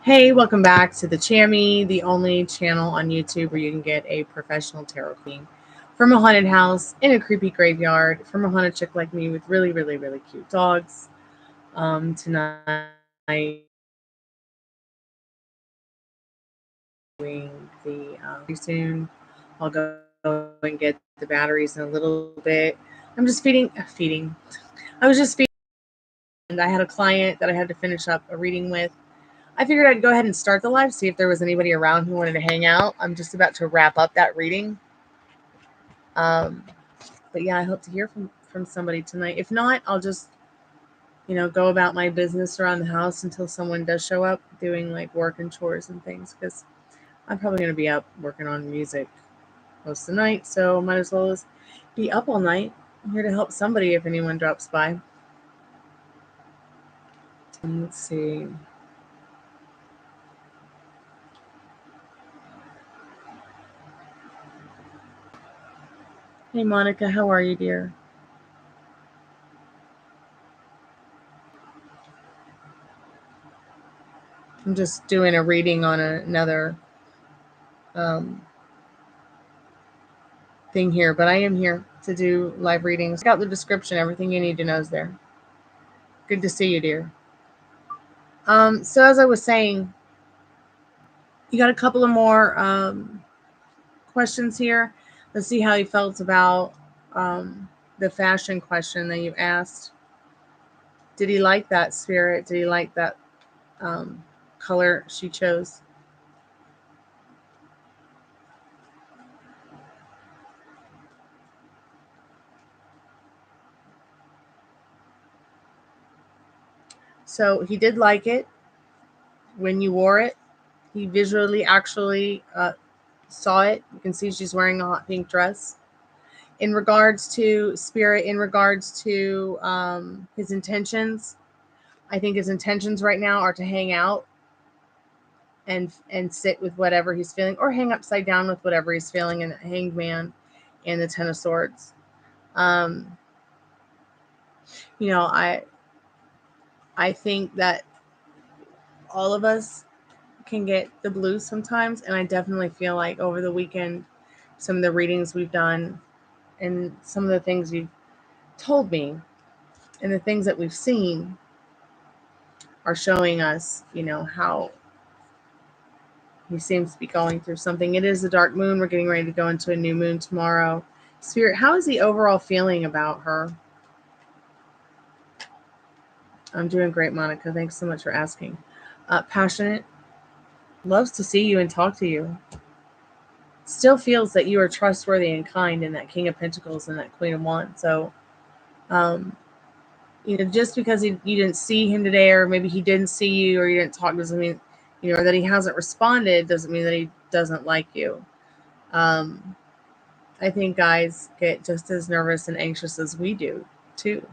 Hey, welcome back to the Chammy, the only channel on YouTube where you can get a professional tarot reading from a haunted house in a creepy graveyard from a haunted chick like me with really, really, really cute dogs. Tonight, doing the soon. I'll go and get the batteries in a little bit. I'm just feeding. I was just feeding, and I had a client that I had to finish up a reading with. I figured I'd go ahead and start the live, see if there was anybody around who wanted to hang out. I'm just about to wrap up that reading. Um, but yeah, I hope to hear from somebody tonight. If not, I'll just go about my business around the house until someone does show up, doing like work and chores and things. Because I'm probably gonna be up working on music most of the night, so might as well be up all night. I'm here to help somebody if anyone drops by. Let's see. Hey Monica, how are you, dear? I'm just doing a reading on another um, thing here, but I am here to do live readings. Check out the description. Everything you need to know is there. Good to see you, dear. So as I was saying, you got a couple of more questions here. Let's see how you felt about the fashion question that you asked. Did he like that spirit? Did he like that um, color she chose? So he did like it when you wore it. He visually actually saw it. You can see she's wearing a hot pink dress. In regards to spirit, in regards to his intentions, I think his intentions right now are to hang out and sit with whatever he's feeling, or hang upside down with whatever he's feeling, and the Hanged Man and the Ten of Swords. Um, you know, I think that all of us can get the blues sometimes, and I definitely feel like over the weekend, some of the readings we've done and some of the things you've told me and the things that we've seen are showing us, how he seems to be going through something. It is a dark moon. We're getting ready to go into a new moon tomorrow. Spirit, how is he overall feeling about her? I'm doing great, Monica. Thanks so much for asking. Passionate, loves to see you and talk to you. Still feels that you are trustworthy and kind in that King of Pentacles and that Queen of Wands. So, um, just because you didn't see him today, or maybe he didn't see you, or you didn't talk, doesn't mean, or that he hasn't responded, doesn't mean that he doesn't like you. Um, I think guys get just as nervous and anxious as we do, too,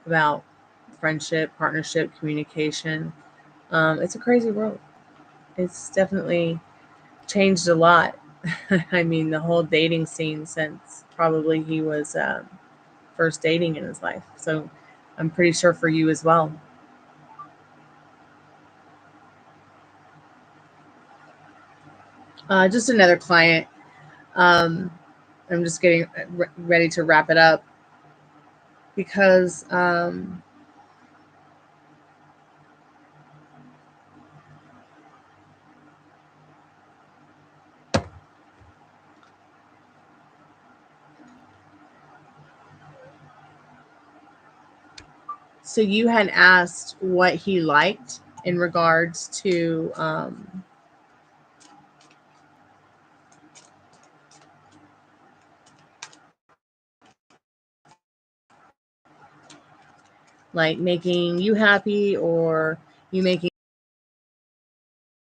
about friendship, partnership, communication. It's a crazy world. It's definitely changed a lot. I mean, the whole dating scene since probably he was first dating in his life. So I'm pretty sure for you as well. Just another client. Um, I'm just getting ready to wrap it up because so you had asked what he liked in regards to like making you happy, or you making,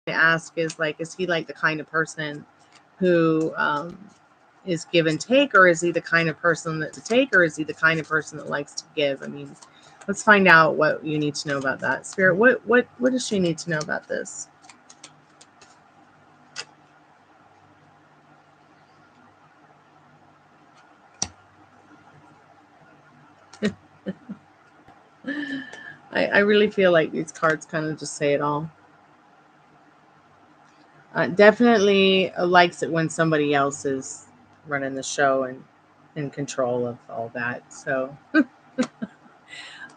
ask is like, is he like the kind of person who is give and take, or is he the kind of person that to take, or is he the kind of person that likes to give? I mean, let's find out what you need to know about that. Spirit, what does she need to know about this? I really feel like these cards kind of just say it all. Definitely likes it when somebody else is running the show and in control of all that. So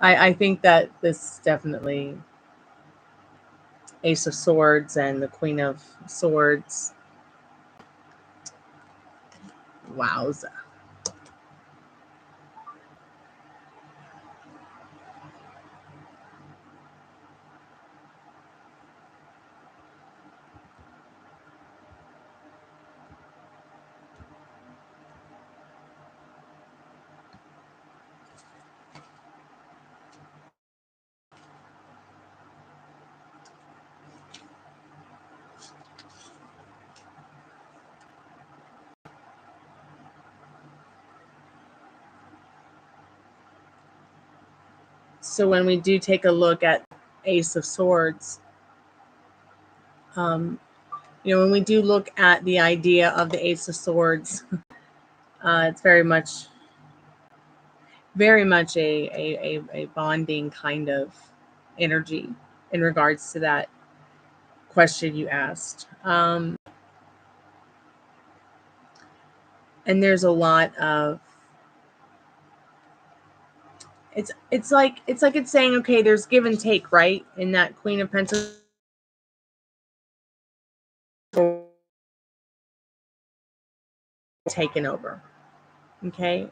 I think that this definitely Ace of Swords and the Queen of Swords. Wowza. So when we do take a look at Ace of Swords, when we do look at the idea of the Ace of Swords, it's very much a bonding kind of energy in regards to that question you asked. And there's a lot of it's saying, okay, there's give and take, right? In that Queen of Pentacles taken over. Okay.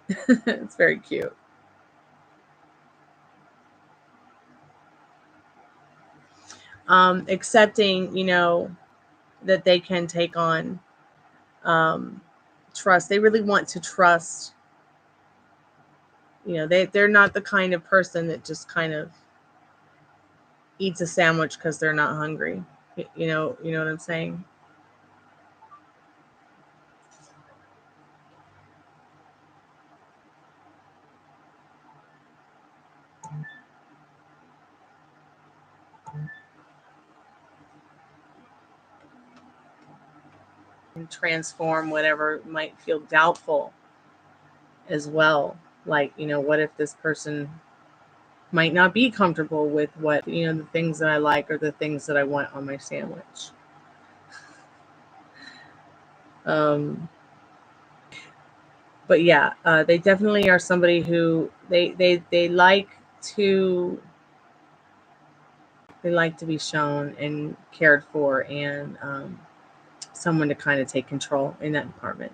It's very cute. Accepting, that they can take on trust. They really want to trust. They're not the kind of person that just kind of eats a sandwich because they're not hungry. You know what I'm saying? And transform whatever might feel doubtful as well. Like, what if this person might not be comfortable with what, the things that I like or the things that I want on my sandwich. But yeah, they definitely are somebody who they like to be shown and cared for, and someone to kind of take control in that department.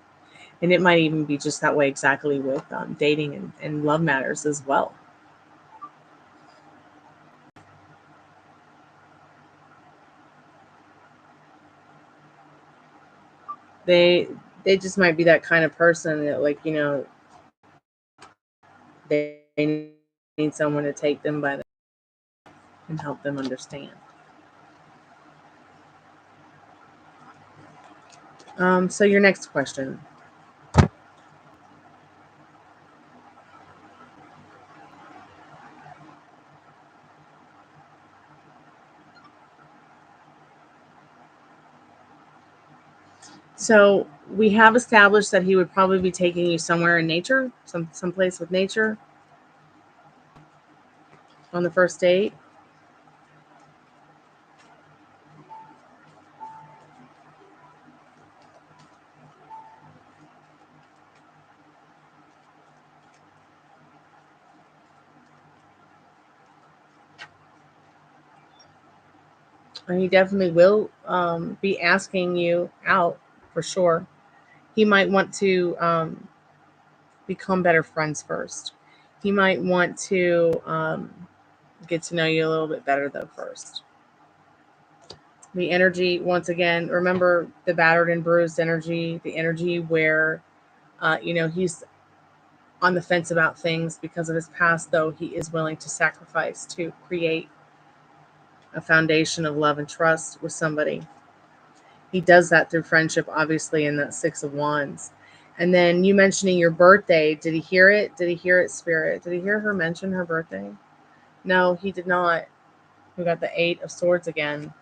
And it might even be just that way exactly with dating and love matters as well. They they just might be that kind of person that, like, they need someone to take them by the and help them understand. So your next question. So we have established that he would probably be taking you somewhere in nature, someplace with nature on the first date. And he definitely will be asking you out for sure. He might want to become better friends first. He might want to get to know you a little bit better though first. The energy, once again, remember the battered and bruised energy, the energy where he's on the fence about things because of his past, though he is willing to sacrifice to create a foundation of love and trust with somebody. He does that through friendship, obviously, in that Six of Wands. And then you mentioning your birthday, did he hear it? Did he hear it, Spirit? Did he hear her mention her birthday? No, he did not. We got the Eight of Swords again.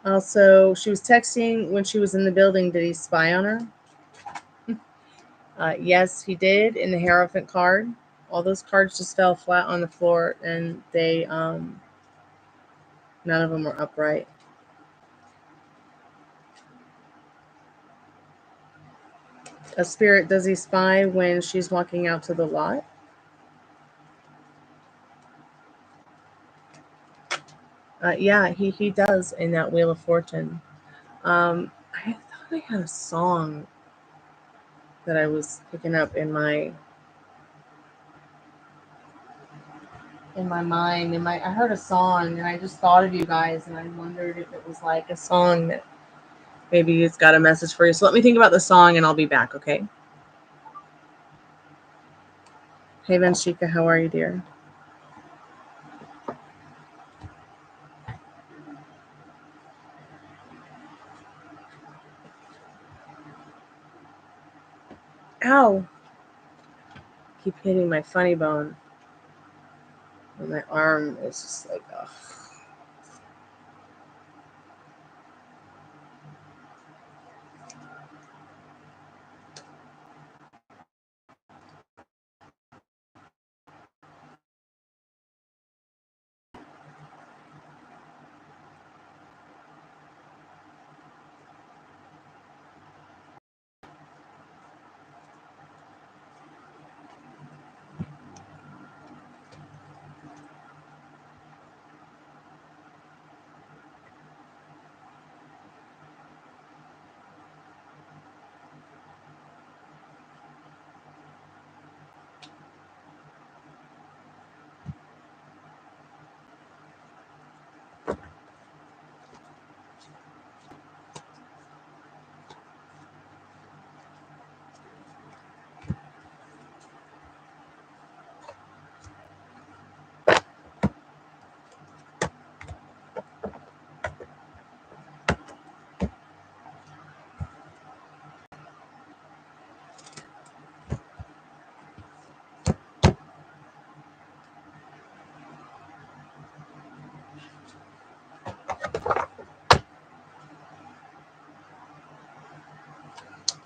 Also, she was texting when she was in the building. Did he spy on her? Yes, he did in the Hierophant card. All those cards just fell flat on the floor, and they none of them were upright. A spirit, does he spy when she's walking out to the lot? Yeah, he does in that Wheel of Fortune. I thought I had a song that I was picking up in my mind. I heard a song and I just thought of you guys, and I wondered if it was like a song that maybe it's got a message for you. So let me think about the song and I'll be back, okay? Hey Vanshika, how are you, dear? Ow! Keep hitting my funny bone. And my arm is just like, ugh.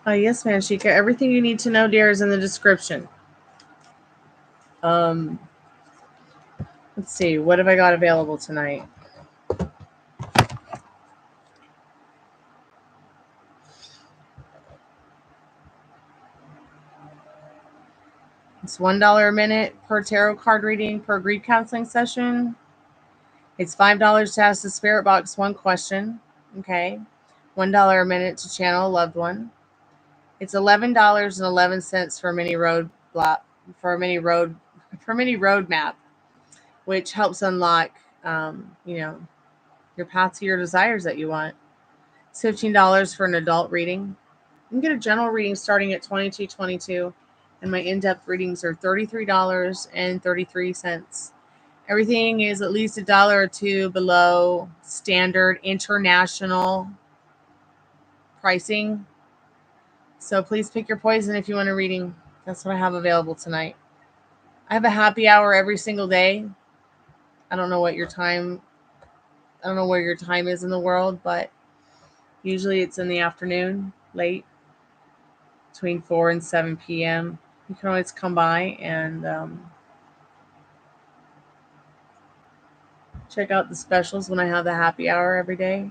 Yes, Vanshika. Everything you need to know, dear, is in the description. Um, let's see. What have I got available tonight? It's $1 a minute per tarot card reading per grief counseling session. It's $5 to ask the spirit box one question. Okay. $1 a minute to channel a loved one. It's $11.11 for a mini road block for a mini roadmap, which helps unlock your path to your desires that you want. It's $15 for an adult reading. You can get a general reading starting at $22.22, and my in-depth readings are $33.33. Everything is at least $1 or $2 below standard international pricing. So please pick your poison if you want a reading. That's what I have available tonight. I have a happy hour every single day. I don't know what your time, I don't know where your time is in the world, but usually it's in the afternoon, late, between 4 and 7 p.m. You can always come by and check out the specials when I have the happy hour every day.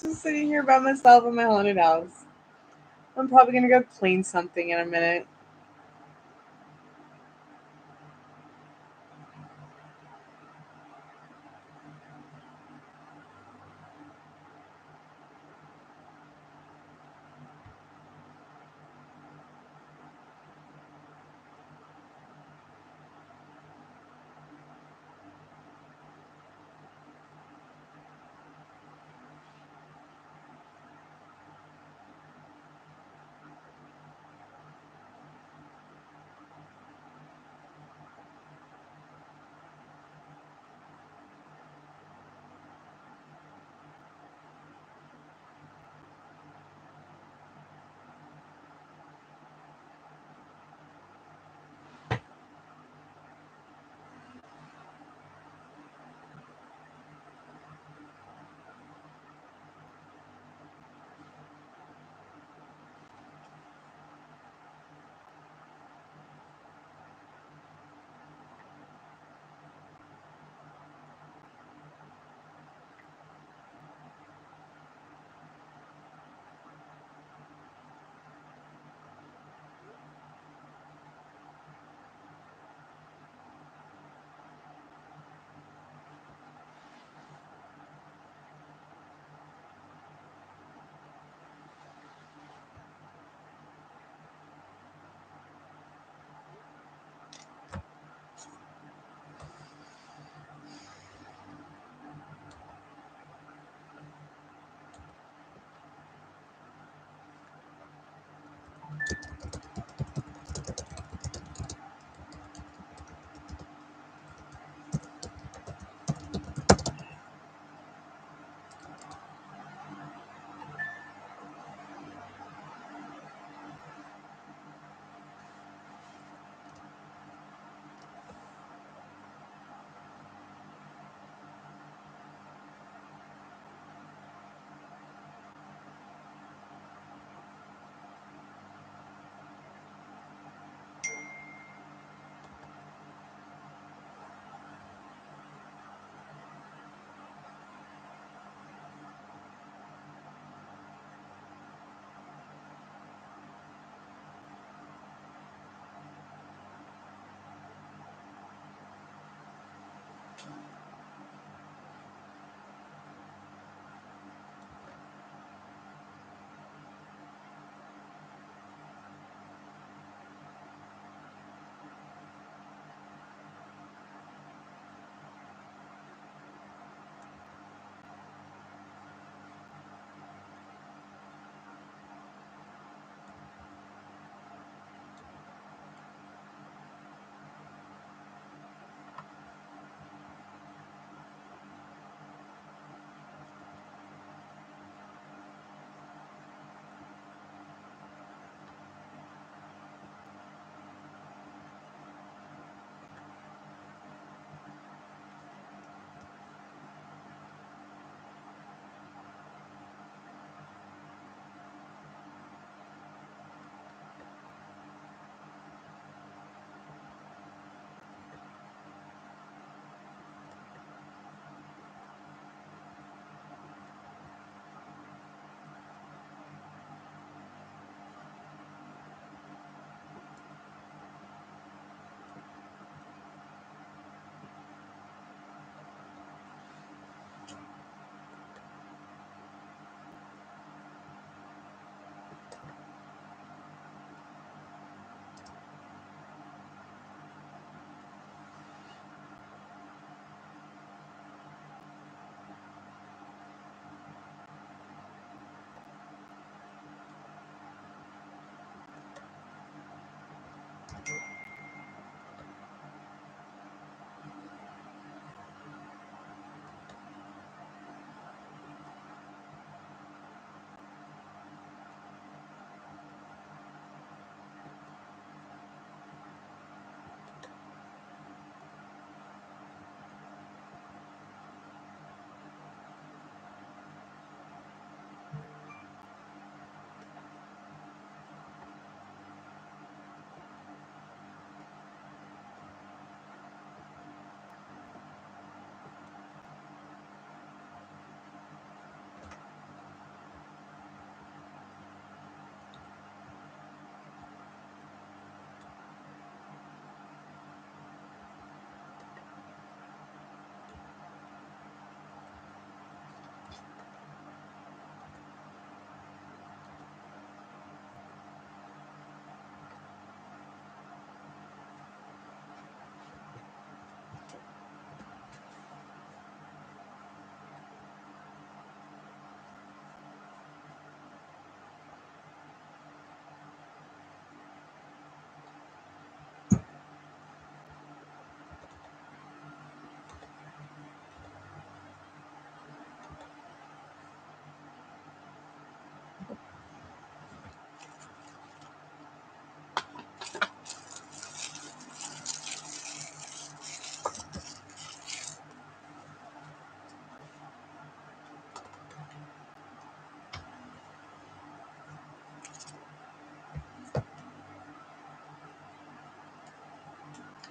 Just sitting here by myself in my haunted house. I'm probably going to go clean something in a minute.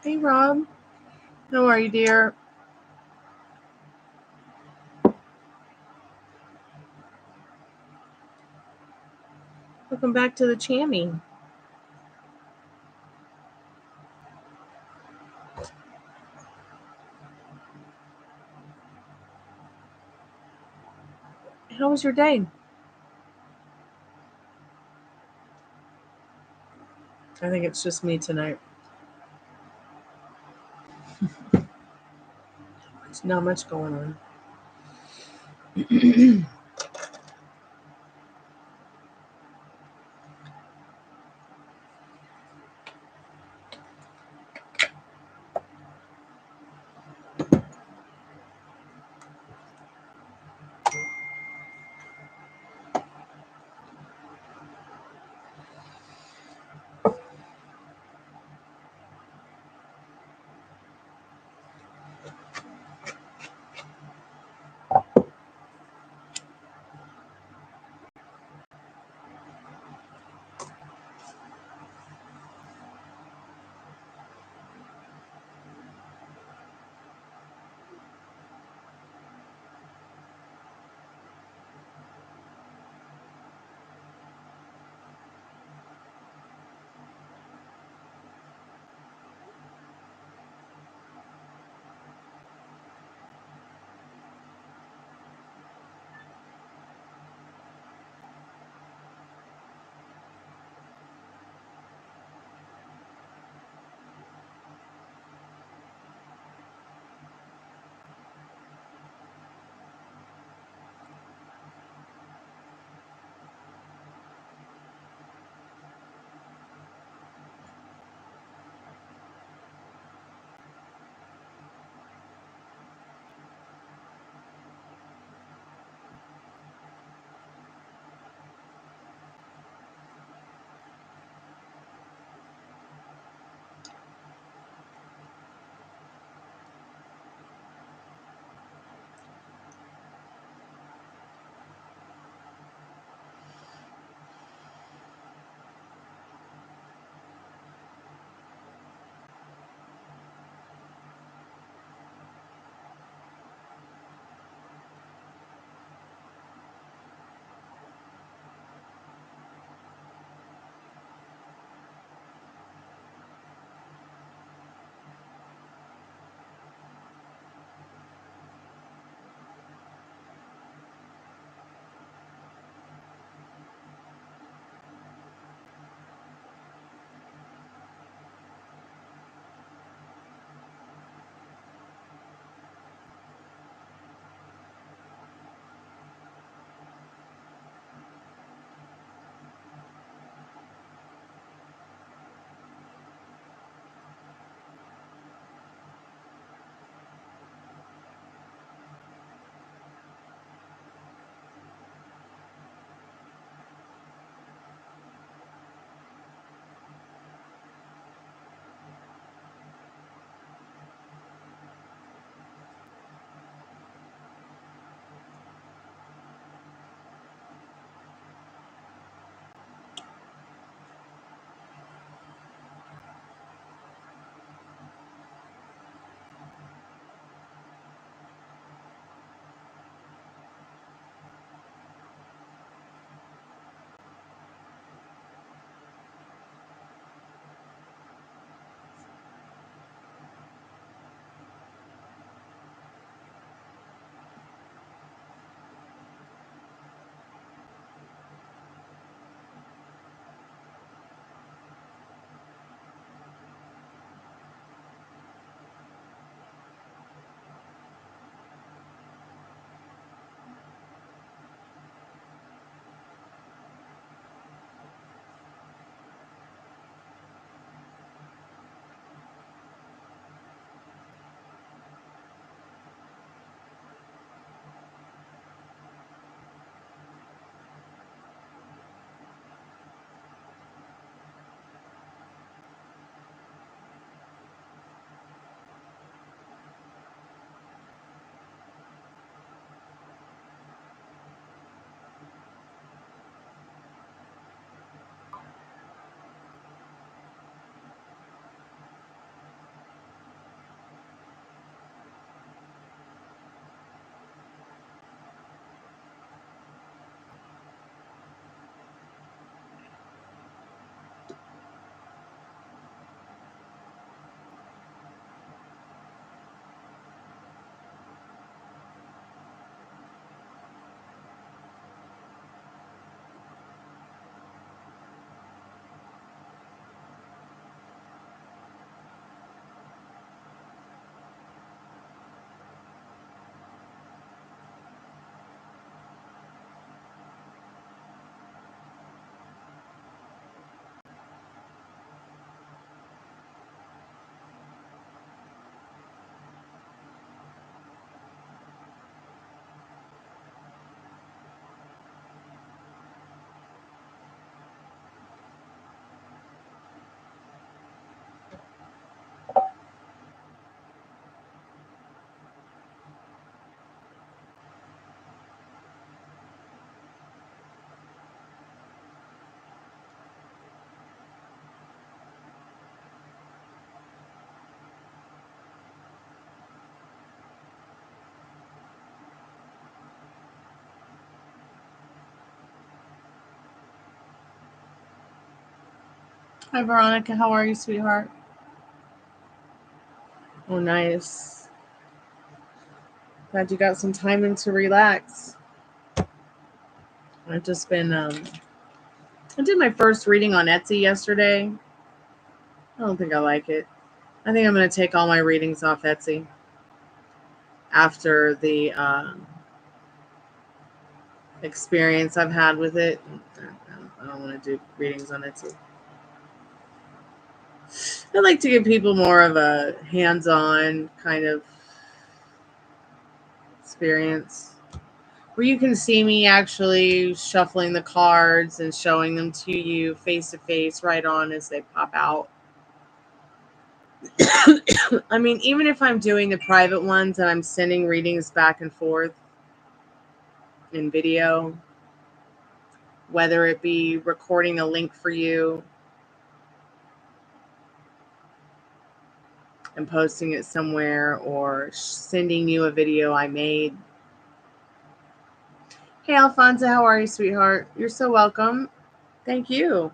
Hey, Rob. How are you, dear? Welcome back to the Chammy. How was your day? I think it's just me tonight. There's not much going on. Hi, Veronica. How are you, sweetheart? Oh, nice. Glad you got some time in to relax. I've just been, I did my first reading on Etsy yesterday. I don't think I like it. I think I'm going to take all my readings off Etsy after the experience I've had with it. I don't want to do readings on Etsy. I like to give people more of a hands-on kind of experience where you can see me actually shuffling the cards and showing them to you face to face right on as they pop out. I mean, even if I'm doing the private ones and I'm sending readings back and forth in video, whether it be recording a link for you and posting it somewhere or sending you a video I made. Hey, Alfonso, how are you, sweetheart? You're so welcome. Thank you.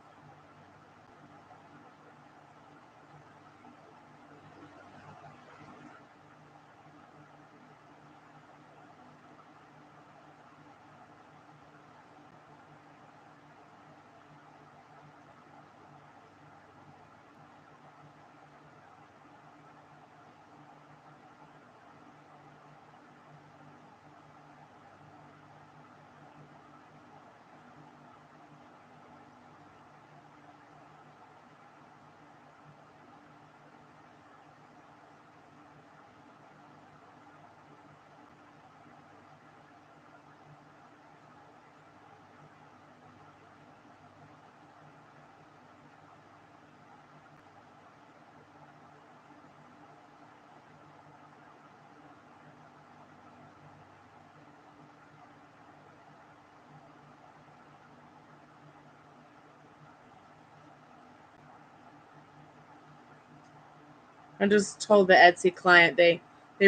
I just told the Etsy client they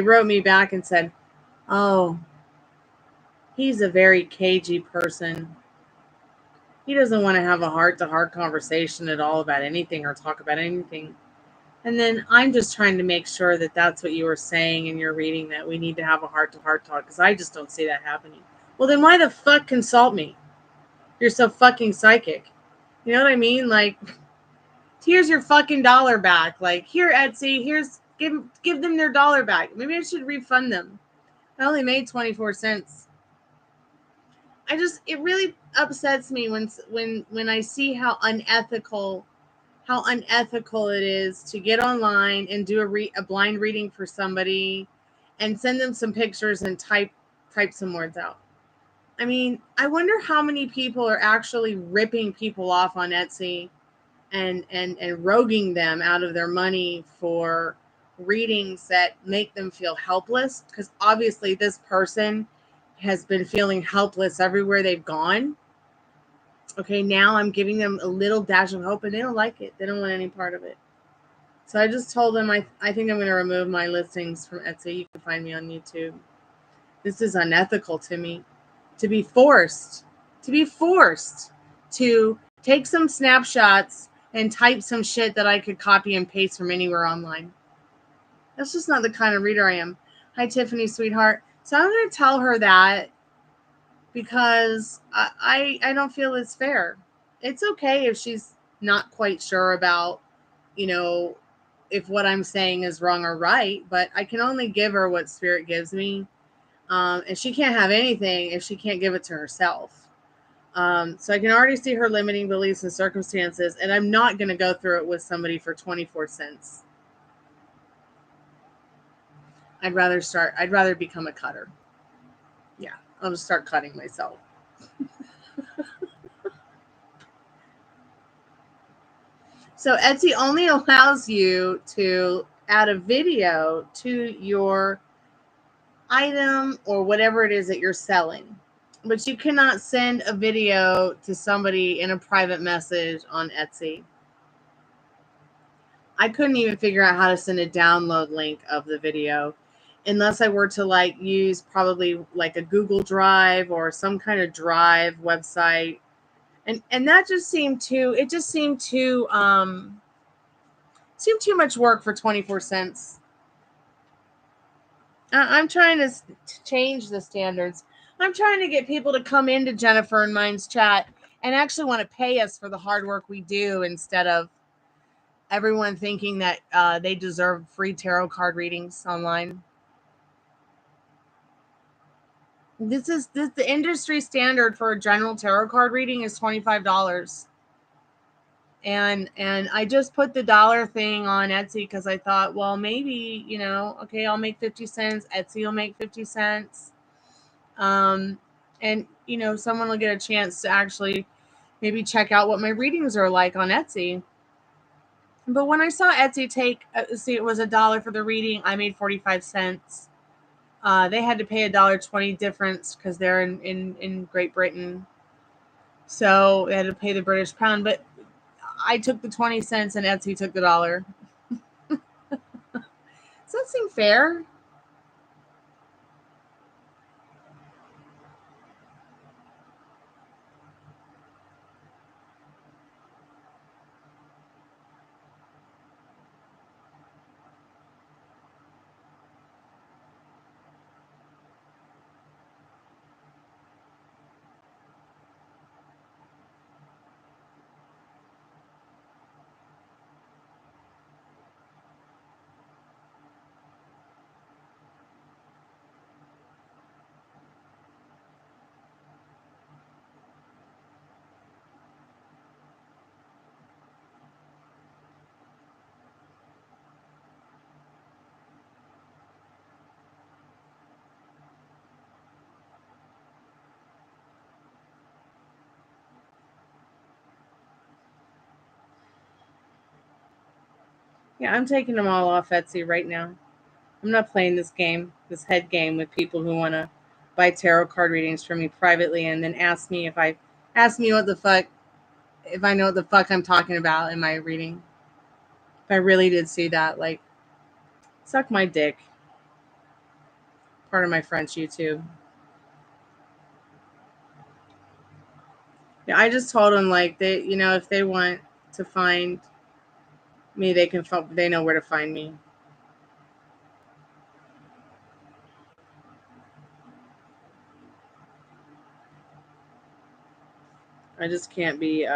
wrote me back and said, "Oh, he's a very cagey person. He doesn't want to have a heart-to-heart conversation at all about anything or talk about anything." And then I'm just trying to make sure that that's what you were saying in your reading, that we need to have a heart-to-heart talk, because I just don't see that happening. Well, then why the fuck consult me? You're so fucking psychic. You know what I mean? Like, here's your fucking dollar back. Like, here, Etsy, give them their dollar back. Maybe I should refund them. I only made 24 cents. It really upsets me when I see how unethical it is to get online and do a blind reading for somebody and send them some pictures and type some words out. I mean, I wonder how many people are actually ripping people off on Etsy and roguing them out of their money for readings that make them feel helpless, because obviously this person has been feeling helpless everywhere they've gone. Okay, now I'm giving them a little dash of hope and they don't like it. They don't want any part of it. So I just told them I think I'm going to remove my listings from Etsy. You can find me on YouTube. This is unethical to me, to be forced to take some snapshots and type some shit that I could copy and paste from anywhere online. That's just not the kind of reader I am. Hi, Tiffany, sweetheart. So I'm going to tell her that, because I don't feel it's fair. It's okay if she's not quite sure about, if what I'm saying is wrong or right, but I can only give her what Spirit gives me. And she can't have anything if she can't give it to herself. So I can already see her limiting beliefs and circumstances, and I'm not going to go through it with somebody for 24 cents. I'd rather become a cutter. Yeah, I'll just start cutting myself. So Etsy only allows you to add a video to your item or whatever it is that you're selling, but you cannot send a video to somebody in a private message on Etsy. I couldn't even figure out how to send a download link of the video unless I were to use probably like a Google Drive or some kind of Drive website And that just seemed too, it just seemed too much work for 24 cents. I'm trying to change the standards. I'm trying to get people to come into Jennifer and mine's chat and actually want to pay us for the hard work we do, instead of everyone thinking that they deserve free tarot card readings online. The industry standard for a general tarot card reading is $25. And I just put the dollar thing on Etsy because I thought, well, maybe, okay, I'll make 50 cents. Etsy will make 50 cents. And, someone will get a chance to actually maybe check out what my readings are like on Etsy. But when I saw Etsy take, it was $1 for the reading, I made 45 cents. They had to pay $1.20 difference because they're in Great Britain. So they had to pay the British pound. But I took the 20 cents and Etsy took the $1. Does that seem fair? Yeah, I'm taking them all off Etsy right now. I'm not playing this game, this head game with people who want to buy tarot card readings from me privately and then ask me what the fuck, if I know what the fuck I'm talking about in my reading. If I really did see that, like, suck my dick. Part of my French YouTube. Yeah, I just told them, like, they, if they want to find me, they know where to find me. I just can't be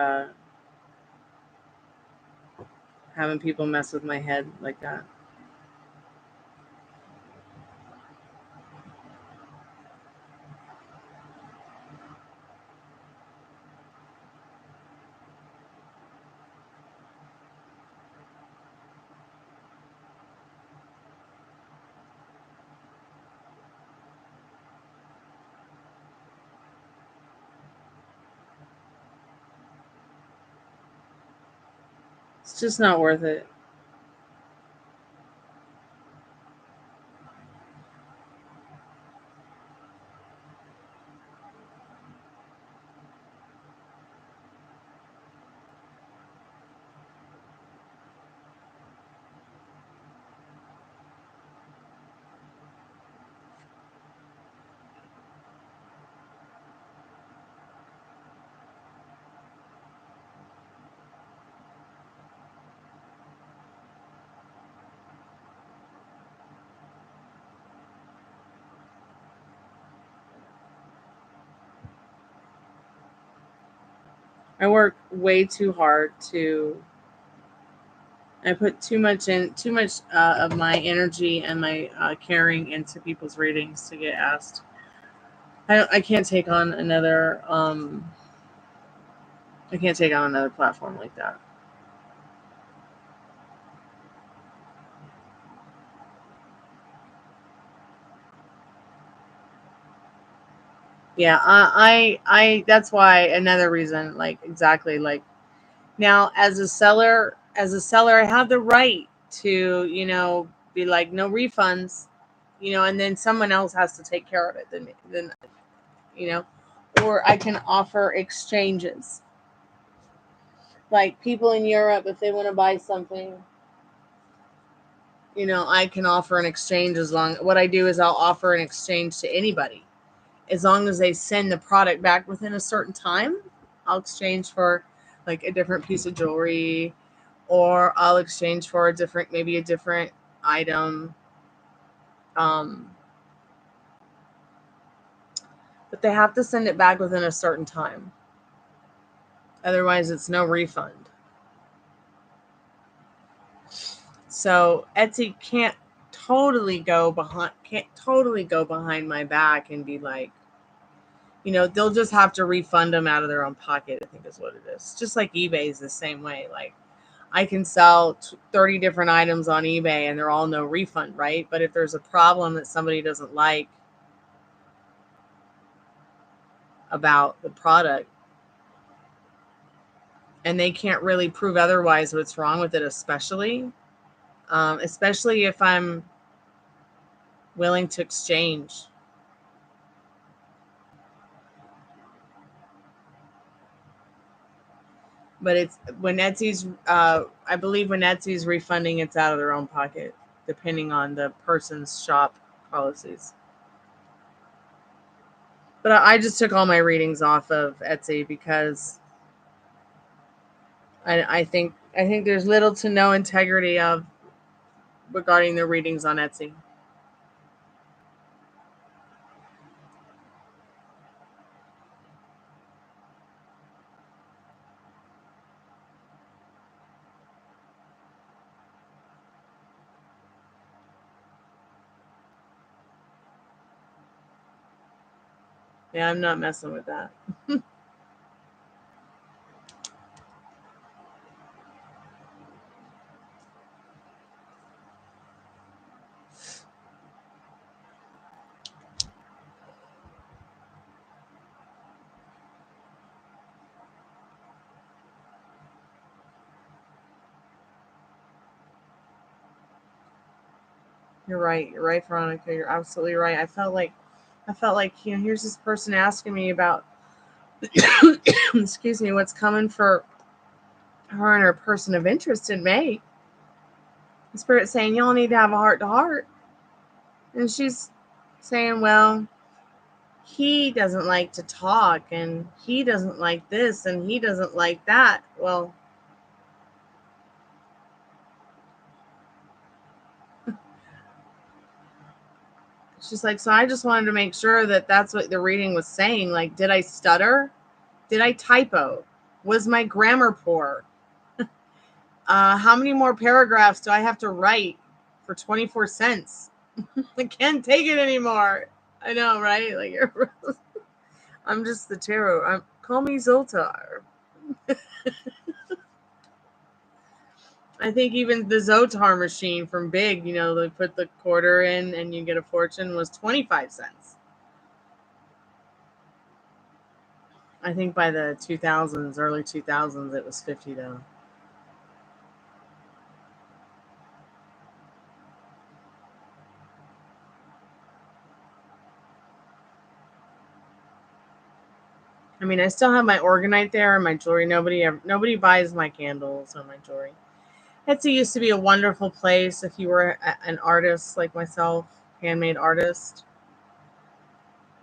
having people mess with my head like that. It's just not worth it. I work way too hard I put too much of my energy and my caring into people's readings to get asked. I can't take on another platform like that. Yeah, I that's why, another reason, like, exactly, like, now as a seller, I have the right to, be like, no refunds, and then someone else has to take care of it. Then, you know, or I can offer exchanges. Like, people in Europe, if they want to buy something, I can offer an exchange. What I do is I'll offer an exchange to anybody as long as they send the product back within a certain time. I'll exchange for like a different piece of jewelry, or I'll exchange for maybe a different item. But they have to send it back within a certain time. Otherwise, it's no refund. So Etsy can't totally go behind my back and be like, they'll just have to refund them out of their own pocket, I think is what it is. Just like eBay is the same way. Like, I can sell 30 different items on eBay and they're all no refund, right? But if there's a problem that somebody doesn't like about the product and they can't really prove otherwise what's wrong with it, especially if I'm willing to exchange. But it's when Etsy's, I believe when Etsy's refunding, it's out of their own pocket, depending on the person's shop policies. But I just took all my readings off of Etsy because I think there's little to no integrity regarding the readings on Etsy. Yeah, I'm not messing with that. You're right, Veronica. You're absolutely right. I felt like, here's this person asking me about, excuse me, what's coming for her and her person of interest in May. The Spirit saying, y'all need to have a heart-to-heart. And she's saying, well, he doesn't like to talk, and he doesn't like this, and he doesn't like that. Well, she's like, so I just wanted to make sure that that's what the reading was saying. Like, did I stutter? Did I typo? Was my grammar poor? How many more paragraphs do I have to write for 24 cents? I can't take it anymore. I know, right? Like, I'm just the tarot. Call me Zoltar. I think even the Zotar machine from Big, they put the quarter in and you get a fortune, was 25 cents. I think by the 2000s, early 2000s, it was 50 though. I mean, I still have my organite there and my jewelry. Nobody buys my candles or my jewelry. Etsy used to be a wonderful place if you were an artist like myself, handmade artist.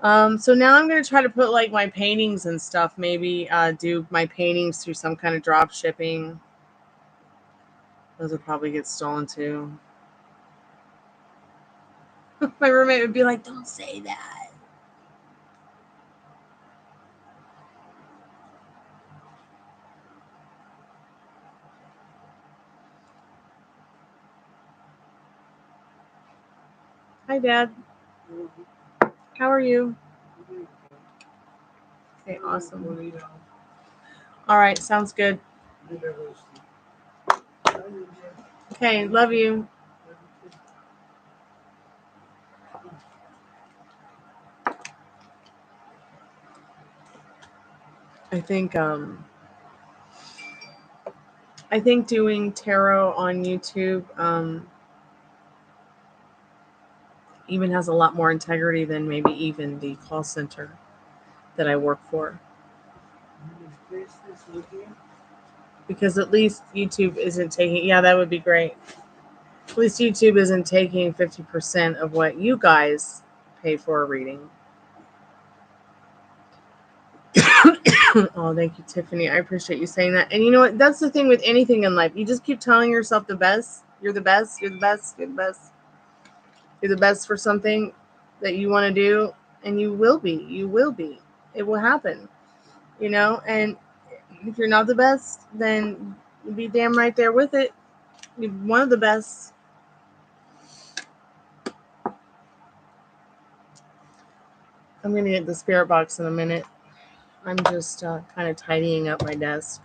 So now I'm going to try to put like my paintings and stuff, maybe do my paintings through some kind of drop shipping. Those will probably get stolen too. My roommate would be like, don't say that. Hi, Dad. How are you? Okay, awesome. All right, sounds good. Okay, love you. I think doing tarot on YouTube even has a lot more integrity than maybe even the call center that I work for. Because at least YouTube isn't taking, yeah, that would be great. At least YouTube isn't taking 50% of what you guys pay for a reading. Oh, thank you, Tiffany. I appreciate you saying that. And you know what? That's the thing with anything in life. You just keep telling yourself the best. You're the best. You're the best. You're the best. You're the best for something that you want to do, and you will be. You will be. It will happen. And if you're not the best, then be damn right there with it. You're one of the best. I'm going to get the spirit box in a minute. I'm just kind of tidying up my desk.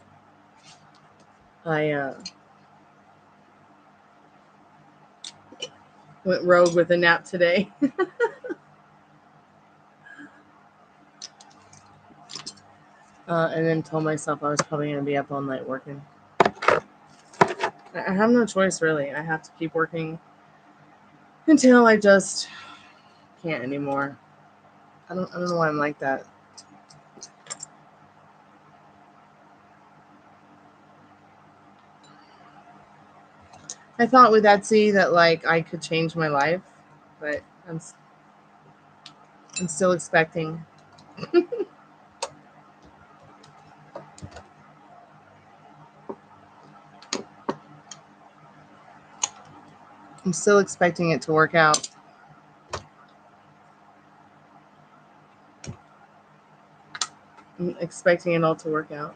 I went rogue with a nap today. And then told myself I was probably going to be up all night working. I have no choice, really. I have to keep working until I just can't anymore. I don't know why I'm like that. I thought with Etsy that I could change my life, but I'm still expecting. I'm still expecting it to work out. I'm expecting it all to work out.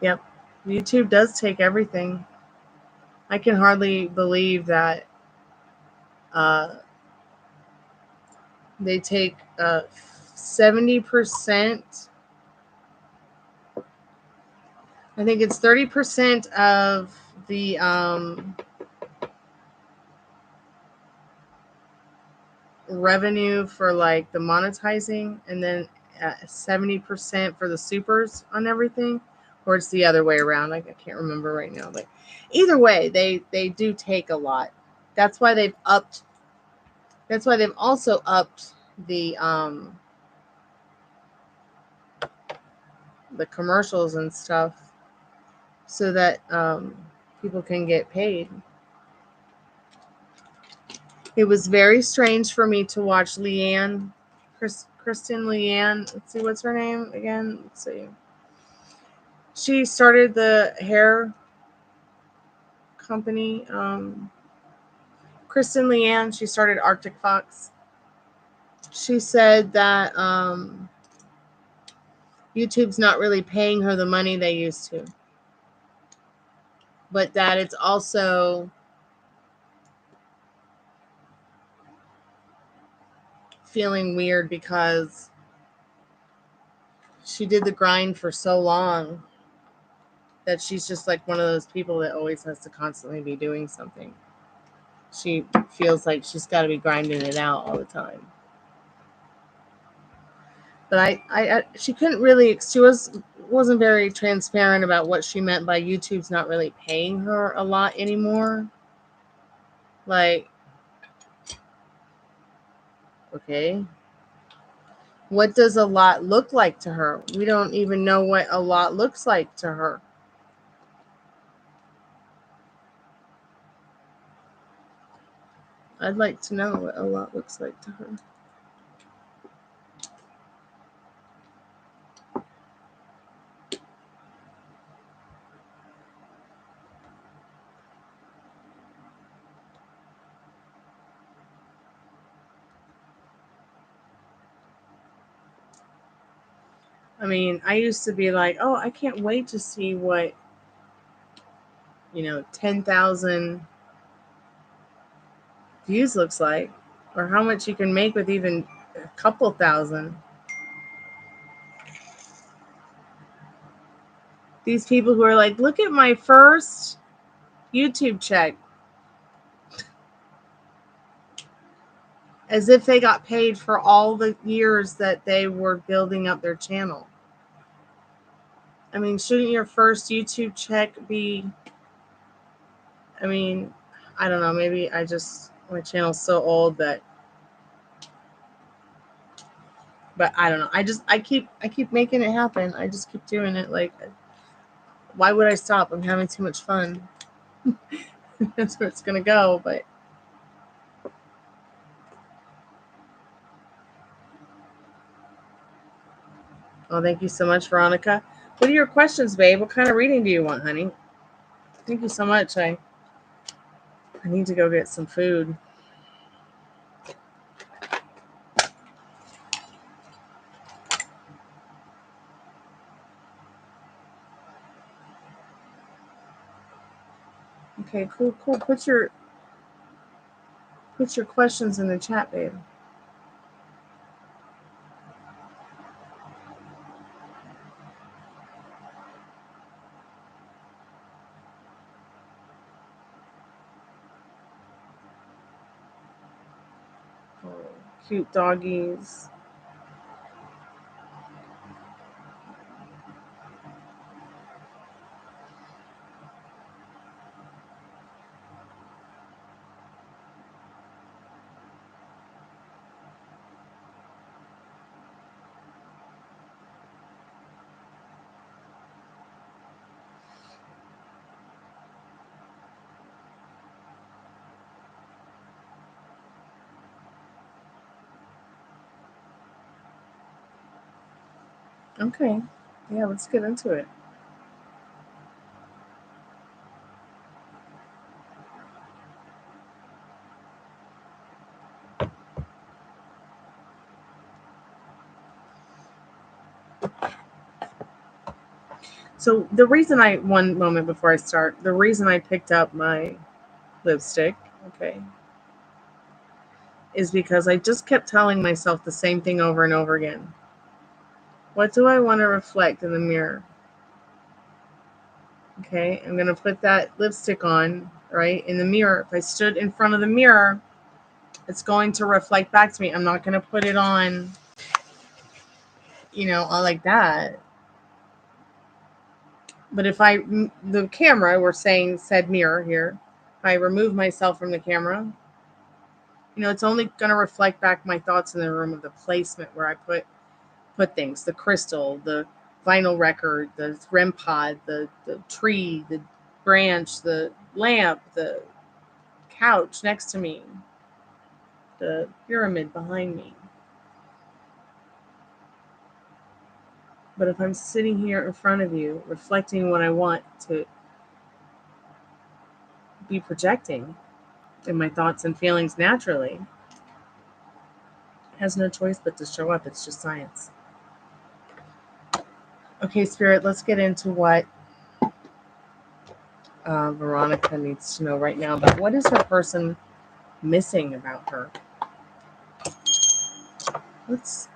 Yep. YouTube does take everything. I can hardly believe that they take 70%. I think it's 30% of the revenue for the monetizing, and then 70% for the supers on everything, or it's the other way around. I can't remember right now, but either way, they do take a lot. That's why they've also upped the commercials and stuff so that people can get paid. It was very strange for me to watch Kristen Leanne. Let's see, what's her name again? Let's see. She started the hair company. Kristen Leanne, she started Arctic Fox. She said that YouTube's not really paying her the money they used to, but that it's also feeling weird because she did the grind for so long that she's just one of those people that always has to constantly be doing something. She feels like she's got to be grinding it out all the time. But she couldn't really. She wasn't very transparent about what she meant by YouTube's not really paying her a lot anymore. Okay, what does a lot look like to her? We don't even know what a lot looks like to her. I'd like to know what a lot looks like to her. I mean, I used to be like, oh, I can't wait to see what 10,000 views looks like, or how much you can make with even a couple thousand. These people who are like, look at my first YouTube check, as if they got paid for all the years that they were building up their channel. I mean, shouldn't your first YouTube check be, I mean, I don't know, maybe my channel's so old that, but I don't know. I keep making it happen. I just keep doing it. Why would I stop? I'm having too much fun. That's where it's going to go, but Oh, thank you so much, Veronica. What are your questions, babe? What kind of reading do you want, honey? Thank you so much. I need to go get some food. Okay, cool. Put your questions in the chat, babe. Oh, cute doggies. Okay. Yeah, let's get into it. So the reason one moment before I start, the reason I picked up my lipstick, okay, is because I just kept telling myself the same thing over and over again. What do I want to reflect in the mirror? Okay, I'm going to put that lipstick on, right, in the mirror. If I stood in front of the mirror, it's going to reflect back to me. I'm not going to put it on, like that. But if the camera, said mirror here, if I remove myself from the camera, it's only going to reflect back my thoughts in the room of the placement where I put things, the crystal, the vinyl record, the REM pod, the tree, the branch, the lamp, the couch next to me, the pyramid behind me. But if I'm sitting here in front of you, reflecting what I want to be projecting in my thoughts and feelings naturally, it has no choice but to show up. It's just science. Okay, Spirit, let's get into what Veronica needs to know right now about what is her person missing about her.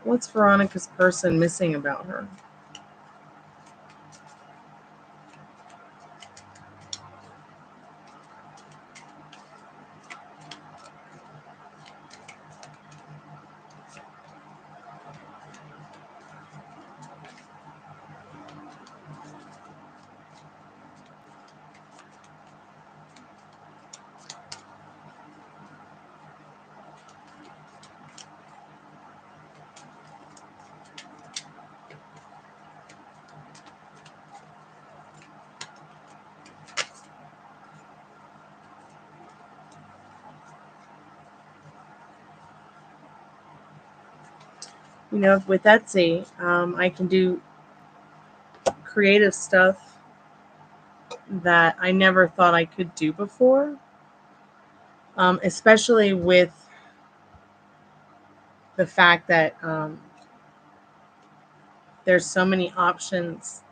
What's Veronica's person missing about her? With Etsy, I can do creative stuff that I never thought I could do before, especially with the fact that there's so many options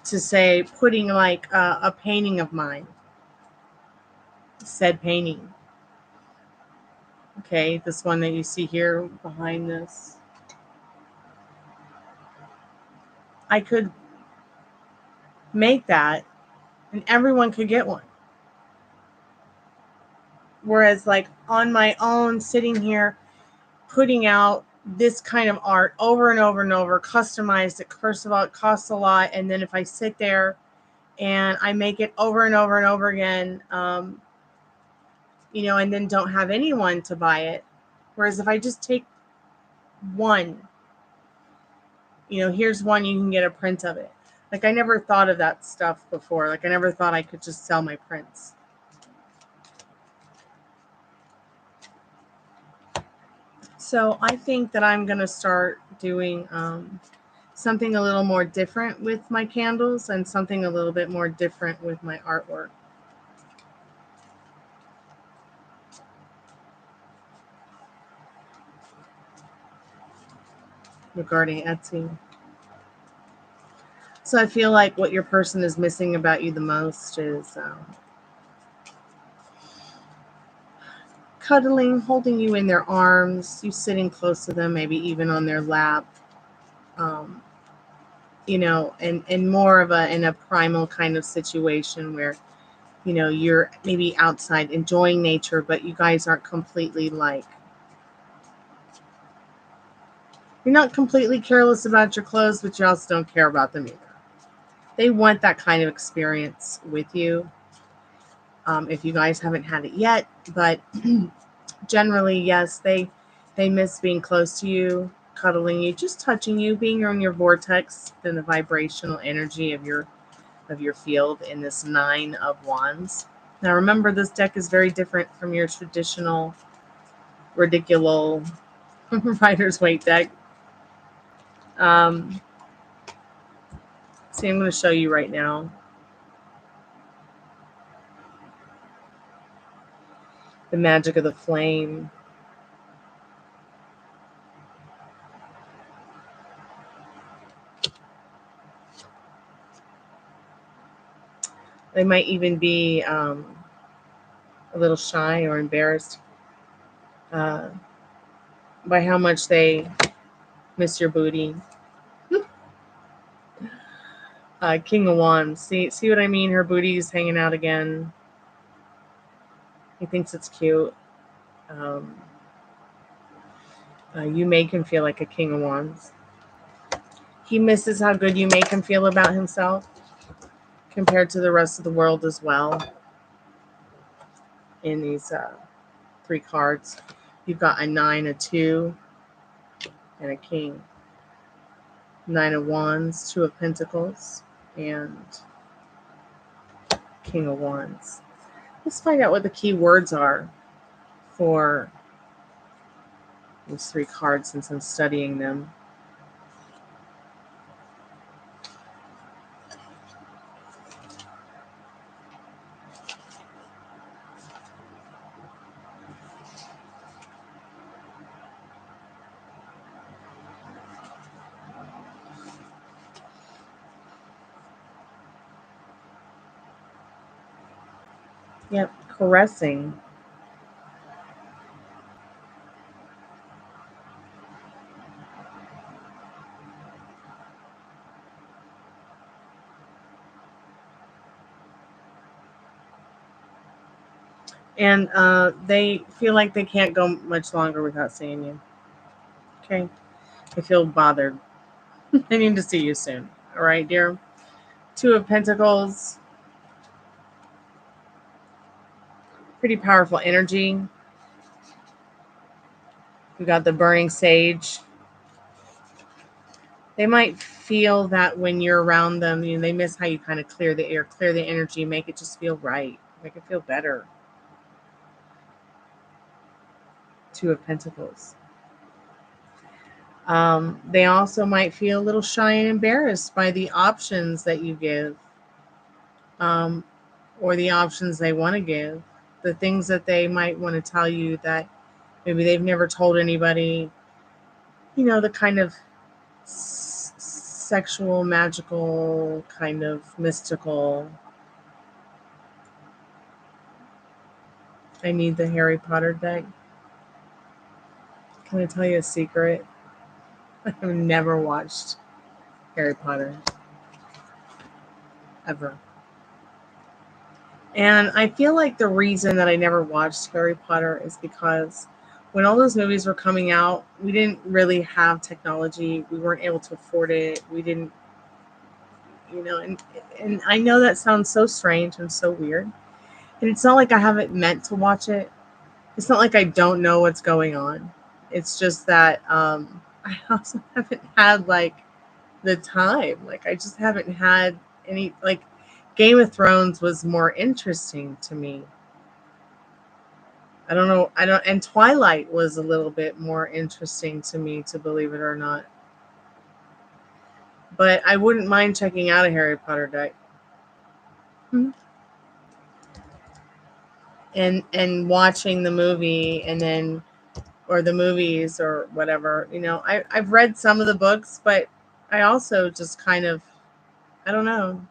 to say putting like a painting of mine, said painting. Okay, this one that you see here behind this. I could make that and everyone could get one. Whereas like on my own, sitting here, putting out this kind of art over and over and over, customized it. First of all, it costs a lot. And then if I sit there and I make it over and over and over again, and then don't have anyone to buy it. Whereas if I just take one, here's one, you can get a print of it. Like I never thought of that stuff before. Like I never thought I could just sell my prints. So I think that I'm going to start doing something a little more different with my candles and something a little bit more different with my artwork. Regarding Etsy. So I feel like what your person is missing about you the most is cuddling, holding you in their arms, you sitting close to them, maybe even on their lap, and more of in a primal kind of situation where, you're maybe outside enjoying nature, but you guys aren't completely you're not completely careless about your clothes, but you also don't care about them either. They want that kind of experience with you. If you guys haven't had it yet, but generally, yes, they miss being close to you, cuddling you, just touching you, being in your vortex, in the vibrational energy of your field in this 9 of Wands. Now, remember, this deck is very different from your traditional, ridiculous Rider's Waite deck. See, I'm going to show you right now. The magic of the flame. They might even be a little shy or embarrassed by how much they miss your booty. King of Wands. See what I mean? Her booty is hanging out again. He thinks it's cute. You make him feel like a King of Wands. He misses how good you make him feel about himself compared to the rest of the world as well. In these 3 cards, you've got a 9, a 2, and a King. 9 of Wands, 2 of Pentacles, and King of Wands. Let's find out what the key words are for these 3 cards since I'm studying them. Yep, caressing. And they feel like they can't go much longer without seeing you. Okay? They feel bothered. They need to see you soon. All right, dear? 2 of Pentacles. Pretty powerful energy. We got the burning sage. They might feel that when you're around them, they miss how you kind of clear the air, clear the energy, make it just feel right, make it feel better. 2 of Pentacles. They also might feel a little shy and embarrassed by the options that you give, or the options they want to give, the things that they might want to tell you that maybe they've never told anybody, the kind of sexual, magical, kind of mystical. I need the Harry Potter deck. Can I tell you a secret? I've never watched Harry Potter. Ever. And I feel like the reason that I never watched Harry Potter is because when all those movies were coming out, we didn't really have technology. We weren't able to afford it. We didn't, and I know that sounds so strange and so weird. And it's not like I haven't meant to watch it. It's not like I don't know what's going on. It's just that I also haven't had the time. I just haven't had any, Game of Thrones was more interesting to me. I don't know. I don't. And Twilight was a little bit more interesting to me, to believe it or not. But I wouldn't mind checking out a Harry Potter deck. And watching the movie, and then, or the movies or whatever. I've read some of the books, but I also just kind of, I don't know.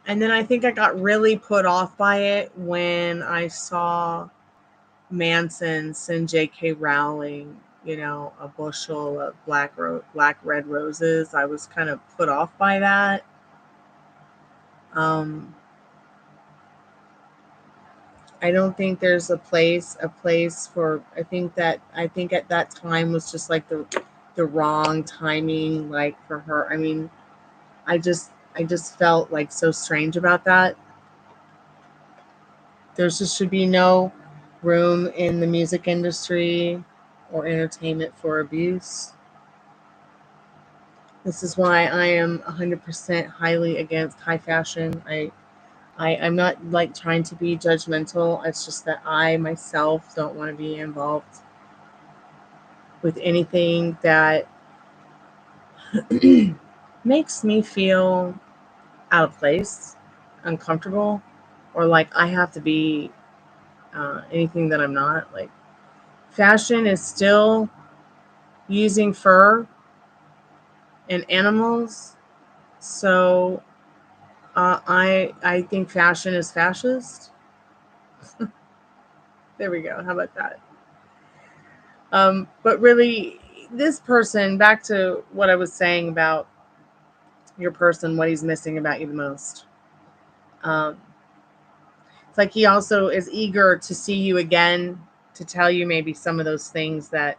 And then I think I got really put off by it when I saw Manson send J.K. Rowling, a bushel of black red roses. I was kind of put off by that. I don't think there's a place for. I think at that time was just like the wrong timing, like, for her. I mean, I just felt like so strange about that. There just should be no room in the music industry or entertainment for abuse. This is why I am 100% highly against high fashion. I'm not like trying to be judgmental. It's just that I myself don't want to be involved with anything that makes me feel out of place, uncomfortable, or like I have to be anything that I'm not. Like, fashion is still using fur and animals, so I think fashion is fascist. There we go. How about that? But really, this person, back to what I was saying about your person, what he's missing about you the most. Um, it's like he also is eager to see you again, to tell you maybe some of those things that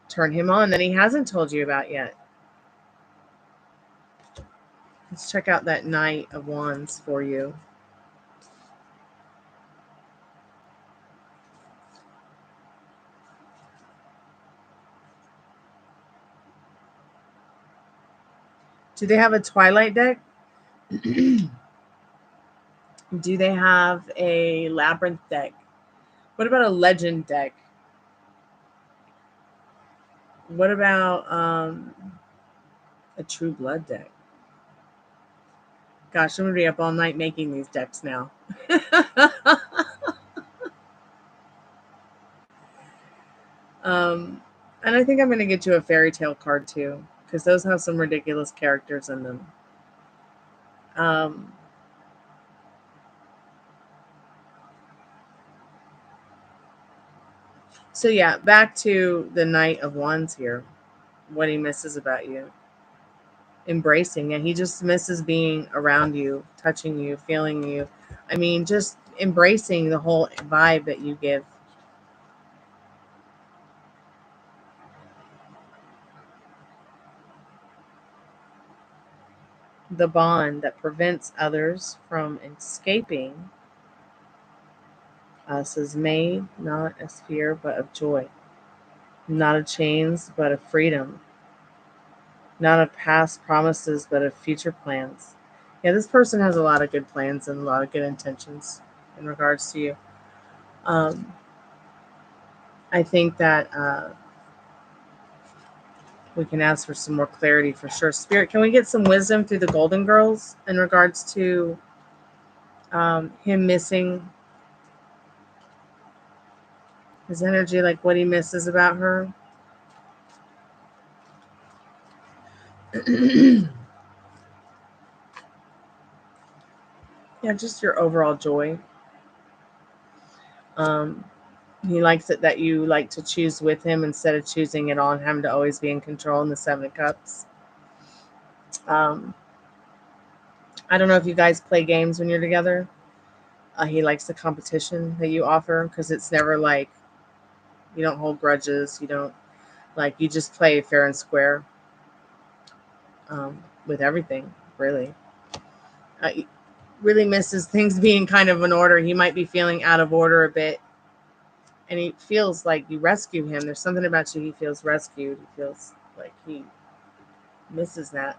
turn him on that he hasn't told you about yet. Let's check out that Knight of Wands for you. Do they have a Twilight deck? Do they have a Labyrinth deck? What about a Legend deck? What about a True Blood deck? Gosh, I'm going to be up all night making these decks now. And I think I'm going to get you a FaireyTale card too, because those have some ridiculous characters in them. So yeah, back to the Knight of Wands here. What he misses about you. Embracing it. He just misses being around you, touching you, feeling you. I mean, just embracing the whole vibe that you give. The bond that prevents others from escaping us is made not as fear but of joy, not of chains but of freedom, not of past promises but of future plans. Yeah, this person has a lot of good plans and a lot of good intentions in regards to you. Um, I think that we can ask for some more clarity for sure. Spirit, can we get some wisdom through the Golden Girls in regards to him missing his energy, like what he misses about her? Yeah, just your overall joy. Um, he likes it that you like to choose with him instead of choosing it all and having to always be in control in the Seven of Cups. Um, I don't know if you guys play games when you're together. He likes the competition that you offer, because it's never like you don't hold grudges. You don't, like, you just play fair and square with everything, really. He really misses things being kind of in order. He might be feeling out of order a bit, and he feels like you rescue him. There's something about you. He feels rescued. He feels like he misses that.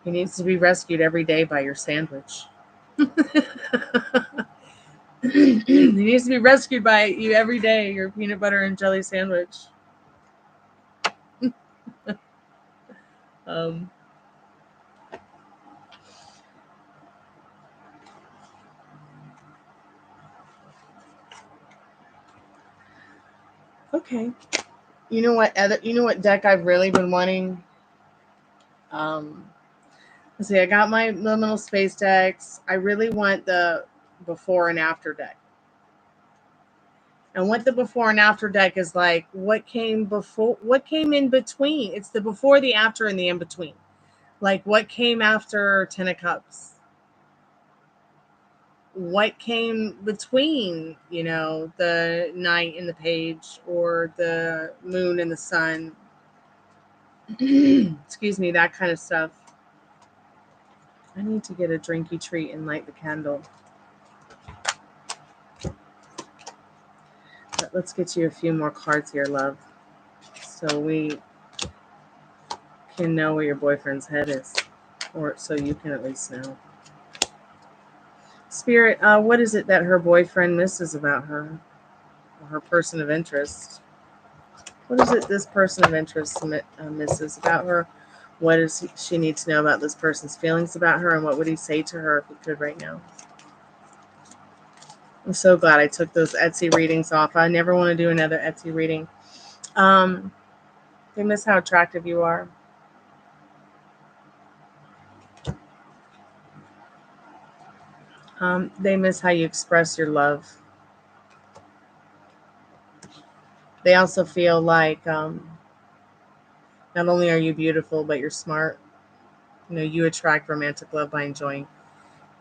He needs to be rescued every day by your sandwich. He needs to be rescued by you every day, your peanut butter and jelly sandwich. um, okay. You know what deck I've really been wanting? Let's see, I got my liminal space decks. I really want the before and after deck. And what the before and after deck is like, what came before, what came in between. It's the before, the after, and the in between. Like what came after Ten of Cups? What came between, the Knight and the Page, or the Moon and the Sun? Excuse me, that kind of stuff. I need to get a drinky treat and light the candle. But let's get you a few more cards here, love, so we can know where your boyfriend's head is, or so you can at least know. Spirit, what is it that her boyfriend misses about her, or her person of interest? What is it this person of interest misses about her? What does she need to know about this person's feelings about her, and what would he say to her if he could right now? I'm so glad I took those Etsy readings off. I never want to do another Etsy reading. They miss how attractive you are. They miss how you express your love. They also feel like not only are you beautiful, but you're smart. You attract romantic love by enjoying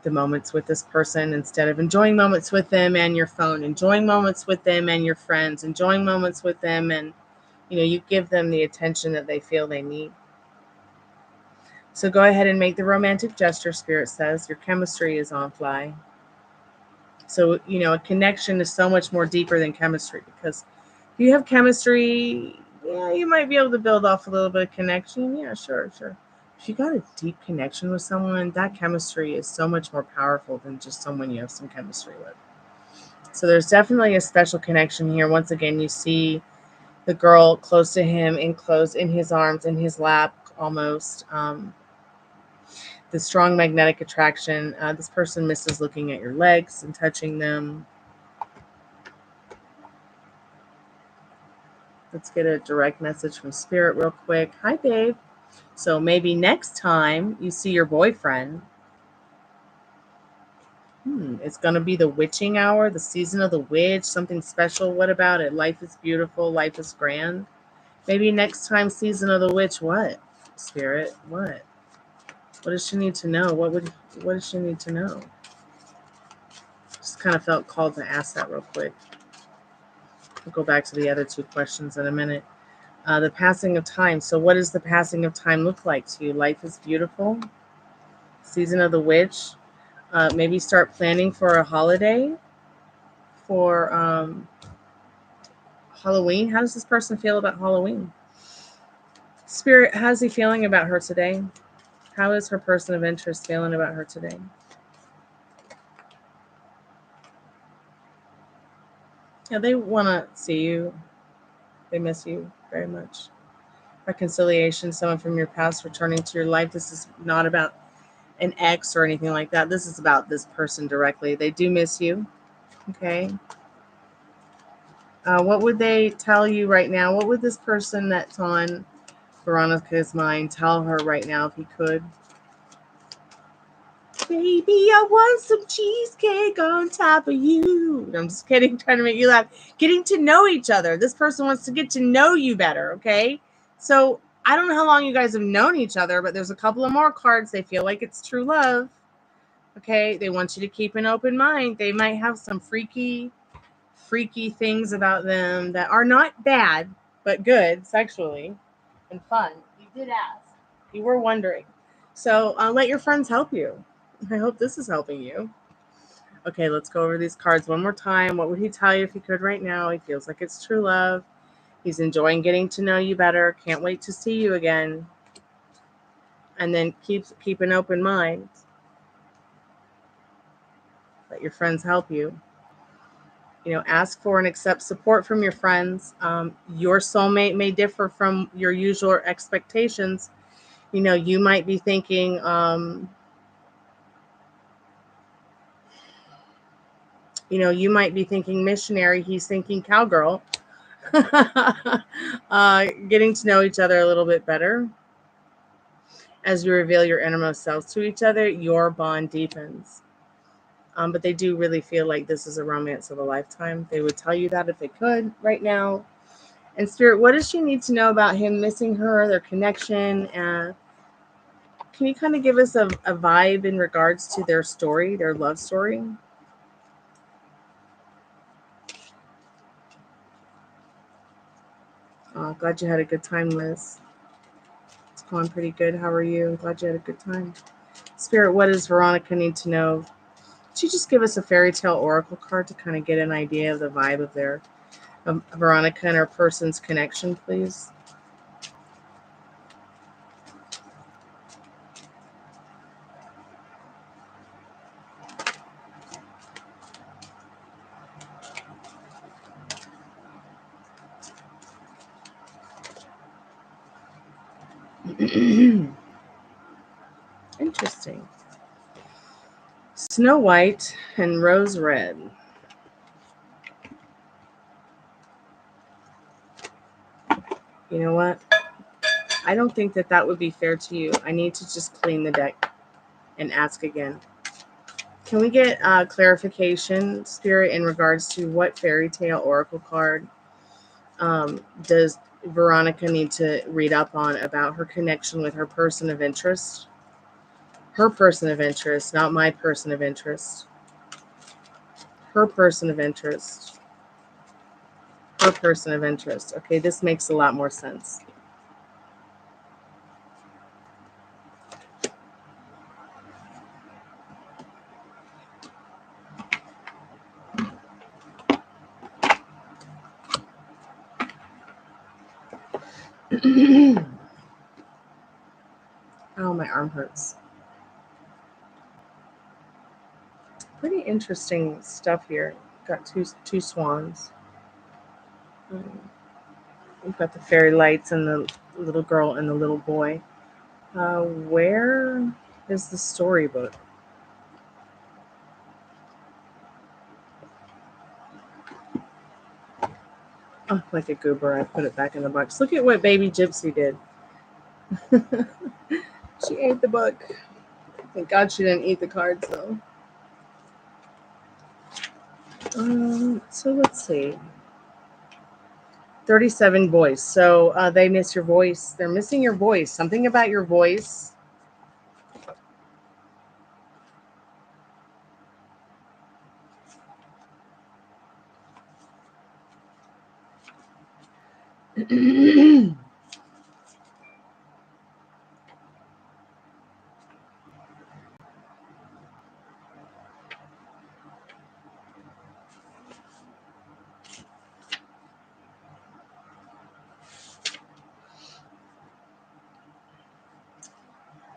the moments with this person instead of enjoying moments with them and your phone, enjoying moments with them and your friends, enjoying moments with them, and you give them the attention that they feel they need. So go ahead and make the romantic gesture. Spirit says your chemistry is on fly. So a connection is so much more deeper than chemistry, because if you have chemistry, yeah, you might be able to build off a little bit of connection. Yeah, sure. If you got a deep connection with someone, that chemistry is so much more powerful than just someone you have some chemistry with. So there's definitely a special connection here. Once again, you see the girl close to him, enclosed in his arms, in his lap almost. The strong magnetic attraction. This person misses looking at your legs and touching them. Let's get a direct message from Spirit real quick. Hi, babe. So maybe next time you see your boyfriend, it's going to be the witching hour, the season of the witch, something special. What about it? Life is beautiful. Life is grand. Maybe next time, season of the witch. What? Spirit, what? What does she need to know? What does she need to know? Just kind of felt called to ask that real quick. We'll go back to the other two questions in a minute. The passing of time. So what does the passing of time look like to you? Life is beautiful. Season of the witch. Maybe start planning for a holiday, for Halloween. How does this person feel about Halloween? Spirit, how's he feeling about her today? How is her person of interest feeling about her today? Yeah, they want to see you. They miss you very much. Reconciliation, someone from your past returning to your life. This is not about an ex or anything like that. This is about this person directly. They do miss you. Okay. What would they tell you right now? What would this person that's on Veronica's mind tell her right now if he could? Baby, I want some cheesecake on top of you. I'm just kidding, trying to make you laugh. Getting to know each other. This person wants to get to know you better, okay? So I don't know how long you guys have known each other, but there's a couple of more cards. They feel like it's true love. Okay, they want you to keep an open mind. They might have some freaky things about them that are not bad, but good sexually and fun. You did ask. You were wondering. So let your friends help you. I hope this is helping you. Okay, let's go over these cards one more time. What would he tell you if he could right now? He feels like it's true love. He's enjoying getting to know you better. Can't wait to see you again. And then keep an open mind. Let your friends help you. Ask for and accept support from your friends. Your soulmate may differ from your usual expectations. You might be thinking, missionary. He's thinking cowgirl. Getting to know each other a little bit better. As you reveal your innermost selves to each other, your bond deepens. But they do really feel like this is a romance of a lifetime. They would tell you that if they could right now. And Spirit, what does she need to know about him missing her, their connection? Can you kind of give us a vibe in regards to their story, their love story? Glad you had a good time, Liz. It's going pretty good. How are you? I'm glad you had a good time. Spirit, what does Veronica need to know? Could you just give us a fairy tale oracle card to kind of get an idea of the vibe of their Veronica and her person's connection, please? Interesting. Snow White and Rose Red. You know what? I don't think that would be fair to you. I need to just clean the deck and ask again. Can we get clarification, Spirit, in regards to what fairy tale oracle card does Veronica need to read up on about her connection with her person of interest? Her person of interest, not my person of interest. Her person of interest. Her person of interest. Okay, this makes a lot more sense. Oh, my arm hurts. Pretty interesting stuff here. Got two swans. We've got the fairy lights and the little girl and the little boy. Where is the storybook? Oh, like a goober, I put it back in the box. Look at what baby Gypsy did. She ate the book. Thank God she didn't eat the cards, though. So let's see. 37 voice. So they miss your voice. They're missing your voice. Something about your voice.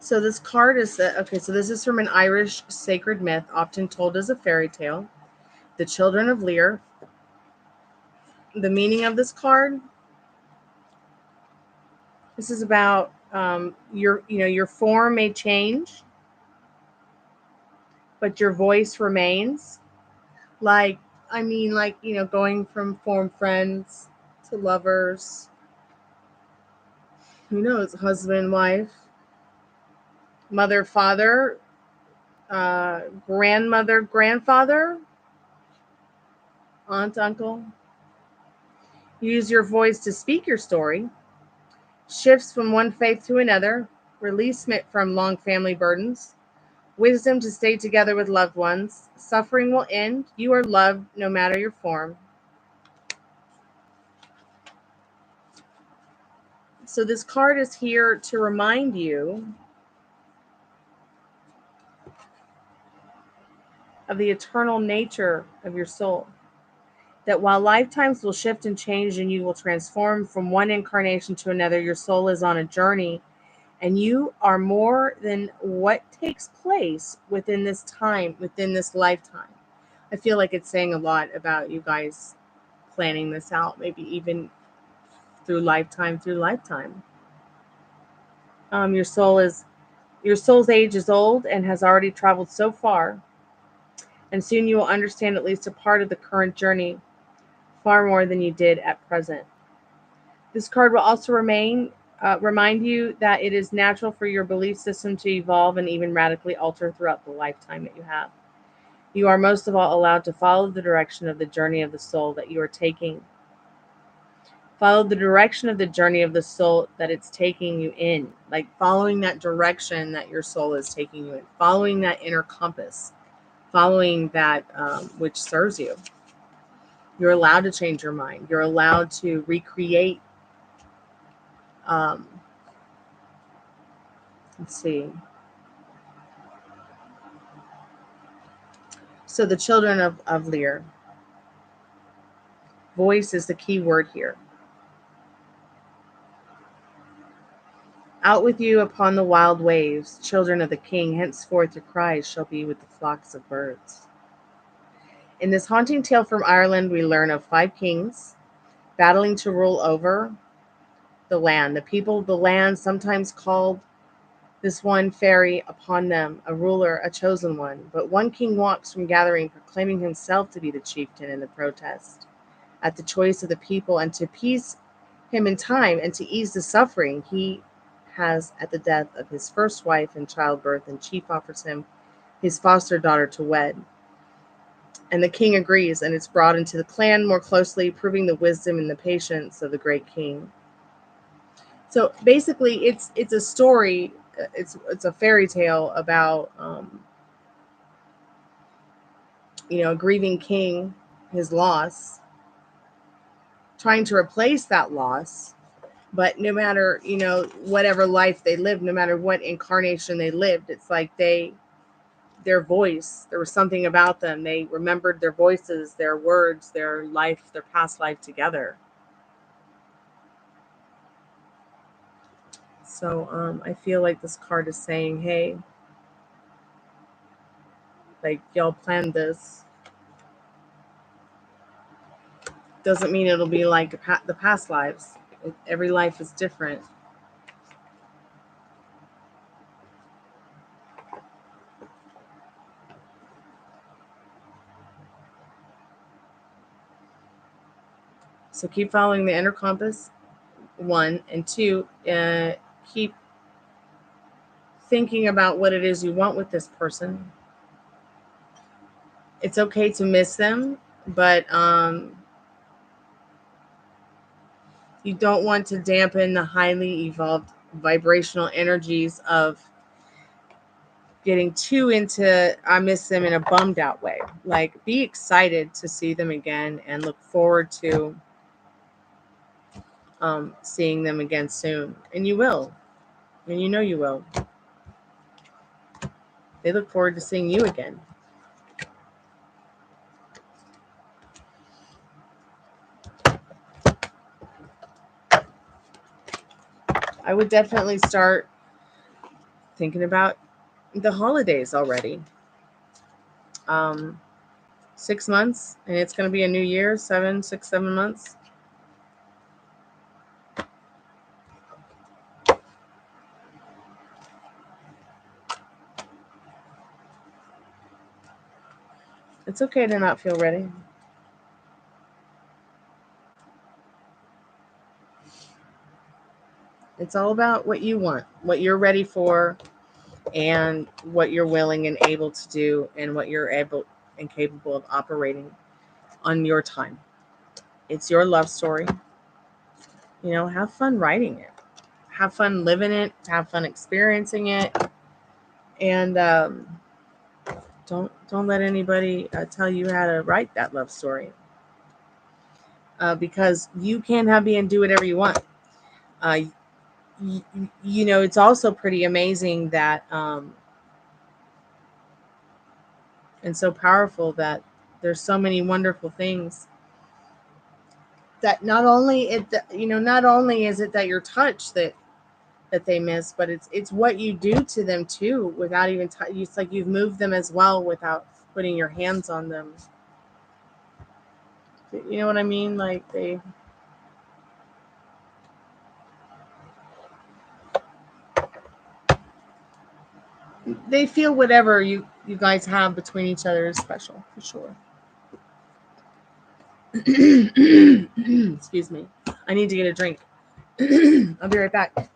So this card is okay. So this is from an Irish sacred myth, often told as a fairy tale, The Children of Lear. The meaning of this card. This is about your form may change, but your voice remains. Like going from form friends to lovers. Who knows? Husband, wife, mother, father, grandmother, grandfather, aunt, uncle. Use your voice to speak your story. Shifts from one faith to another. Releasement from long family burdens. Wisdom to stay together with loved ones. Suffering will end. You are loved no matter your form. So this card is here to remind you of the eternal nature of your soul. That while lifetimes will shift and change and you will transform from one incarnation to another, your soul is on a journey and you are more than what takes place within this time, within this lifetime. I feel like it's saying a lot about you guys planning this out, maybe even through lifetime. Your soul's age is old and has already traveled so far, and soon you will understand at least a part of the current journey, far more than you did at present. This card will also remind you that it is natural for your belief system to evolve and even radically alter throughout the lifetime that you have. You are most of all allowed to follow the direction of the journey of the soul that you are taking. Follow the direction of the journey of the soul that it's taking you in, like following that direction that your soul is taking you in, following that inner compass, following that which serves you. You're allowed to change your mind. You're allowed to recreate. Let's see. So the children of Lear. Voice is the key word here. Out with you upon the wild waves, children of the king, henceforth your cries shall be with the flocks of birds. In this haunting tale from Ireland, we learn of 5 kings battling to rule over the land. The people of the land sometimes called this one fairy upon them, a ruler, a chosen one. But one king walks from gathering, proclaiming himself to be the chieftain in the protest at the choice of the people, and to appease him in time and to ease the suffering he has at the death of his first wife in childbirth, and chief offers him his foster daughter to wed. And the king agrees, and it's brought into the clan more closely, proving the wisdom and the patience of the great king. So basically, it's a story. It's a fairy tale about a grieving king, his loss, trying to replace that loss. But no matter whatever life they lived, no matter what incarnation they lived, it's like their voice, there was something about them. They remembered their voices, their words, their life, their past life together. So I feel like this card is saying, hey, like, y'all planned this. Doesn't mean it'll be like the past lives. Every life is different. So keep following the inner compass, 1, and 2, keep thinking about what it is you want with this person. It's okay to miss them, but you don't want to dampen the highly evolved vibrational energies of getting too into I miss them in a bummed out way. Like, be excited to see them again and look forward to seeing them again soon. And you will. And you will. They look forward to seeing you again. I would definitely start thinking about the holidays already. 6 months, and it's going to be a new year. 7 months. It's okay to not feel ready. It's all about what you want, what you're ready for, and what you're willing and able to do, and what you're able and capable of operating on your time. It's your love story. Have fun writing it. Have fun living it. Have fun experiencing it. And don't let anybody tell you how to write that love story. Because you can happy and do whatever you want. It's also pretty amazing that and so powerful that there's so many wonderful things that not only is it that you're touched that they miss, but it's what you do to them too, without even it's like you've moved them as well without putting your hands on them. You know what I mean? Like they feel whatever you guys have between each other is special, for sure. Excuse me. I need to get a drink. I'll be right back.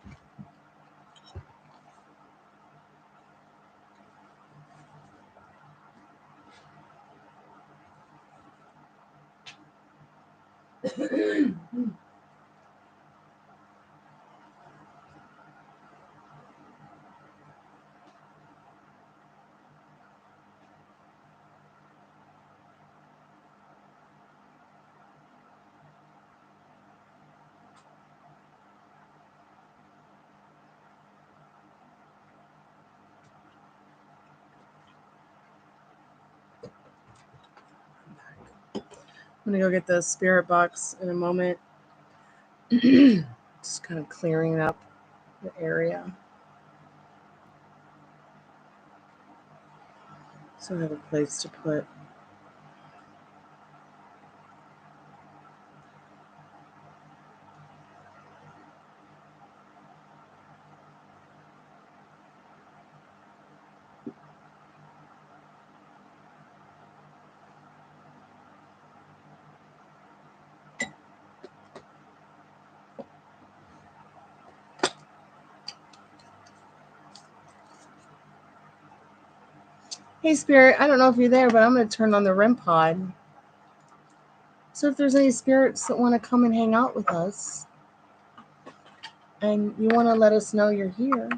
I'm gonna go get the spirit box in a moment. Just kind of clearing up the area. So I have a place to put. Hey, Spirit, I don't know if you're there, but I'm going to turn on the REM pod. So if there's any spirits that want to come and hang out with us, and you want to let us know you're here.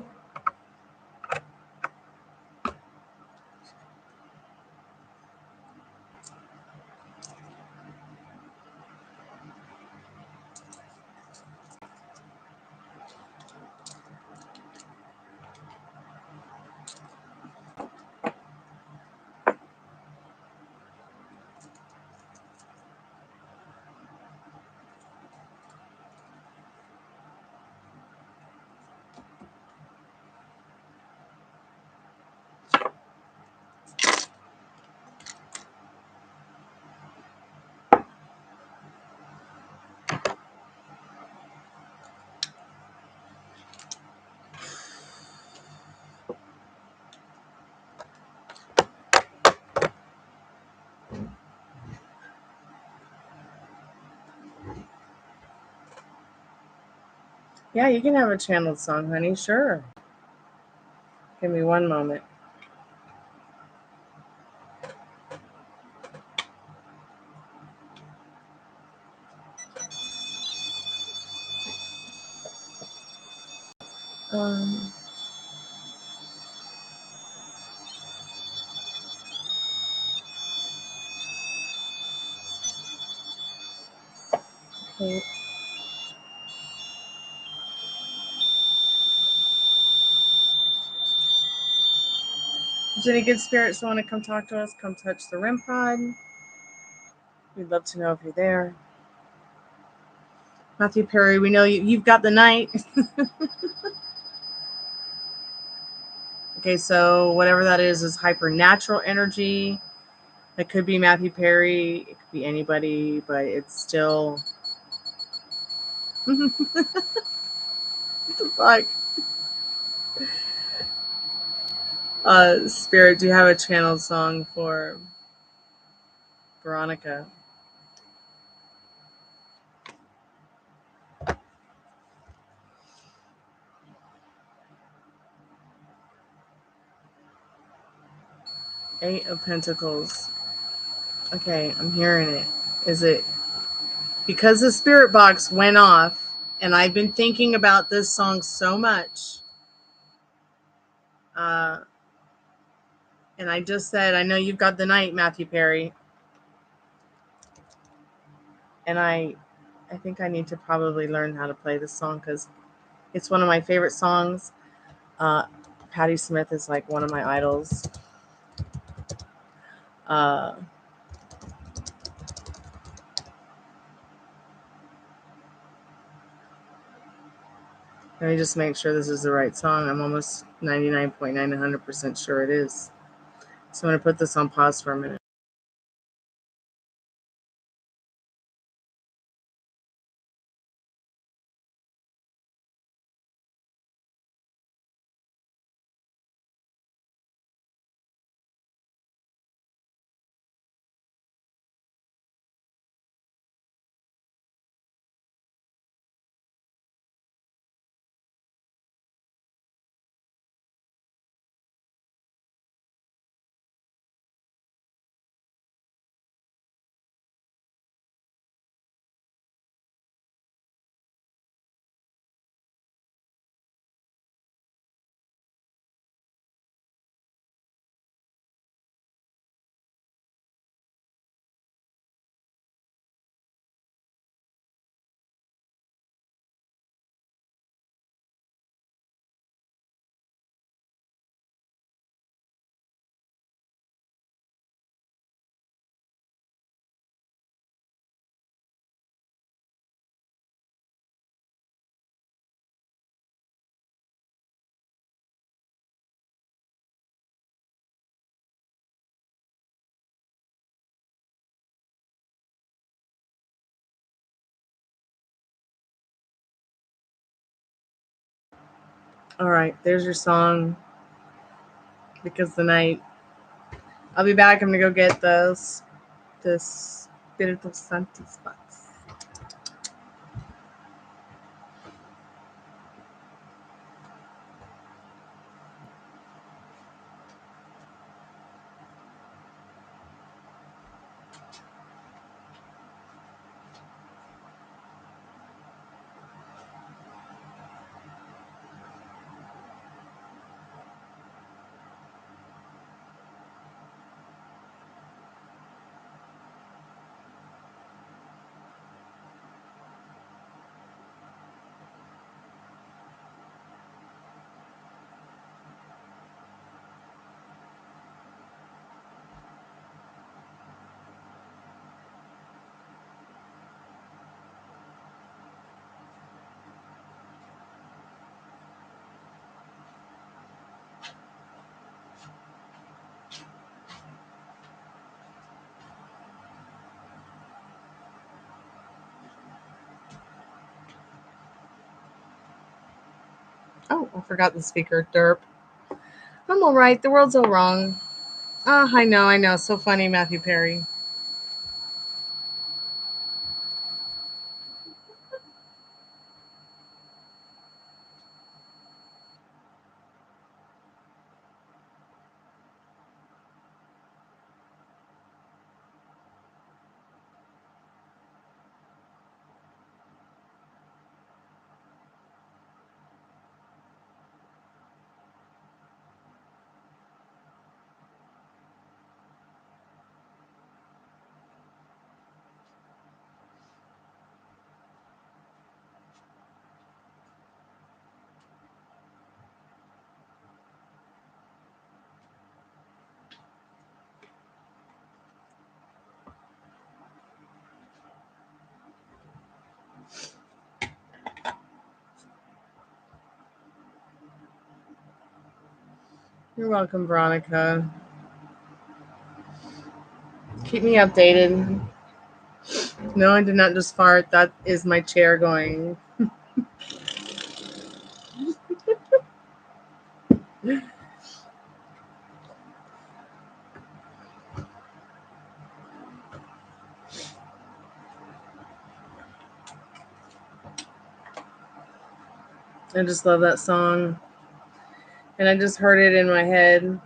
Yeah, you can have a channeled song, honey. Sure. Give me one moment. Um, okay. If there's any good spirits that want to come talk to us, come touch the REM pod. We'd love to know if you're there. Matthew Perry, we know you've got the night. Okay, so whatever that is hypernatural energy. It could be Matthew Perry. It could be anybody, but it's still... What the fuck? Spirit, do you have a channeled song for Veronica? Eight of Pentacles. Okay, I'm hearing it. Is it because the spirit box went off and I've been thinking about this song so much? And I just said, I know you've got the night, Matthew Perry. And I think I need to probably learn how to play this song because it's one of my favorite songs. Patti Smith is like one of my idols. Let me just make sure this is the right song. I'm almost 99.9, 100% sure it is. So I'm going to put this on pause for a minute. All right, there's your song. Because the night. I'll be back. I'm gonna go get this Spiritu Santis box. Oh, I forgot the speaker. Derp. I'm all right. The world's all wrong. Ah, I know. So funny, Matthew Perry. You're welcome, Veronica. Keep me updated. No, I did not just fart. That is my chair going. I just love that song. And I just heard it in my head.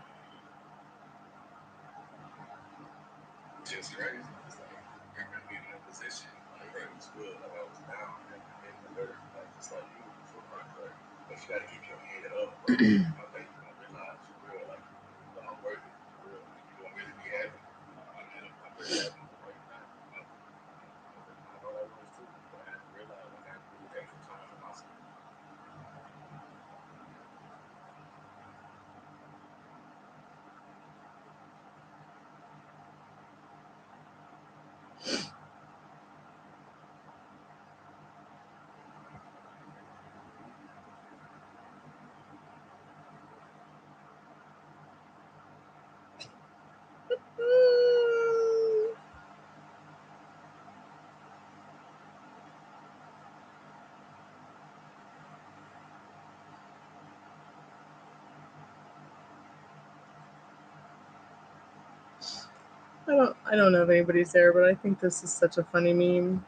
I don't know if anybody's there, but I think this is such a funny meme.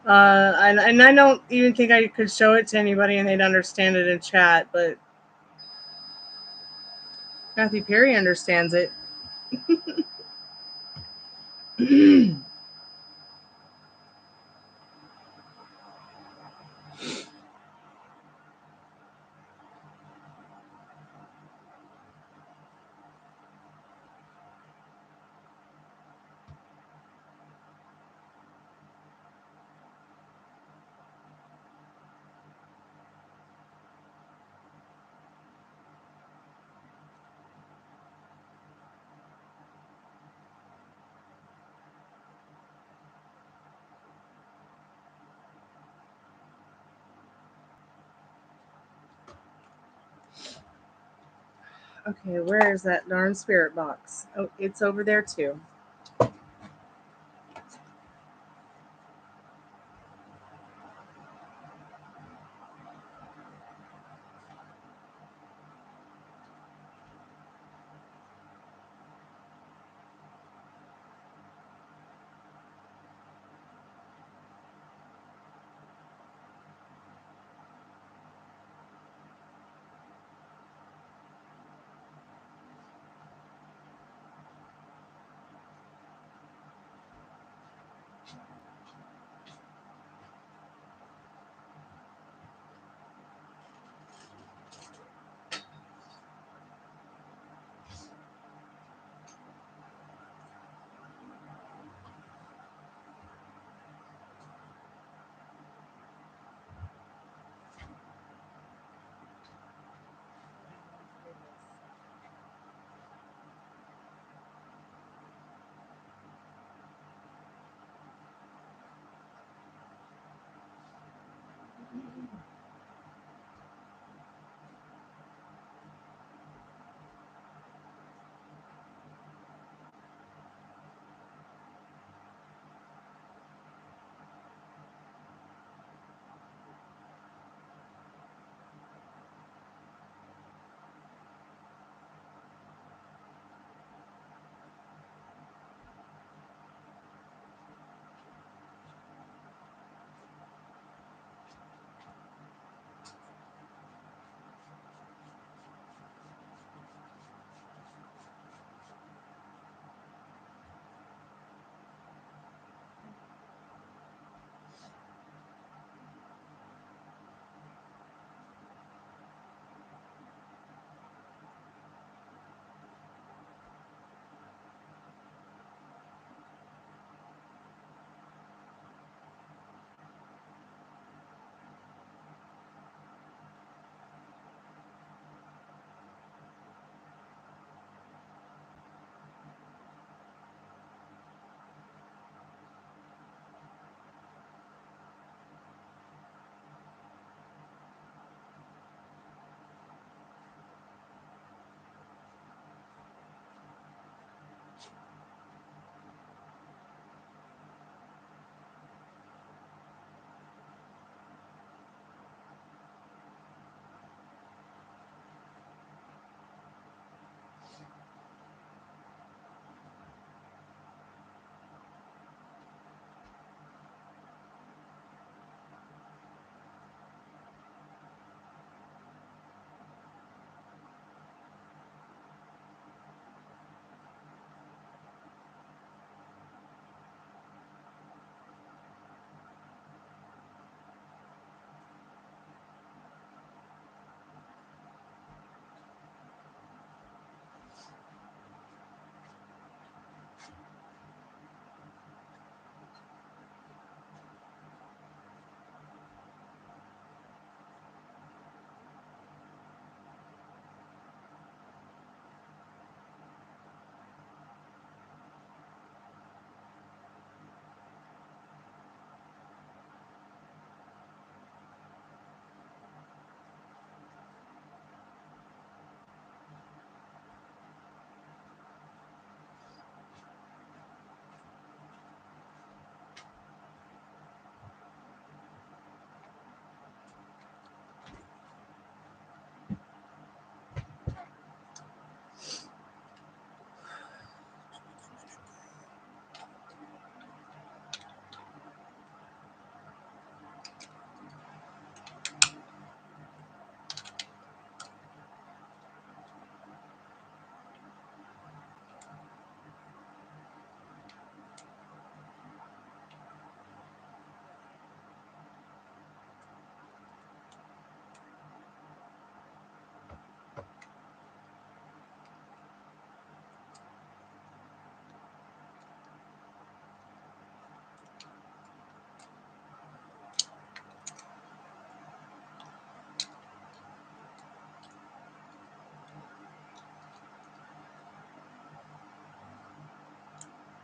And I don't even think I could show it to anybody and they'd understand it in chat, but Matthew Perry understands it. Okay, where is that darn spirit box? Oh, it's over there too.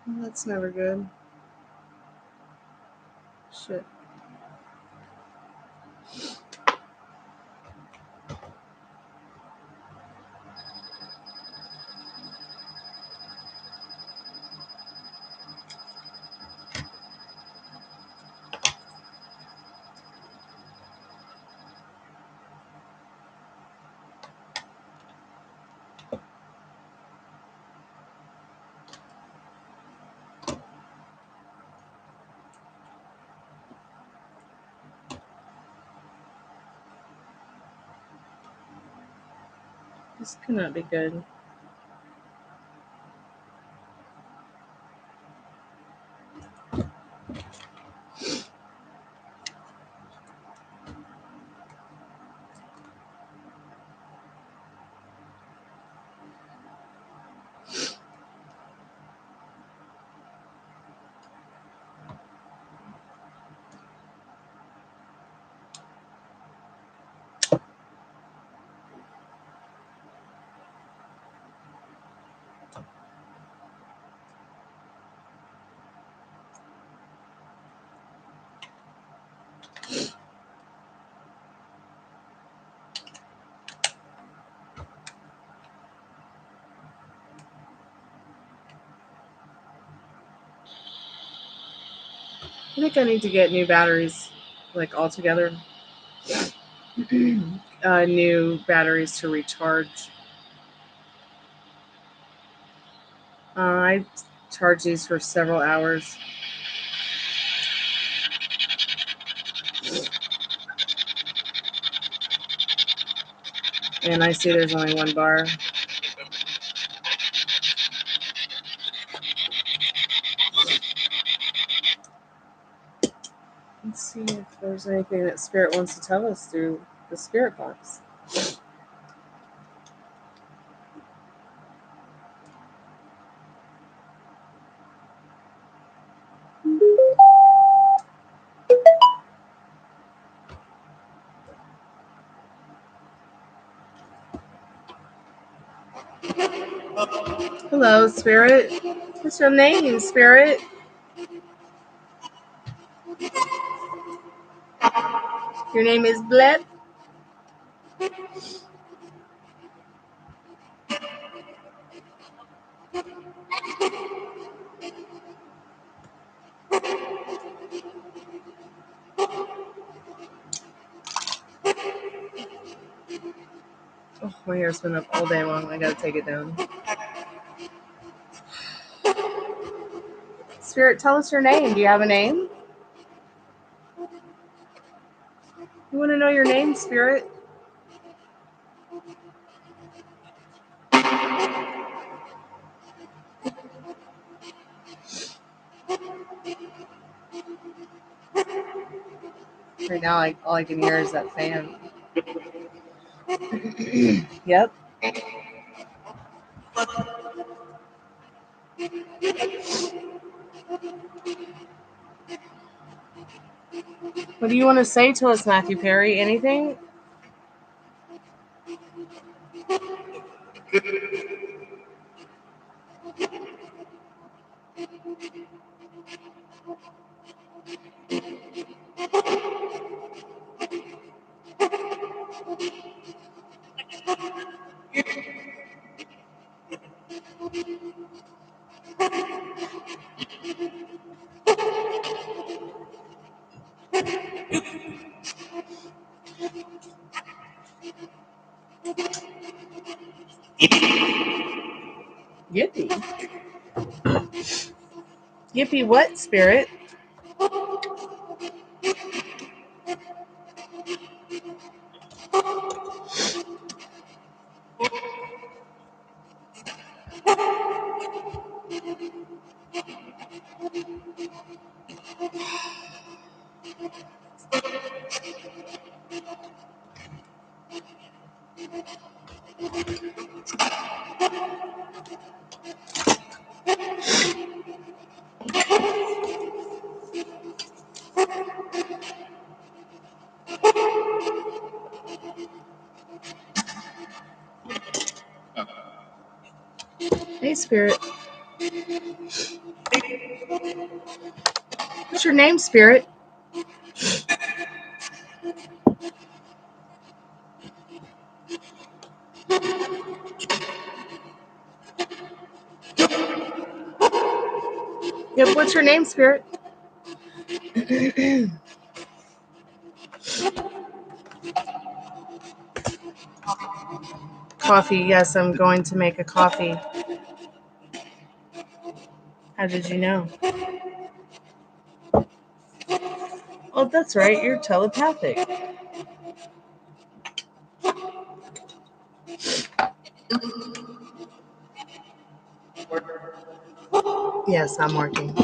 That's never good. Shit. This cannot be good. I think I need to get new batteries, like altogether. New batteries to recharge. I charge these for several hours. And I see there's only one bar. Let's see if there's anything that Spirit wants to tell us through the Spirit box. Hello, Spirit. What's your name, Spirit? Your name is Bled? Oh, my hair's been up all day long. I gotta take it down. Spirit, tell us your name. Do you have a name? You want to know your name, Spirit? Right now, all I can hear is that fan. Yep. What do you want to say to us, Matthew Perry? Anything? Yippee. Yippee what, Spirit? Hey, Spirit. What's your name, Spirit? Yep, what's your name, Spirit? Coffee. Yes, I'm going to make a coffee. How did you know? Oh, that's right. You're telepathic. Yes, I'm working.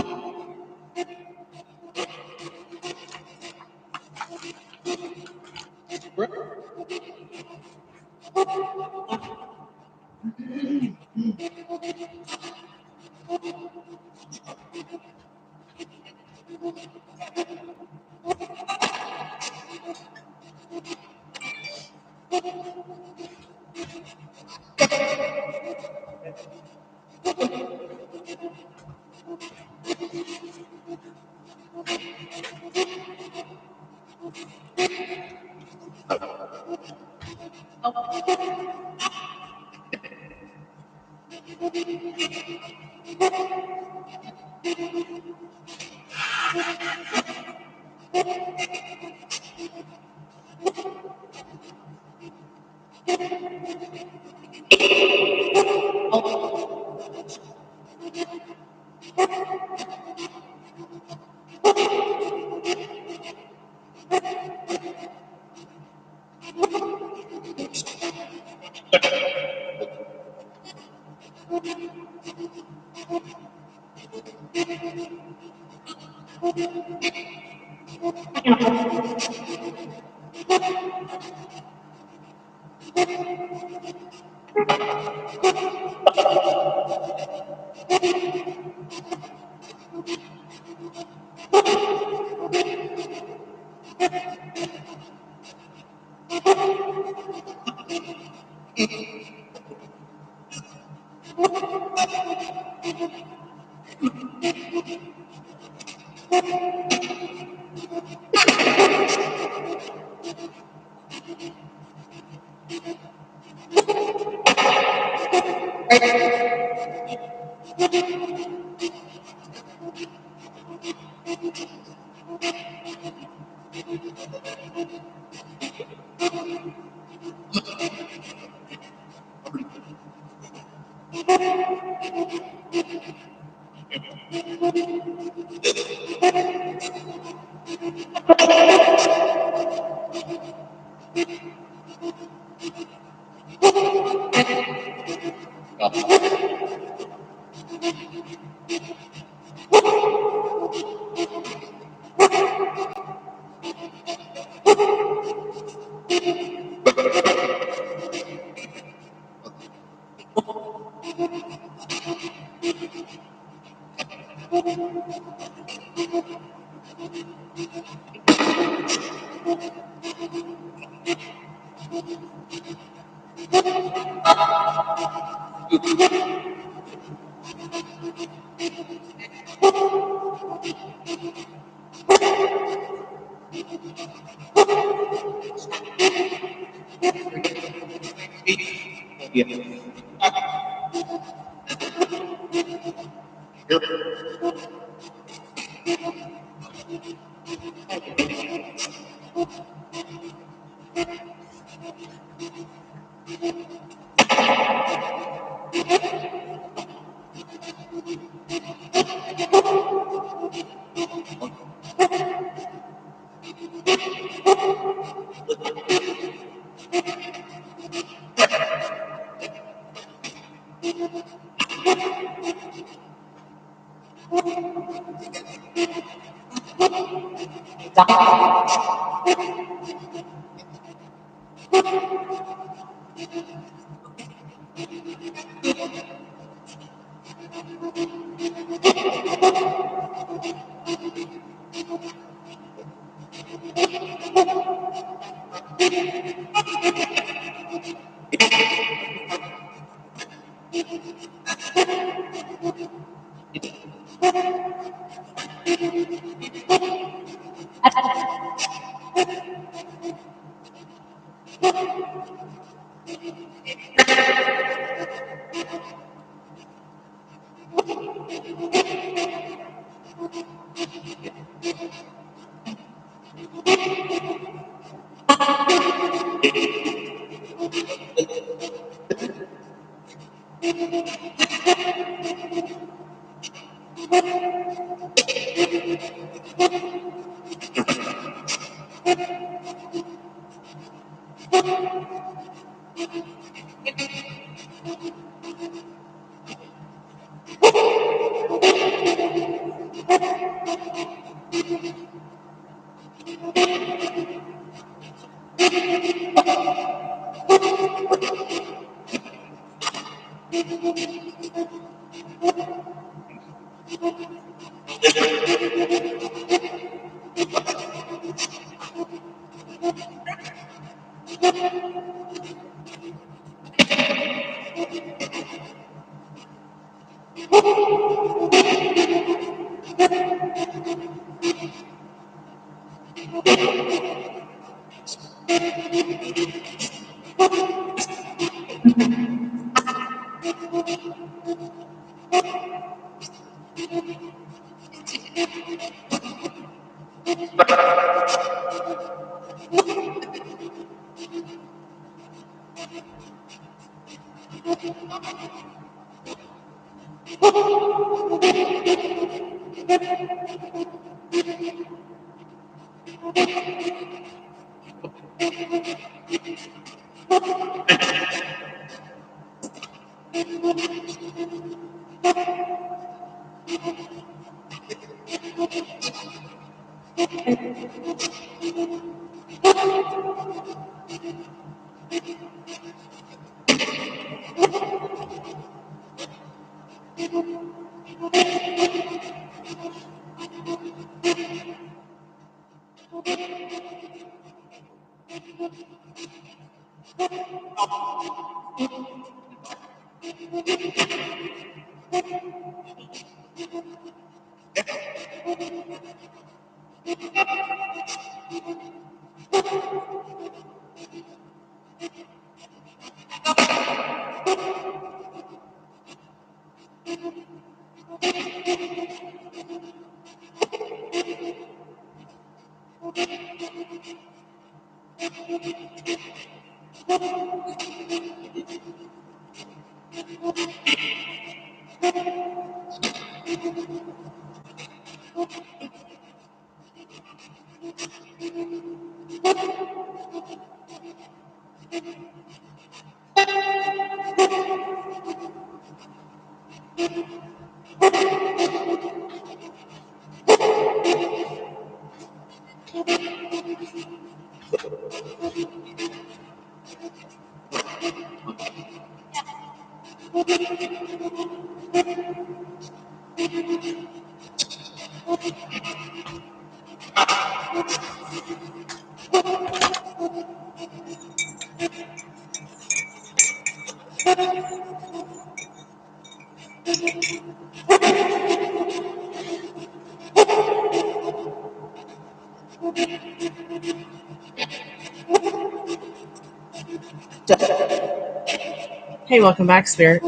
Hey, welcome back, Spirit.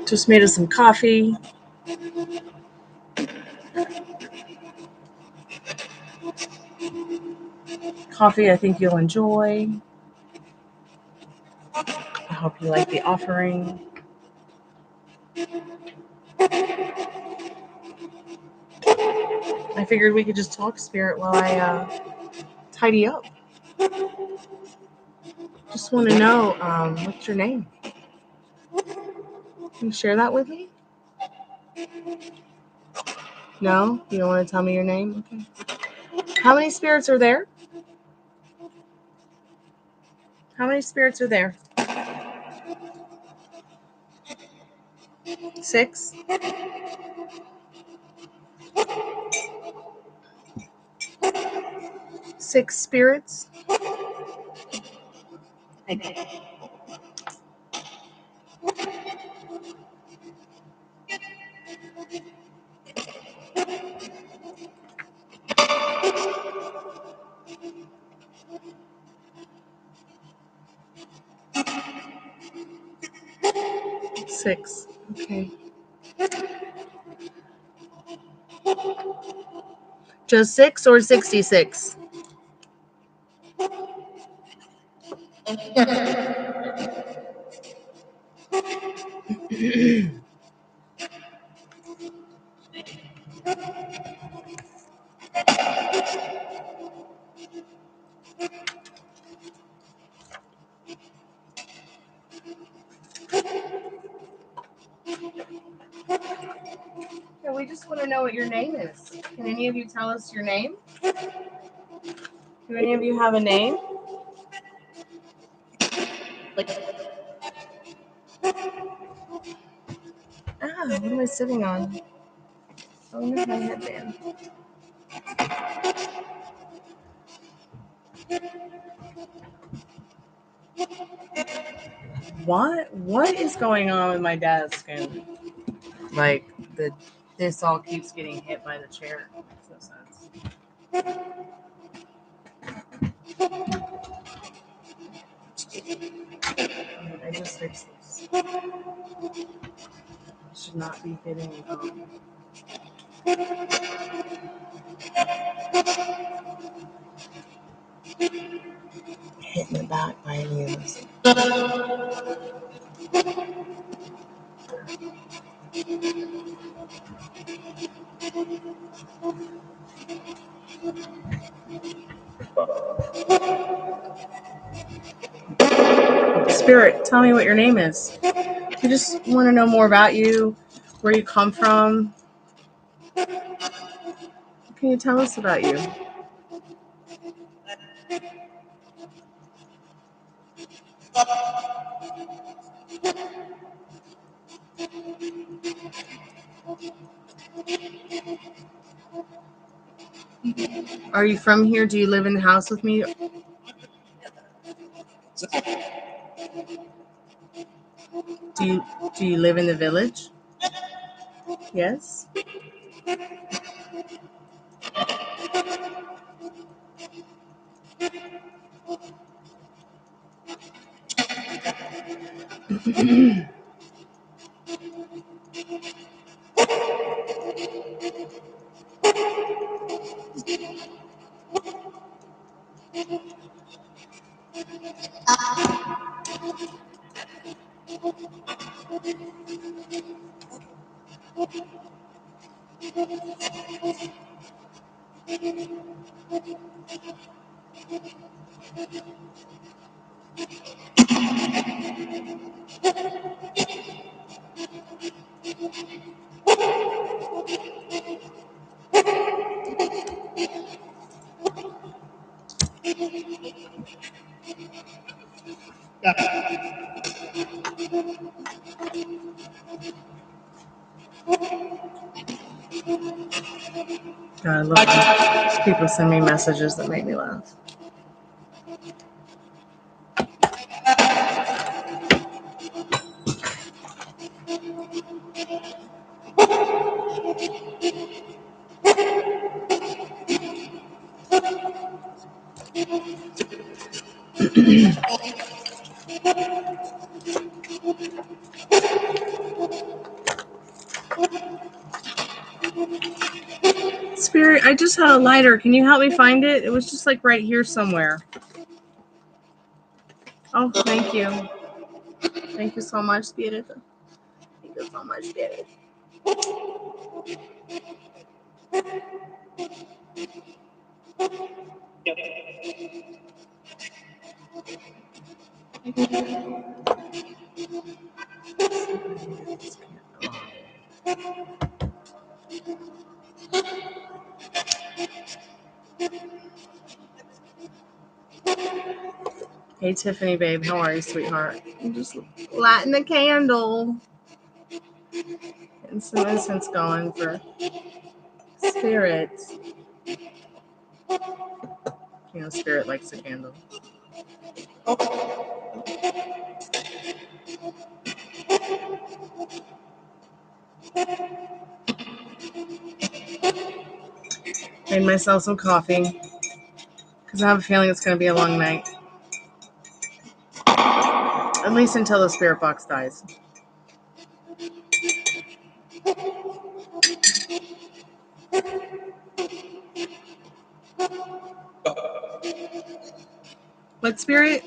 Just made us some coffee. Coffee I think you'll enjoy. I hope you like the offering. I figured we could just talk, Spirit, while I tidy up. Just want to know, what's your name? Can you share that with me? No? You don't want to tell me your name? Okay. How many spirits are there? How many spirits are there? 6? Six spirits? 6. Okay. Just 6 or 66? Yeah, we just want to know what your name is. Can any of you tell us your name? Do any of you have a name? What am I sitting on? Oh, where's my headband? What is going on with my desk? And like this all keeps getting hit by the chair. It makes no sense. I just fixed this. Should not be hitting hitting it back by any of this. Spirit, tell me what your name is. We just want to know more about you, where you come from. What can you tell us about you? Are you from here? Do you live in the house with me? Do you live in the village? Yes. God, I love when people send me messages that make me laugh. Spirit, I just had a lighter. Can you help me find it? It was just like right here somewhere. Oh, thank you. Thank you so much, Spirit. Thank you so much, Spirit. Hey, Tiffany, babe. How are you, sweetheart? I'm just lighting the candle. Getting some incense going for Spirit. You know, Spirit likes a candle. Made myself some coffee because I have a feeling it's going to be a long night. At least until the spirit box dies. What, Spirit?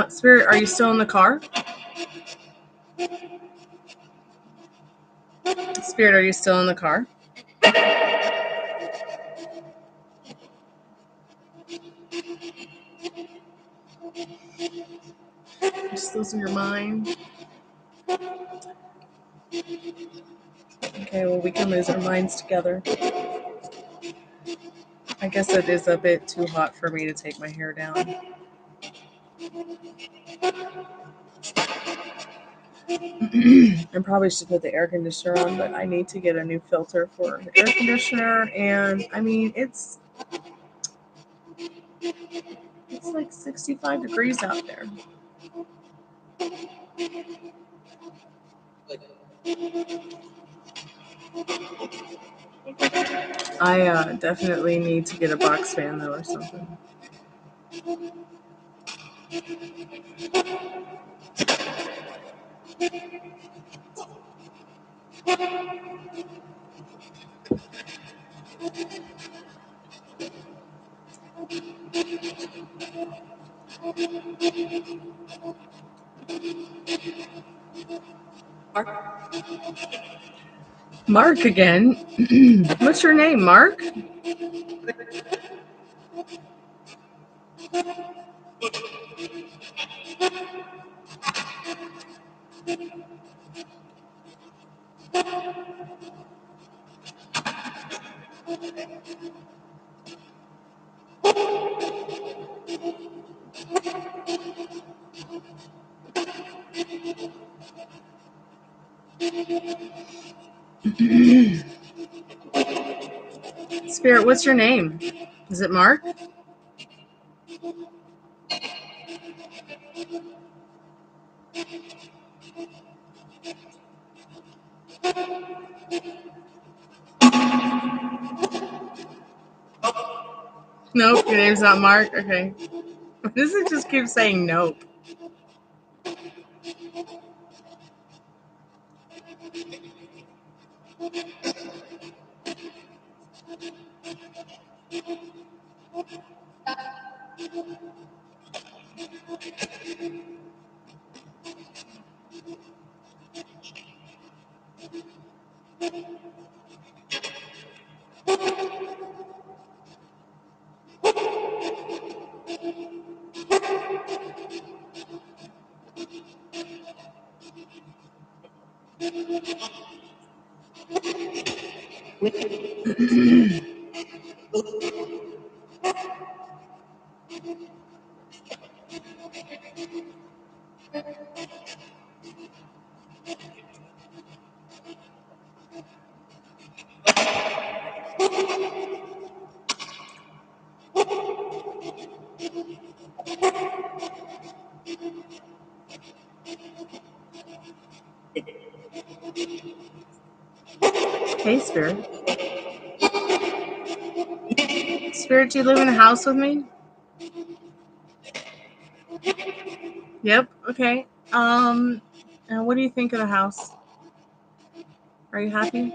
Spirit, are you still in the car? Spirit, are you still in the car? Just losing your mind. Okay, well, we can lose our minds together. I guess it is a bit too hot for me to take my hair down. I probably should put the air conditioner on, but I need to get a new filter for the air conditioner. And I mean, it's like 65 degrees out there. I definitely need to get a box fan though or something. Mark again? What's your name, Mark? Spirit, what's your name? Is it Mark? Nope, your name's not Mark? Okay. Why does it just keep saying nope? Hey, Spirit. Spirit, do you live in a house with me? Yep. Okay. And what do you think of the house? Are you happy?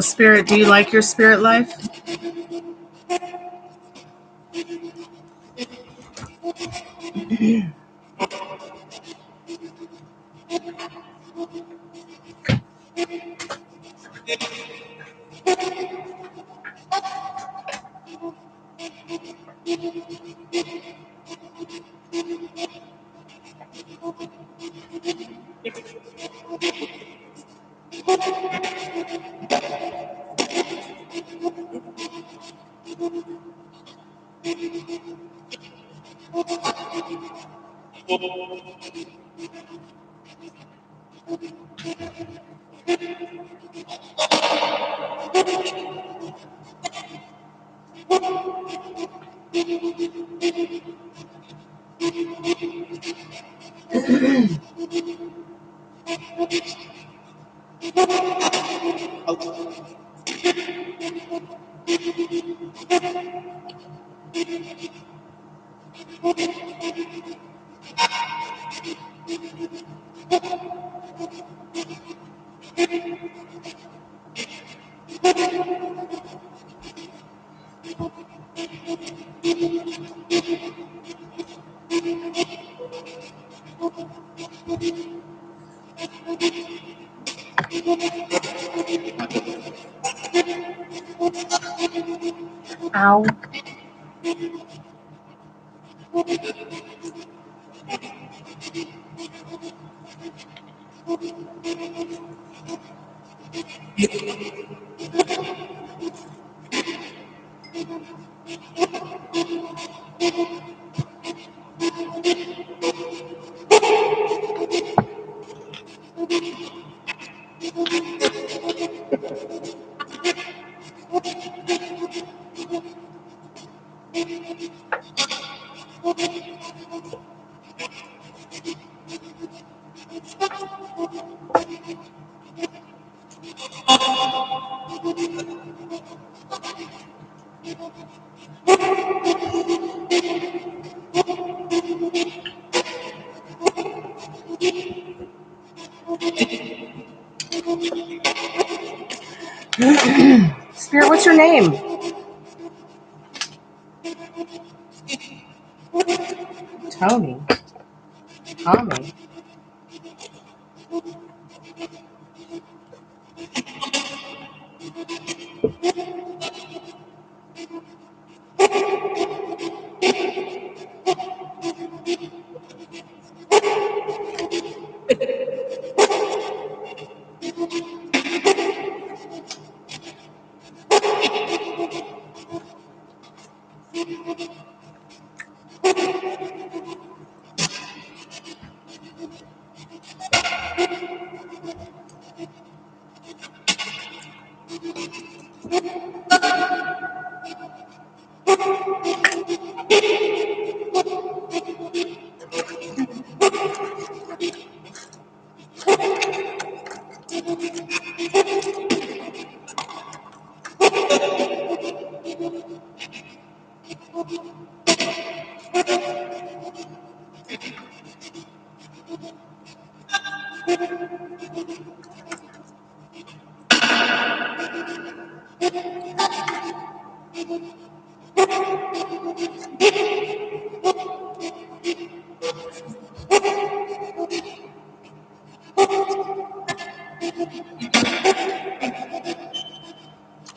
Spirit, do you like your spirit life? Ow. Spirit, what's your name? Tony. Tommy.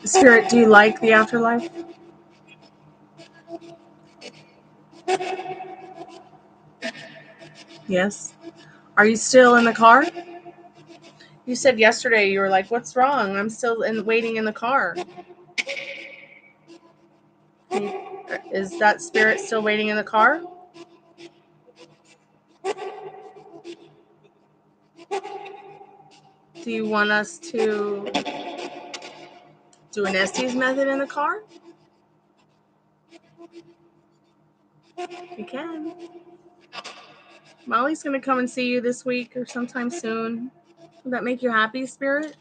Spirit, do you like the afterlife? Yes. Are you still in the car? You said yesterday you were like, "What's wrong? I'm still waiting in the car." Is that spirit still waiting in the car? Do you want us to Do an Estes method in the car? You can. Molly's going to come and see you this week or sometime soon. Will that make you happy, Spirit?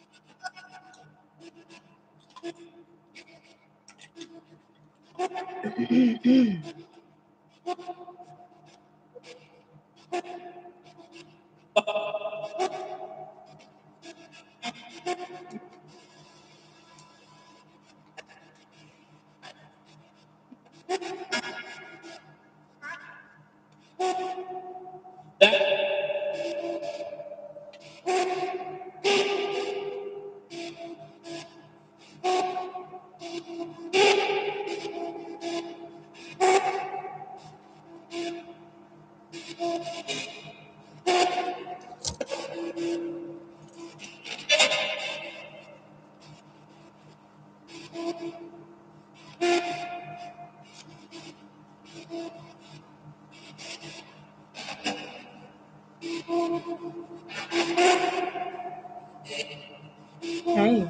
Hey.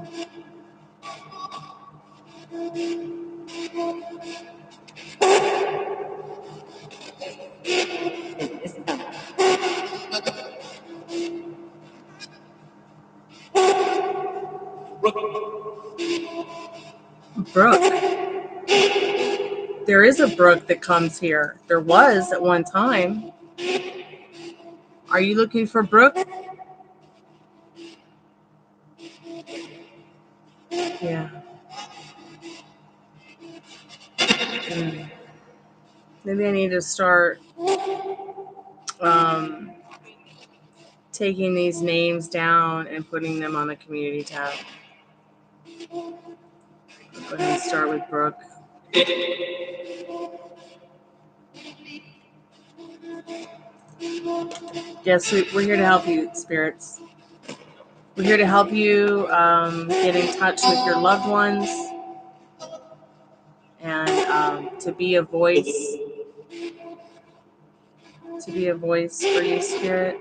Brooke. There is a Brooke that comes here. There was at one time. Are you looking for Brooke? Yeah. Maybe I need to start taking these names down and putting them on the community tab. Go ahead and start with Brooke. Yes, we're here to help you, spirits. We're here to help you get in touch with your loved ones and to be a voice. To be a voice for you, Spirit.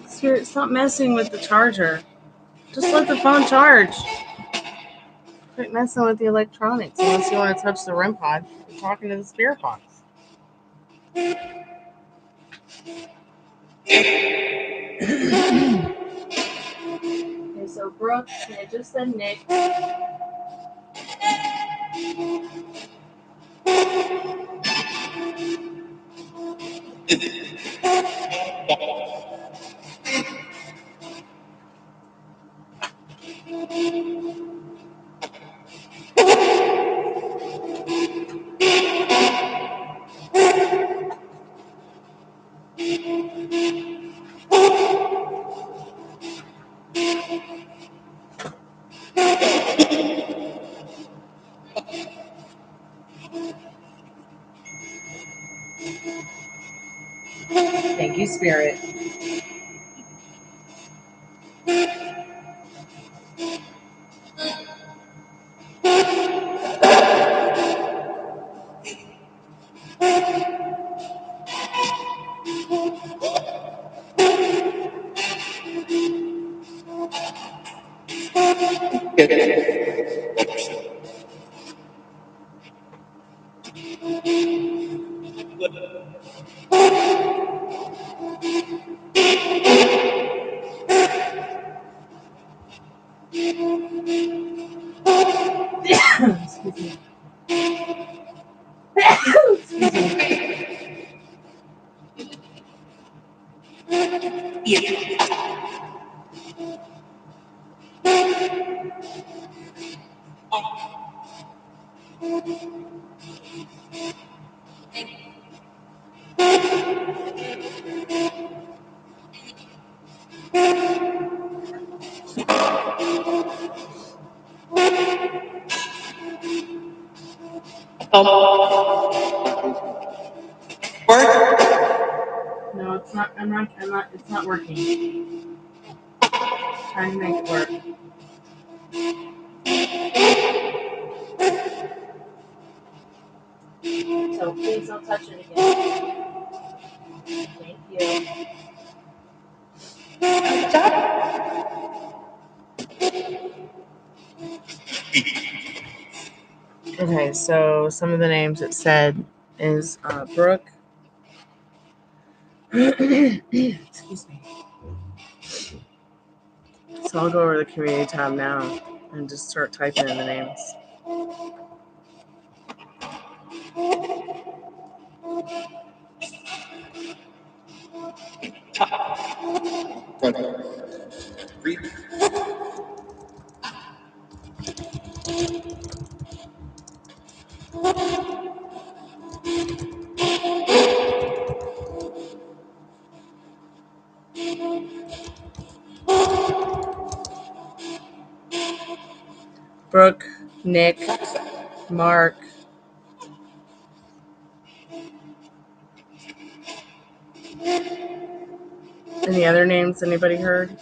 Spirit, stop messing with the charger. Just let the phone charge. Quit messing with the electronics unless you want to touch the REM pod. You're talking to the spirit box. Okay, so Brooke, I just said Nick. Thank you, Spirit. Excuse me. Excuse me. Work? No, it's not. I'm not. It's not working. Trying to make it work. So please don't touch it again. Thank you. Okay, so some of the names it said is Brooke. Excuse me. So I'll go over to the community tab now and just start typing in the names. Brooke, Nick, Mark. Any other names anybody heard?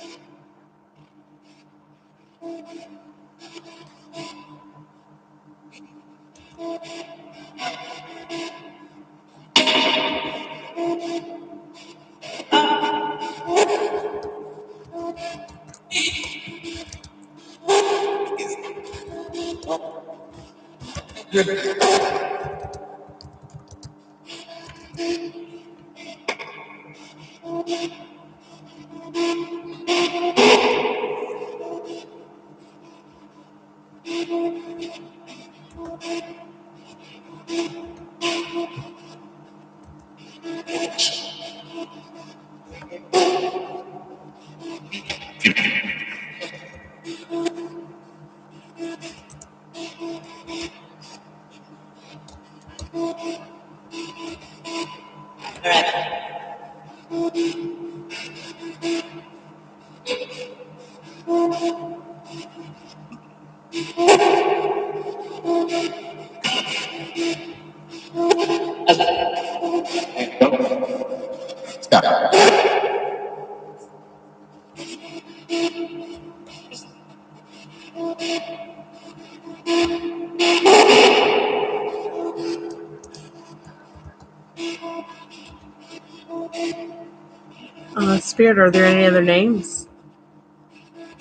Spirit, are there any other names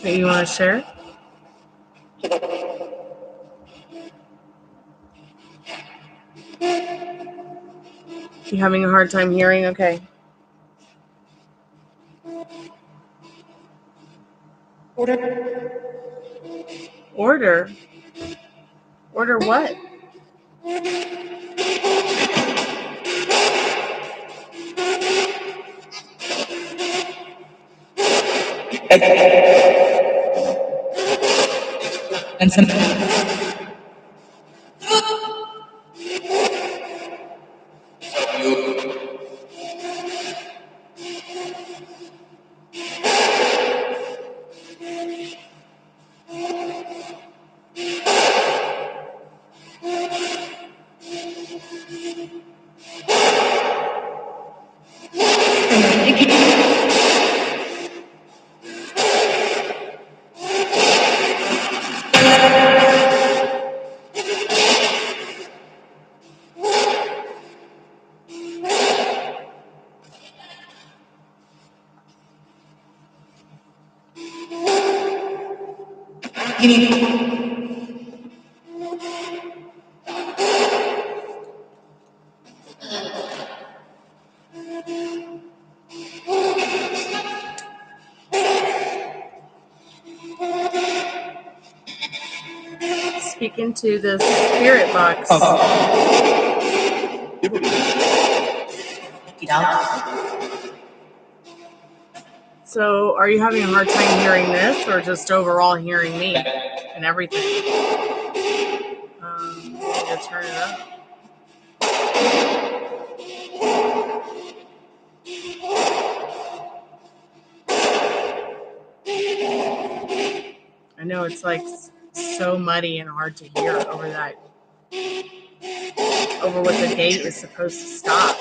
that you want to share? You having a hard time hearing? Okay. Order? Order what? And some Speak into the spirit box. So, are you having a hard time hearing this, or just overall hearing me and everything? You need to turn it up. I know it's like so muddy and hard to hear over that, over what the gate is supposed to stop.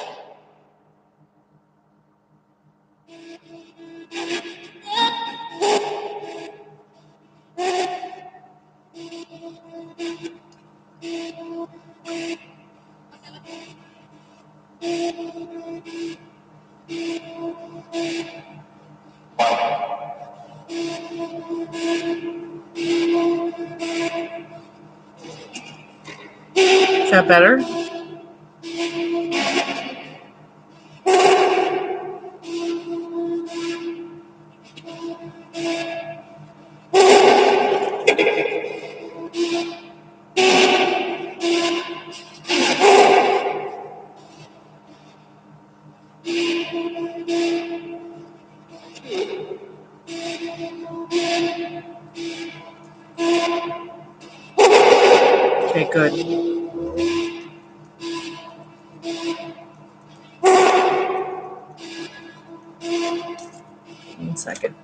Is that better? Okay, good. 1 second.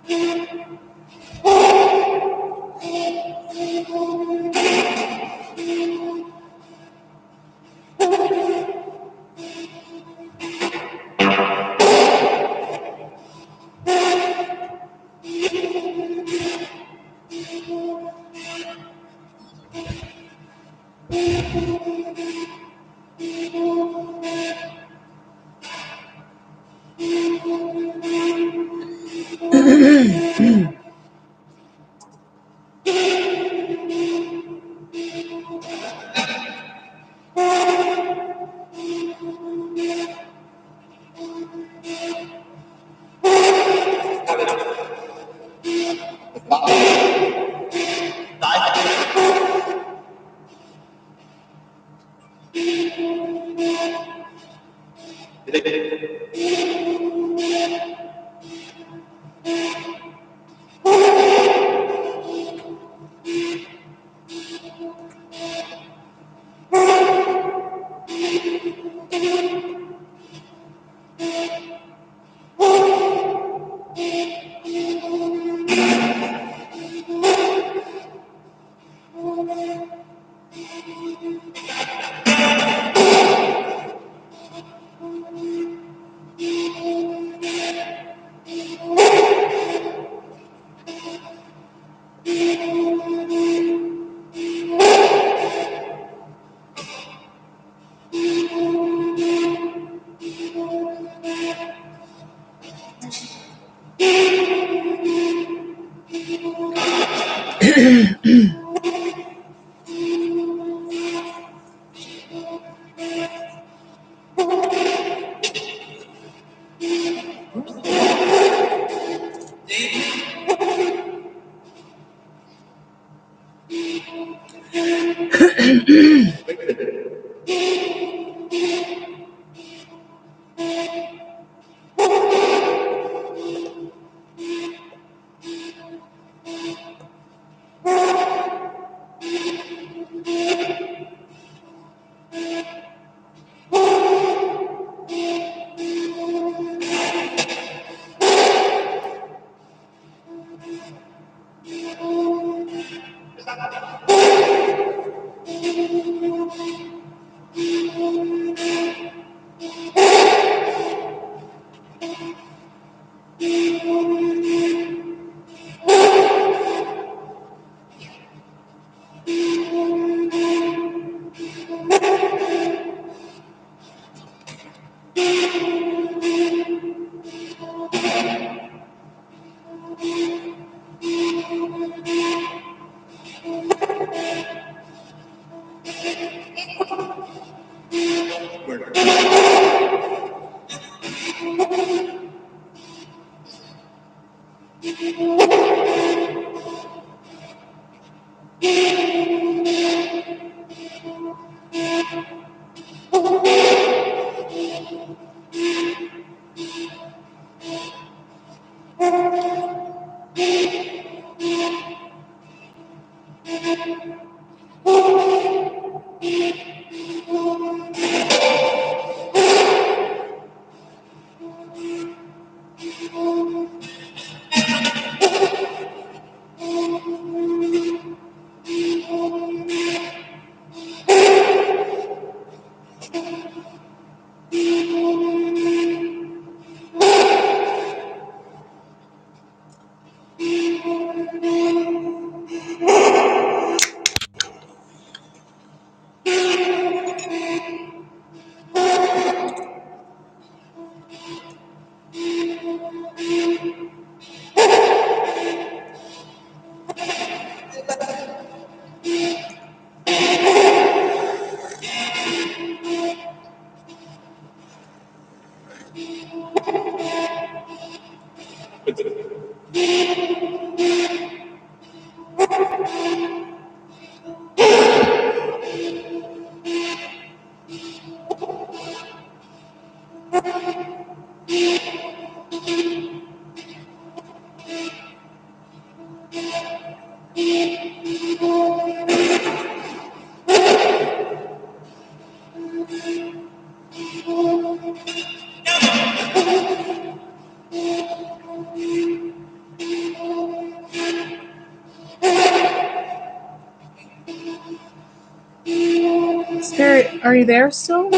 Spirit, are you there still?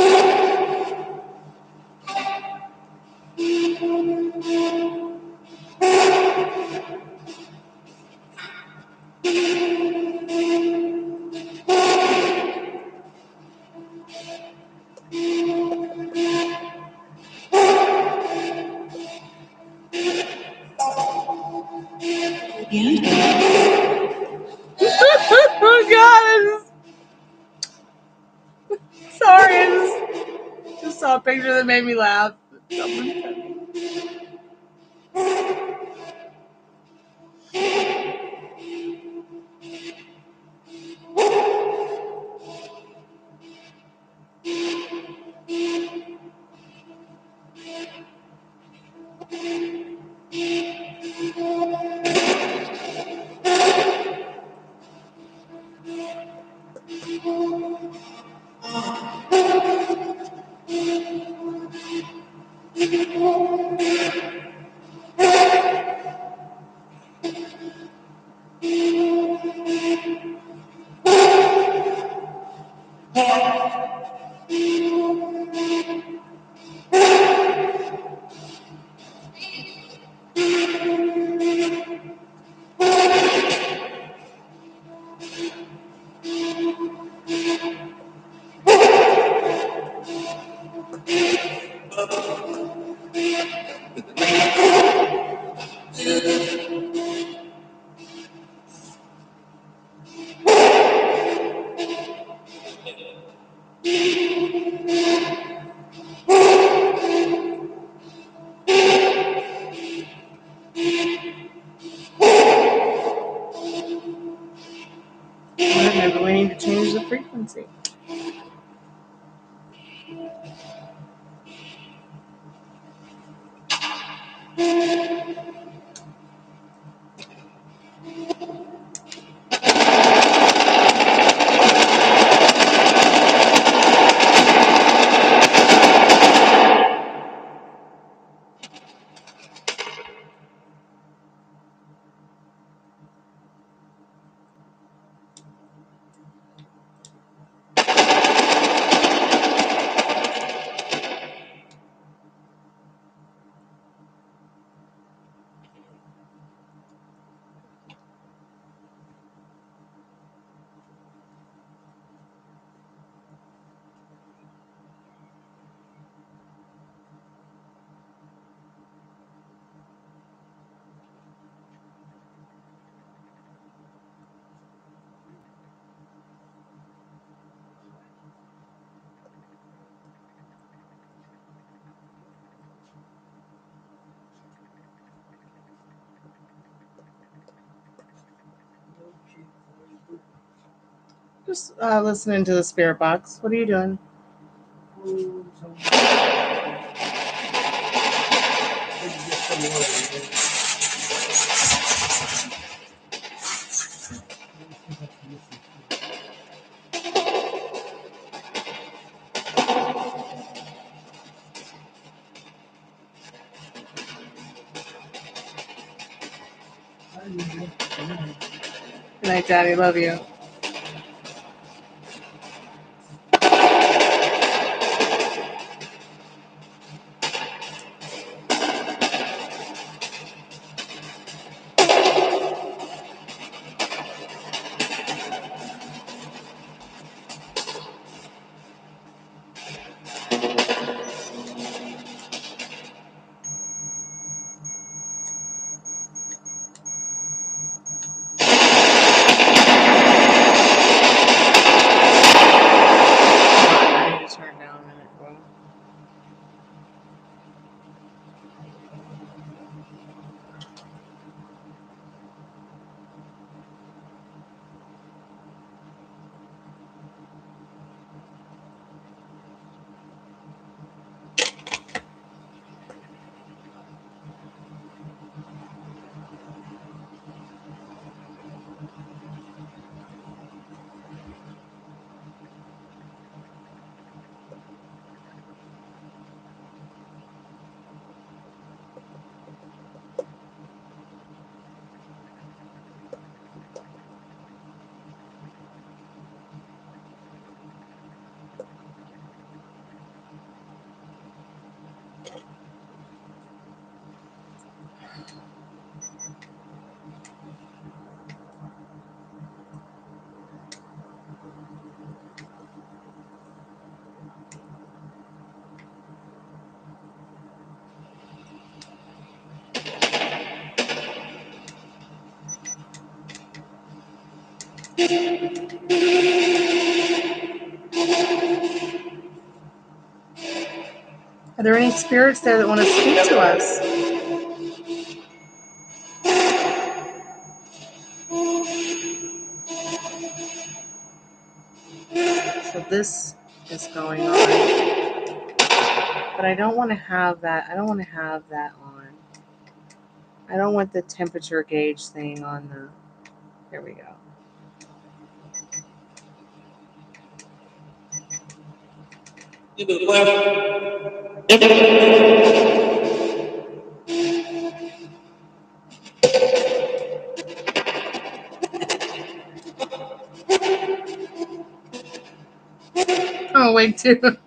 Oh God! Sorry, I just saw a picture that made me laugh. Maybe we need to change the frequency. Just listening to the spirit box. What are you doing? Good night, Daddy. Love you. I need to turn it down a minute. Bro. Are there any spirits there that want to speak to us? So this is going on. But I don't want to have that. I don't want to have that on. I don't want the temperature gauge thing on the... Here we go. I'm awake too. That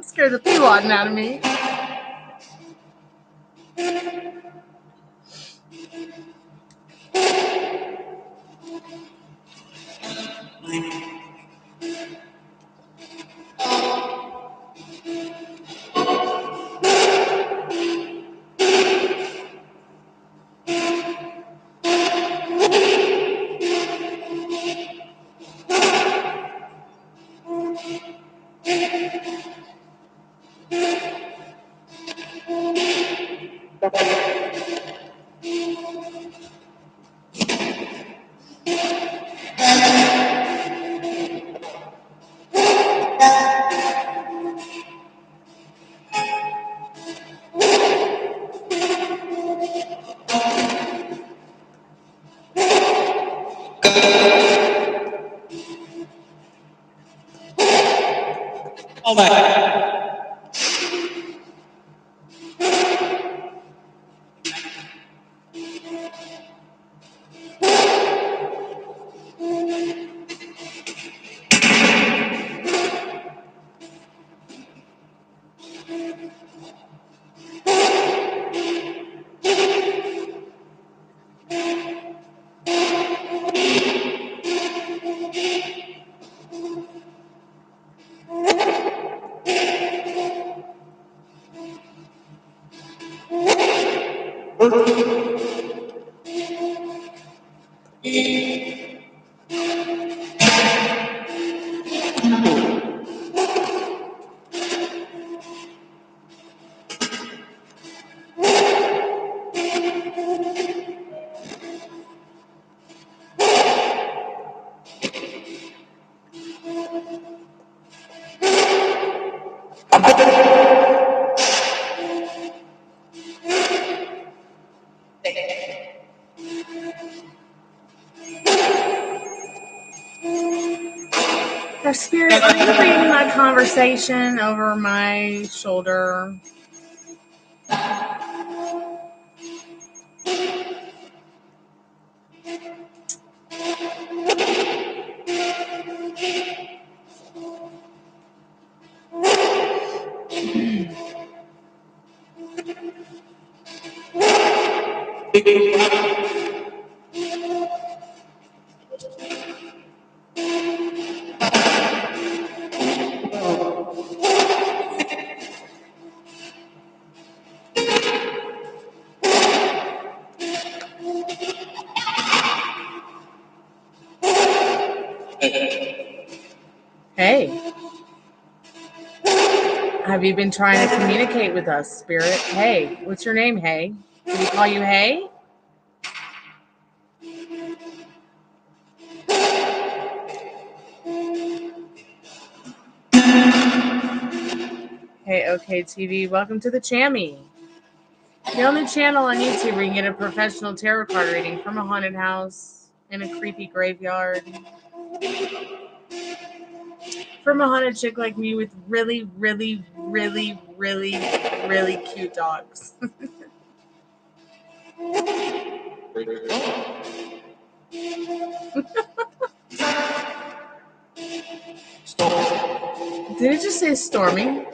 scared the P-Wadding out of me. All that. Our spirit, are you reading my conversation over my shoulder? Hey. Have you been trying to communicate with us, Spirit? Hey, what's your name, Hey? Did he call you Hey? Hey, OK TV, welcome to the Chammy. The only channel on YouTube where you can get a professional tarot card reading from a haunted house in a creepy graveyard. From a haunted chick like me with really, really, really, really, really cute dogs. Did it just say storming?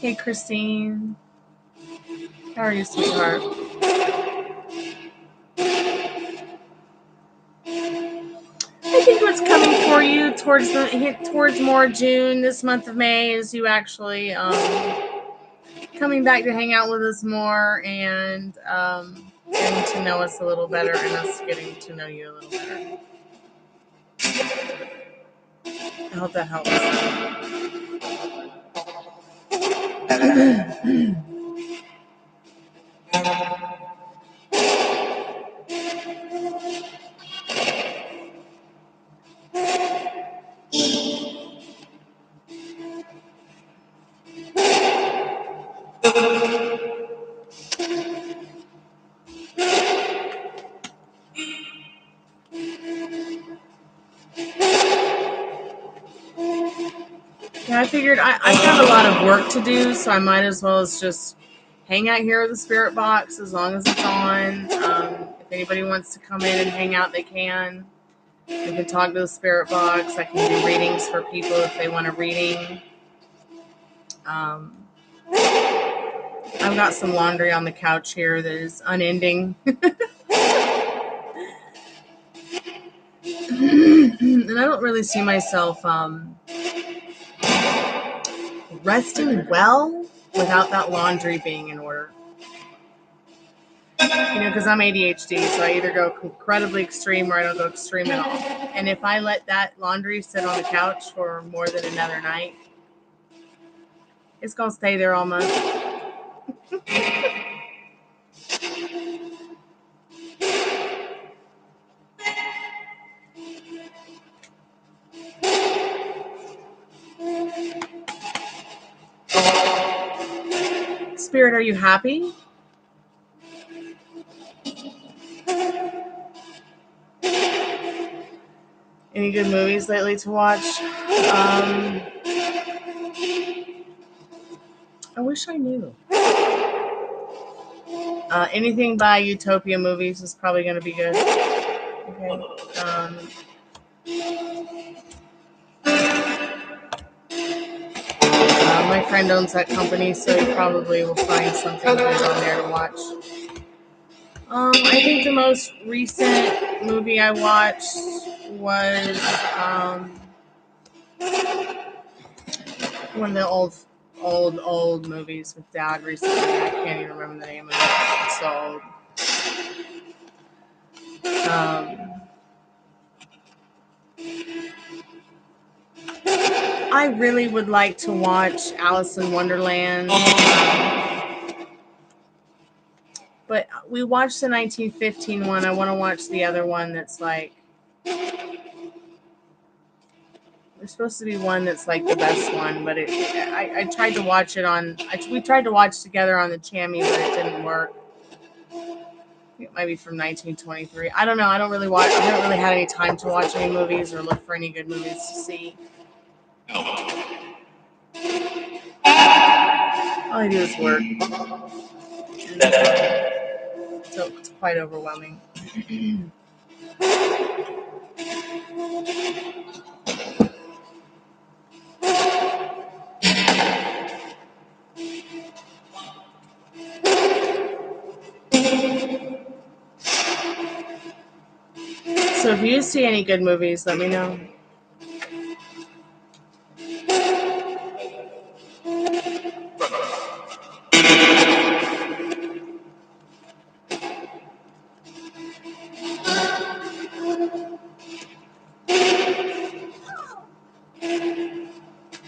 Hey, Christine. How are you, sweetheart? I think what's coming for you towards more June, this month of May, is you actually coming back to hang out with us more and getting to know us a little better and us getting to know you a little better. I hope that helps. Yeah, I figured I've got a lot of work to do, so I might as well as just hang out here with the spirit box as long as it's on. If anybody wants to come in and hang out, they can. You can talk to the spirit box. I can do readings for people if they want a reading. I've got some laundry on the couch here that is unending. And I don't really see myself resting well without that laundry being in order. Because I'm ADHD, so I either go incredibly extreme or I don't go extreme at all. And if I let that laundry sit on the couch for more than another night, it's going to stay there all month. Spirit, are you happy? Any good movies lately to watch? I wish I knew. Anything by Utopia Movies is probably going to be good. Okay. My friend owns that company, so you probably will find something good on there to watch. I think the most recent movie I watched was one of the old movies with Dad recently. I can't even remember the name of it. It's so old. I really would like to watch Alice in Wonderland. But we watched the 1915 one. I want to watch the other one that's like... There's supposed to be one that's like the best one, but I tried to watch it on... we tried to watch together on the Chammy, but it didn't work. It might be from 1923. I don't know. I haven't really had any time to watch any movies or look for any good movies to see. All I do is work. So it's quite overwhelming. So if you see any good movies, let me know.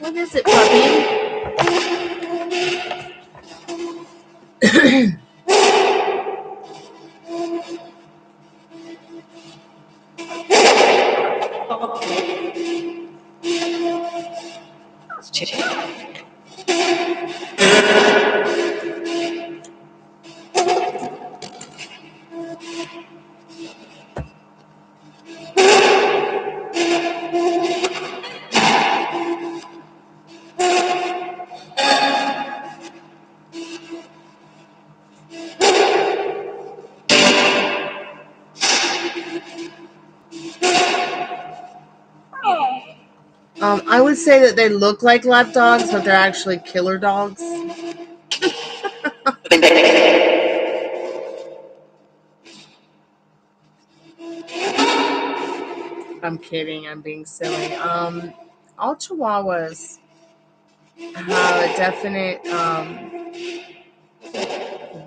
What is it, puppy? I would say that they look like lap dogs, but they're actually killer dogs. I'm kidding. I'm being silly. All Chihuahuas have a definite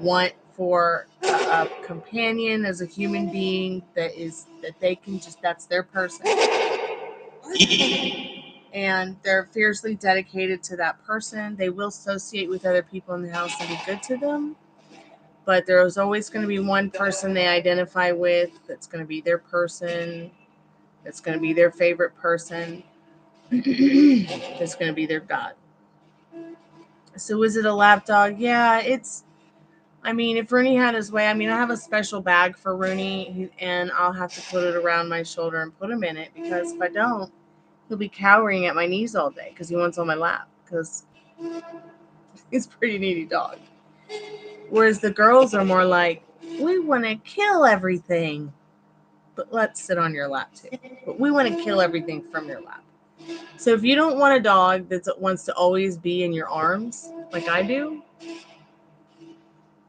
want for a companion as a human being that they can just... that's their person. And they're fiercely dedicated to that person. They will associate with other people in the house and be good to them. But there's always going to be one person they identify with that's going to be their person, that's going to be their favorite person, that's going to be their God. So is it a lap dog? Yeah, it's... I mean, if Rooney had his way, I have a special bag for Rooney, and I'll have to put it around my shoulder and put him in it, because if I don't, he'll be cowering at my knees all day because he wants on my lap, because he's a pretty needy dog. Whereas the girls are more like, we want to kill everything, but let's sit on your lap too. But we want to kill everything from your lap. So if you don't want a dog that wants to always be in your arms, like I do, if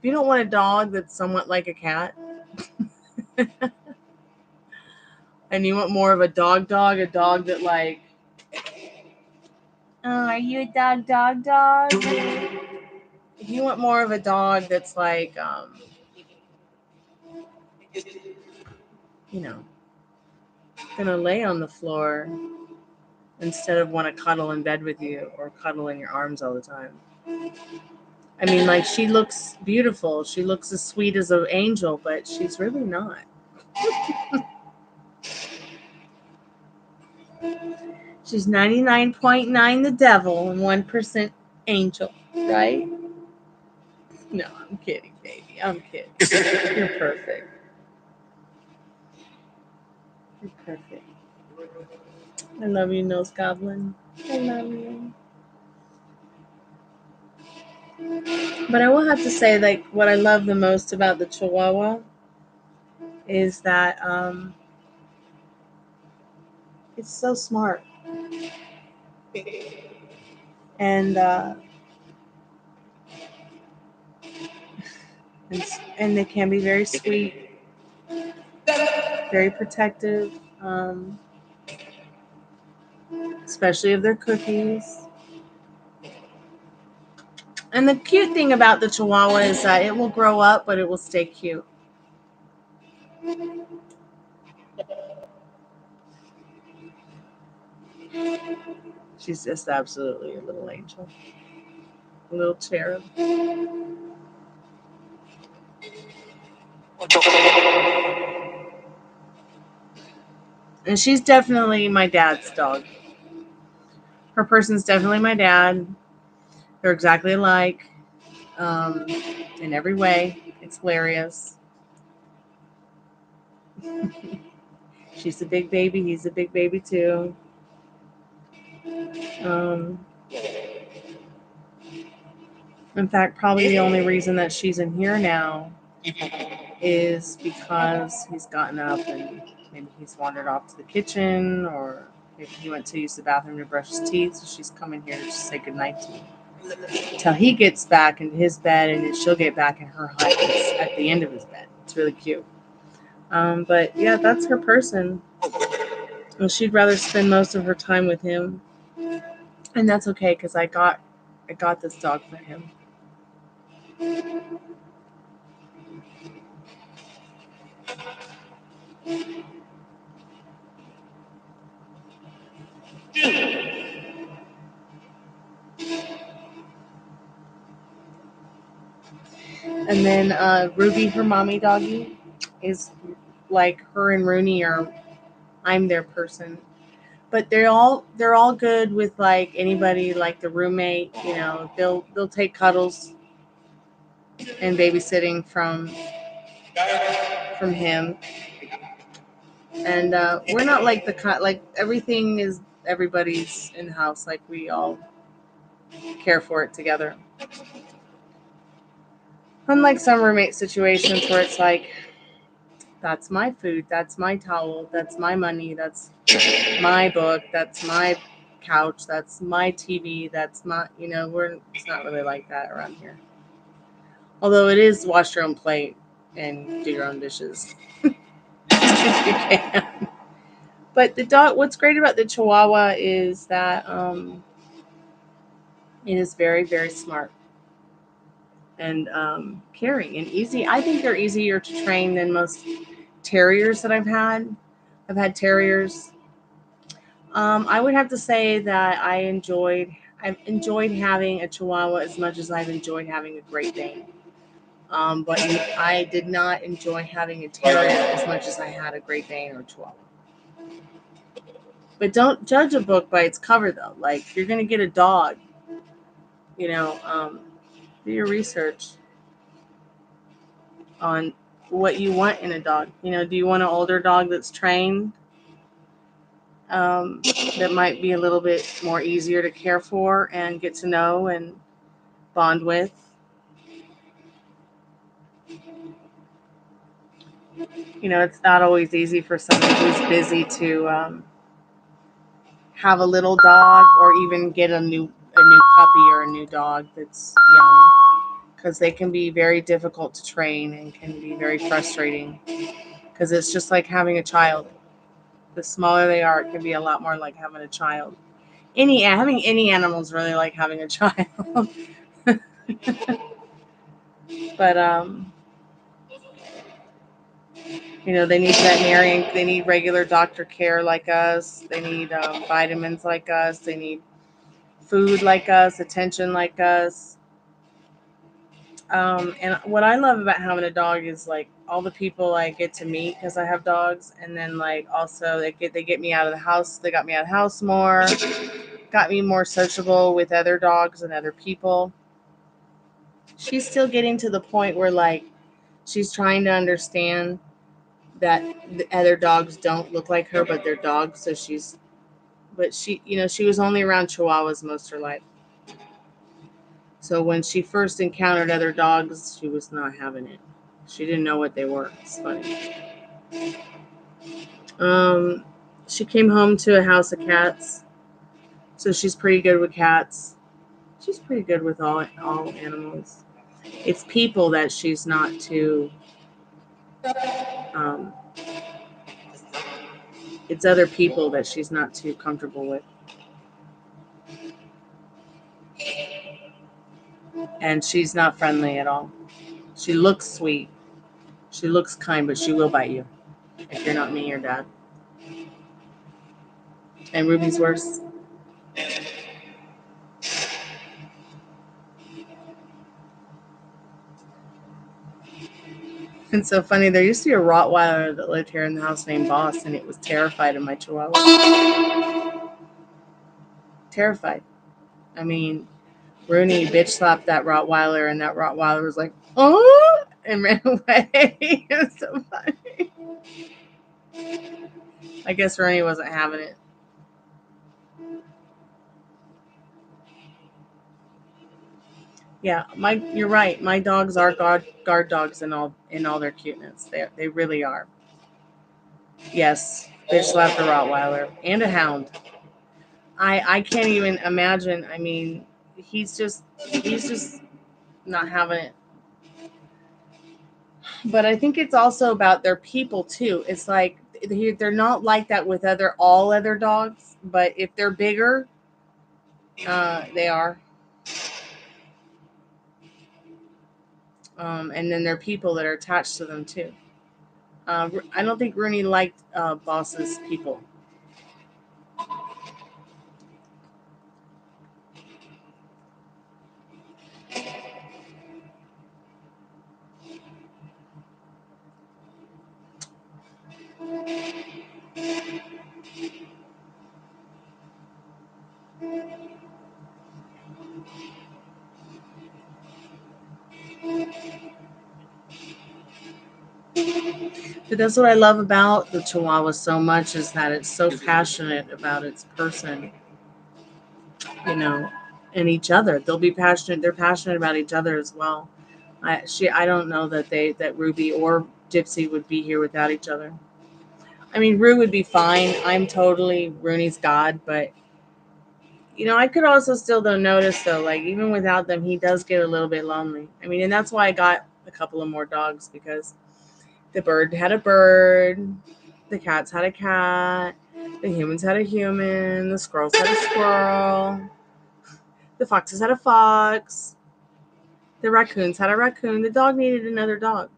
you don't want a dog that's somewhat like a cat, and you want more of a dog, a dog that like... Oh, are you a dog? If you want more of a dog that's like, gonna lay on the floor instead of want to cuddle in bed with you or cuddle in your arms all the time. I mean, like, she looks beautiful. She looks as sweet as an angel, but she's really not. She's 99.9 the devil and 1% angel, right? No, I'm kidding, baby. I'm kidding. You're perfect. You're perfect. I love you, Nose Goblin. I love you. But I will have to say, like, what I love the most about the Chihuahua is that it's so smart. And and they can be very sweet, very protective, especially of their cookies. And the cute thing about the Chihuahua is that it will grow up, but it will stay cute. She's just absolutely a little angel, a little cherub. And she's definitely my dad's dog. Her person's definitely my dad. They're exactly alike in every way. It's hilarious. She's a big baby. He's a big baby too. In fact, probably the only reason that she's in here now is because he's gotten up and maybe he's wandered off to the kitchen, or maybe he went to use the bathroom to brush his teeth. So she's coming here to just say goodnight to him till he gets back into his bed, and then she'll get back in her hut at the end of his bed. It's really cute. But yeah, that's her person. And she'd rather spend most of her time with him, and that's okay because I got this dog for him. And then Ruby, her mommy doggy, is like her and Rooney are. I'm their person, but they're all good with like anybody, like the roommate. They'll take cuddles and babysitting from him. And we're not like like everything is everybody's in the house. Like we all care for it together. Unlike some roommate situations where it's like, that's my food, that's my towel, that's my money, that's my book, that's my couch, that's my TV, that's my, it's not really like that around here. Although it is wash your own plate and do your own dishes if you can. But the dog, what's great about the Chihuahua is that it is very, very smart and caring and easy. I think they're easier to train than most terriers that I've had. I've had terriers. I would have to say that I've enjoyed having a Chihuahua as much as I've enjoyed having a Great Dane. But I did not enjoy having a terrier as much as I had a Great Dane or a Chihuahua. But don't judge a book by its cover, though. Like, you're going to get a dog, do your research on what you want in a dog. Do you want an older dog that's trained, that might be a little bit more easier to care for and get to know and bond with? It's not always easy for somebody who's busy to have a little dog or even get a new puppy or a new dog that's young, because they can be very difficult to train and can be very frustrating, because it's just like having a child. The smaller they are, it can be a lot more like having a child. Having any animal is really like having a child. But They need veterinarian, they need regular doctor care like us. They need vitamins like us. They need food like us, attention like us. And what I love about having a dog is like all the people I get to meet because I have dogs, and then like also they get me out of the house. They got me out of the house more, got me more sociable with other dogs and other people. She's still getting to the point where like she's trying to understand that the other dogs don't look like her, but they're dogs. So she was only around Chihuahuas most of her life. So when she first encountered other dogs, she was not having it. She didn't know what they were. It's funny. She came home to a house of cats, so she's pretty good with cats. She's pretty good with all animals. It's people that she's not too. Um, it's other people that she's not too comfortable with, and she's not friendly at all. She looks sweet. She looks kind, but she will bite you if you're not me or dad. And Ruby's worse. It's so funny. There used to be a Rottweiler that lived here in the house named Boss, and it was terrified of my Chihuahua. Terrified. I mean, Rooney bitch slapped that Rottweiler, and that Rottweiler was like, oh, and ran away. It was so funny. I guess Rooney wasn't having it. Yeah, you're right. My dogs are guard dogs in all their cuteness. They really are. Yes, bitch slapped a Rottweiler and a hound. I can't even imagine. I mean, he's just not having it. But I think it's also about their people too. It's like they're not like that with all other dogs, but if they're bigger, they are. And then there are people that are attached to them too. I don't think Rooney liked Boss's people. But that's what I love about the Chihuahua so much is that it's so passionate about its person, you know, and each other. They'll be passionate. They're passionate about each other as well. I don't know that Ruby or Gypsy would be here without each other. I mean, Rue would be fine. I'm totally Rooney's god, but I could also still though notice though, like even without them, he does get a little bit lonely. I mean, and that's why I got a couple of more dogs because the bird had a bird, the cats had a cat, the humans had a human, the squirrels had a squirrel, the foxes had a fox, the raccoons had a raccoon. The dog needed another dog.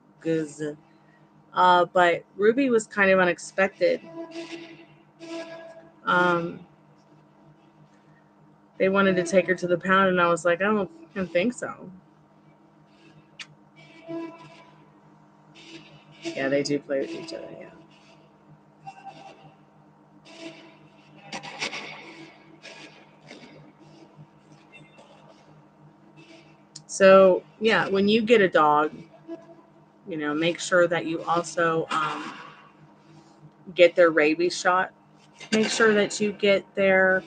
But Ruby was kind of unexpected. Um, they wanted to take her to the pound, and I was like, I don't think so. Yeah, they do play with each other, yeah. So, yeah, when you get a dog, make sure that you also get their rabies shot. Make sure that you get their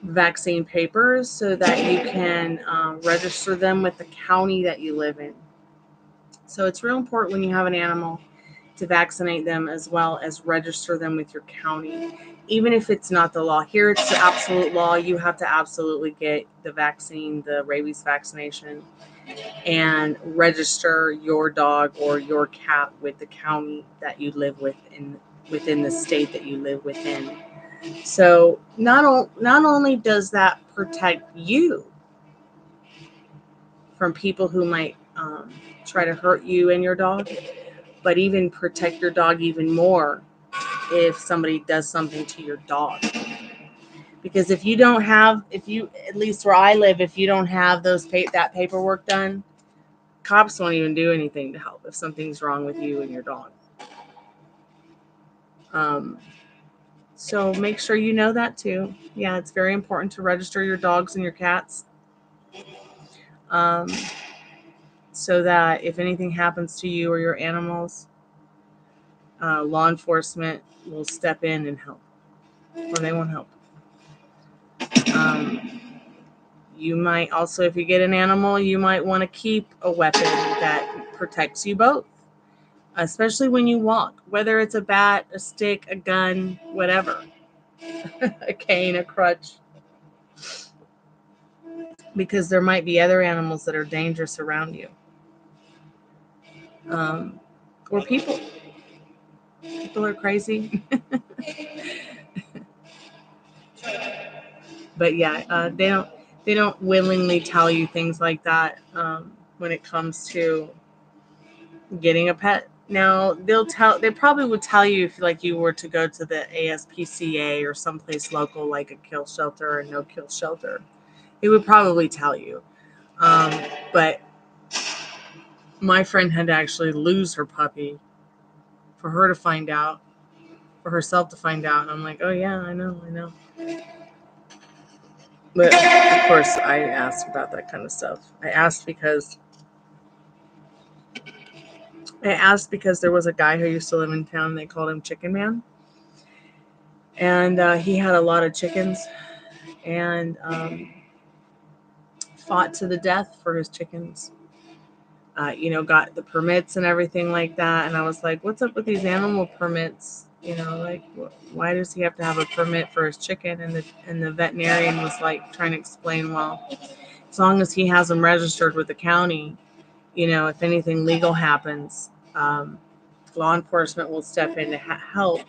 vaccine papers so that you can register them with the county that you live in. So it's real important when you have an animal to vaccinate them as well as register them with your county. Even if it's not the law. Here it's the absolute law. You have to absolutely get the vaccine, the rabies vaccination, and register your dog or your cat with the county that you live within the state that you live within. So not only does that protect you from people who might try to hurt you and your dog, but even protect your dog even more if somebody does something to your dog. Because if you, at least where I live, if you don't have that paperwork done, cops won't even do anything to help if something's wrong with you and your dog. So make sure you know that too. Yeah, it's very important to register your dogs and your cats. So that if anything happens to you or your animals, law enforcement will step in and help, or they won't help. You might also, if you get an animal, you might want to keep a weapon that protects you both, especially when you walk, whether it's a bat, a stick, a gun, whatever, a cane, a crutch, because there might be other animals that are dangerous around you. Or people. People are crazy. But yeah, they don't willingly tell you things like that when it comes to getting a pet. Now they probably would tell you if like you were to go to the ASPCA or someplace local like a kill shelter or no kill shelter. It would probably tell you. But my friend had to actually lose her puppy for her to find out, for herself to find out. And I'm like, oh yeah, I know. But of course I asked about that kind of stuff. I asked because there was a guy who used to live in town. They called him Chicken Man. And he had a lot of chickens and fought to the death for his chickens. Got the permits and everything like that. And I was like, what's up with these animal permits? Why does he have to have a permit for his chicken? And the veterinarian was like trying to explain, well, as long as he has them registered with the county, if anything legal happens, law enforcement will step in to help,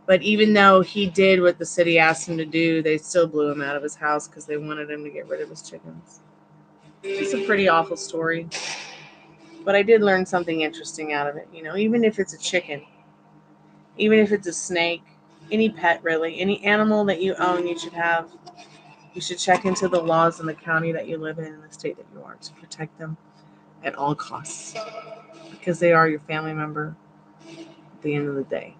But even though he did what the city asked him to do, they still blew him out of his house because they wanted him to get rid of his chickens. It's a pretty awful story. But I did learn something interesting out of it. Even if it's a chicken, even if it's a snake, any pet really, any animal that you own, you should check into the laws in the county that you live in and the state that you are to protect them at all costs. Because they are your family member at the end of the day.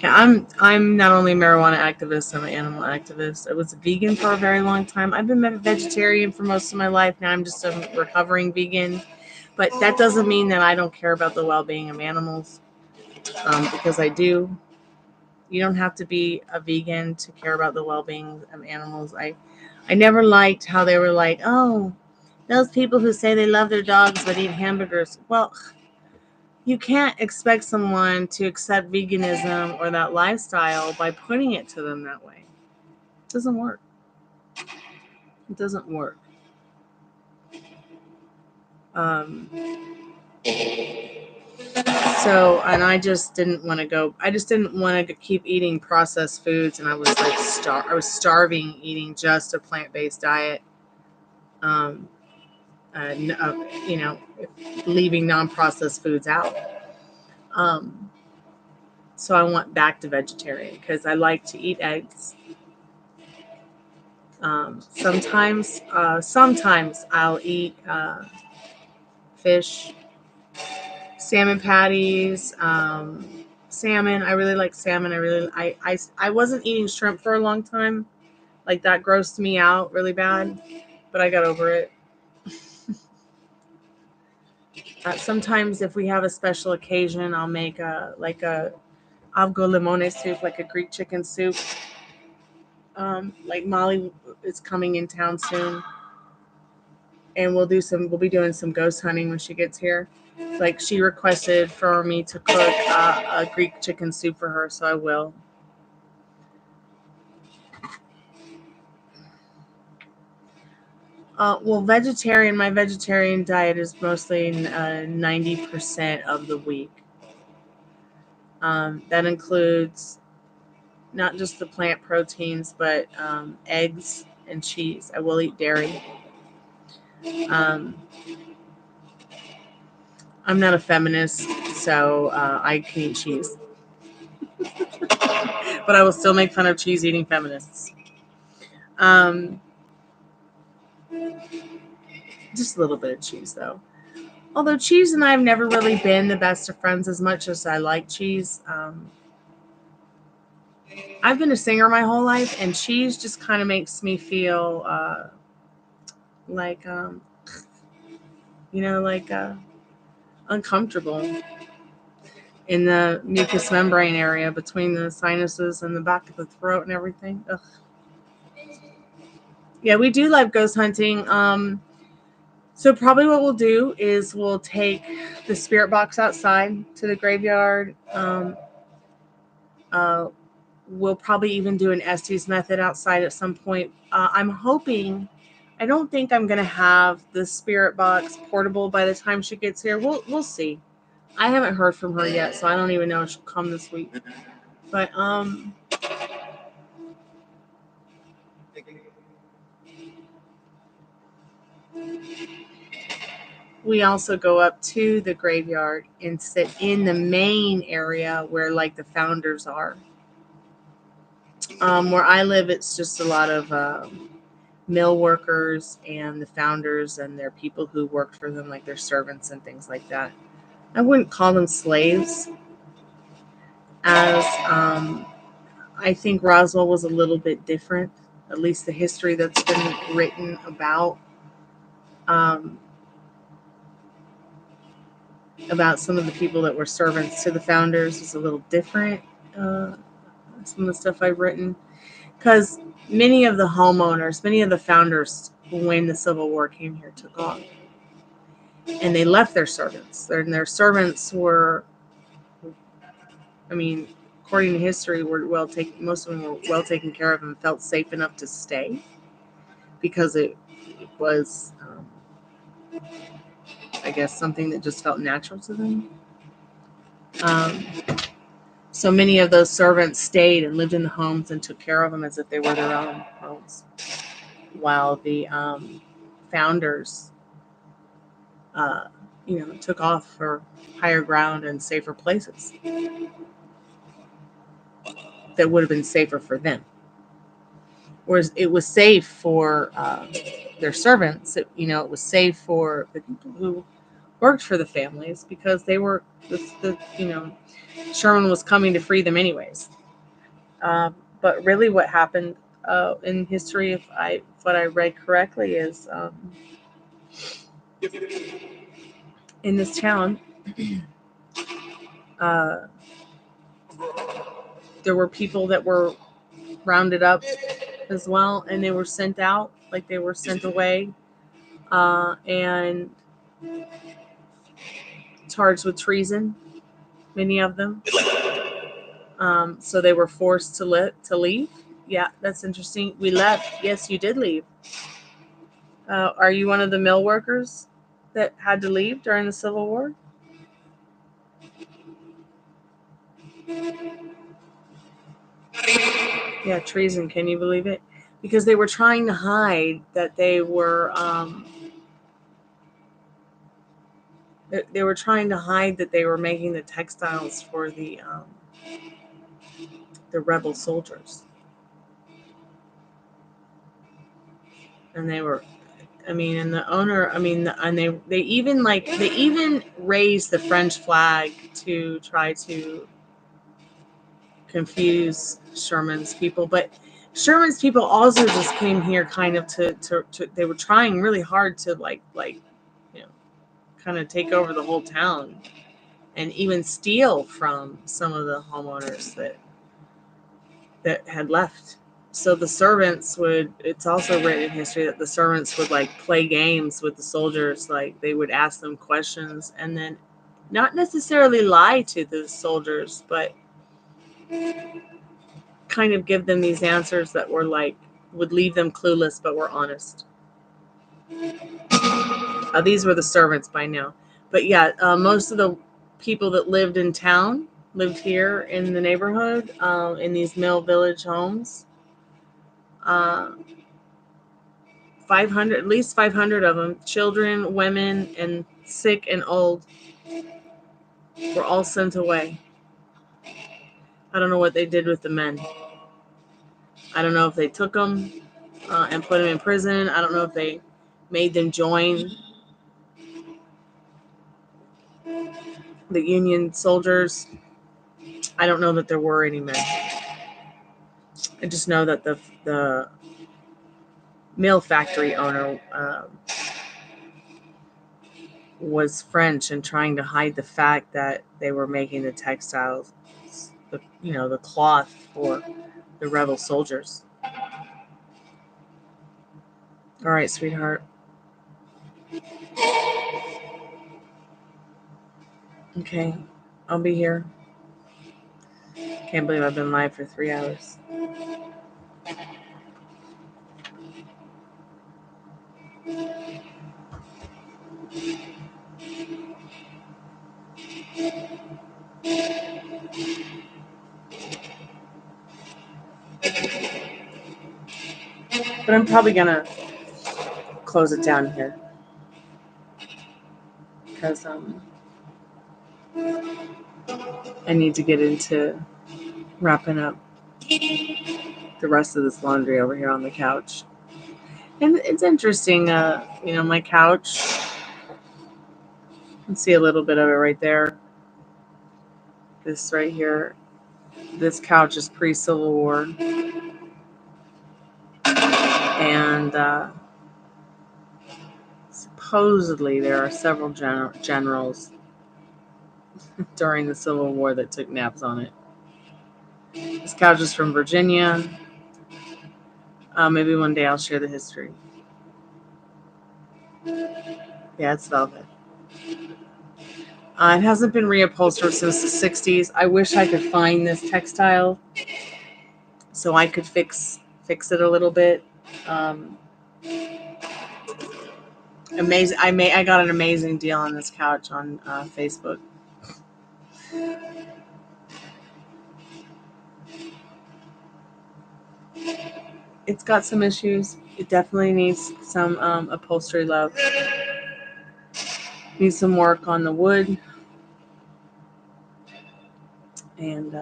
Yeah, I'm not only a marijuana activist, I'm an animal activist. I was a vegan for a very long time. I've been a vegetarian for most of my life. Now I'm just a recovering vegan. But that doesn't mean that I don't care about the well-being of animals, because I do. You don't have to be a vegan to care about the well-being of animals. I never liked how they were like, oh, those people who say they love their dogs but eat hamburgers. Well, you can't expect someone to accept veganism or that lifestyle by putting it to them that way. It doesn't work. It doesn't work. And I just didn't want to go. I just didn't want to keep eating processed foods, and I was like I was starving eating just a plant-based diet. Leaving non-processed foods out. So I went back to vegetarian because I like to eat eggs. Sometimes I'll eat fish, salmon patties, salmon. I really like salmon. I wasn't eating shrimp for a long time. Like that grossed me out really bad, but I got over it. Sometimes if we have a special occasion, I'll make a algo limone soup, like a Greek chicken soup. Like Molly is coming in town soon, and we'll be doing some ghost hunting when she gets here. Like she requested for me to cook a Greek chicken soup for her, so I will. My vegetarian diet is mostly 90% of the week. That includes not just the plant proteins, but eggs and cheese. I will eat dairy. I'm not a feminist, so I can eat cheese. But I will still make fun of cheese-eating feminists. Just a little bit of cheese, though. Although cheese and I have never really been the best of friends as much as I like cheese. I've been a singer my whole life, and cheese just kind of makes me feel like, uncomfortable in the mucous membrane area between the sinuses and the back of the throat and everything. Ugh. Yeah, we do like ghost hunting. So probably what we'll do is we'll take the spirit box outside to the graveyard. We'll probably even do an Estes method outside at some point. I'm hoping. I don't think I'm gonna have the spirit box portable by the time she gets here. We'll see. I haven't heard from her yet, so I don't even know if she'll come this week. But we also go up to the graveyard and sit in the main area where like the founders are. Where I live, it's just a lot of mill workers and the founders and their people who worked for them, like their servants and things like that. I wouldn't call them slaves, as I think Roswell was a little bit different, at least the history that's been written about some of the people that were servants to the founders is a little different. Some of the stuff I've written, because many of the homeowners, many of the founders, when the Civil War came here, took off, and they left their servants. Their servants were, I mean, according to history, were well taken. Most of them were well taken care of and felt safe enough to stay because it was, I guess, something that just felt natural to them. So many of those servants stayed and lived in the homes and took care of them as if they were their own homes, while the founders, took off for higher ground and safer places that would have been safer for them. Whereas it was safe for their servants. It was safe for the people who worked for the families because they were Sherman was coming to free them anyways. But really, what happened in history, if what I read correctly, is in this town, there were people that were rounded up as well, and they were sent out, like they were sent away, and charged with treason. Many of them. So they were forced to leave. Yeah, that's interesting. We left. Yes, you did leave. Are you one of the mill workers that had to leave during the Civil War? Yeah, treason. Can you believe it? Because they were trying to hide that they were making the textiles for the rebel soldiers, and they were. And the owner. And they even raised the French flag to try to confuse Sherman's people, but Sherman's people also just came here kind of to they were trying really hard to kind of take over the whole town and even steal from some of the homeowners that had left. So the servants it's also written in history that the servants would play games with the soldiers. Like they would ask them questions and then not necessarily lie to the soldiers, but kind of give them these answers that were would leave them clueless, but were honest. These were the servants by now. But yeah, most of the people that lived in town, lived here in the neighborhood, in these Mill Village homes. 500, at least 500 of them, children, women, and sick and old, were all sent away. I don't know what they did with the men. I don't know if they took them and put them in prison. I don't know if they made them join the Union soldiers. I don't know that there were any men. I just know that the mill factory owner was French and trying to hide the fact that they were making the textiles, the cloth for the rebel soldiers. All right, sweetheart. Okay, I'll be here. Can't believe I've been live for 3 hours. But I'm probably gonna close it down here because I need to get into wrapping up the rest of this laundry over here on the couch. And it's interesting, my couch. You can see a little bit of it right there. This right here. This couch is pre-Civil War. And supposedly there are several generals during the Civil War that took naps on it. This couch is from Virginia. Maybe one day I'll share the history. Yeah, it's velvet. It hasn't been reupholstered since the 60s. I wish I could find this textile so I could fix it a little bit. Amazing! I got an amazing deal on this couch on Facebook. It's got some issues. It definitely needs some upholstery love. Needs some work on the wood. And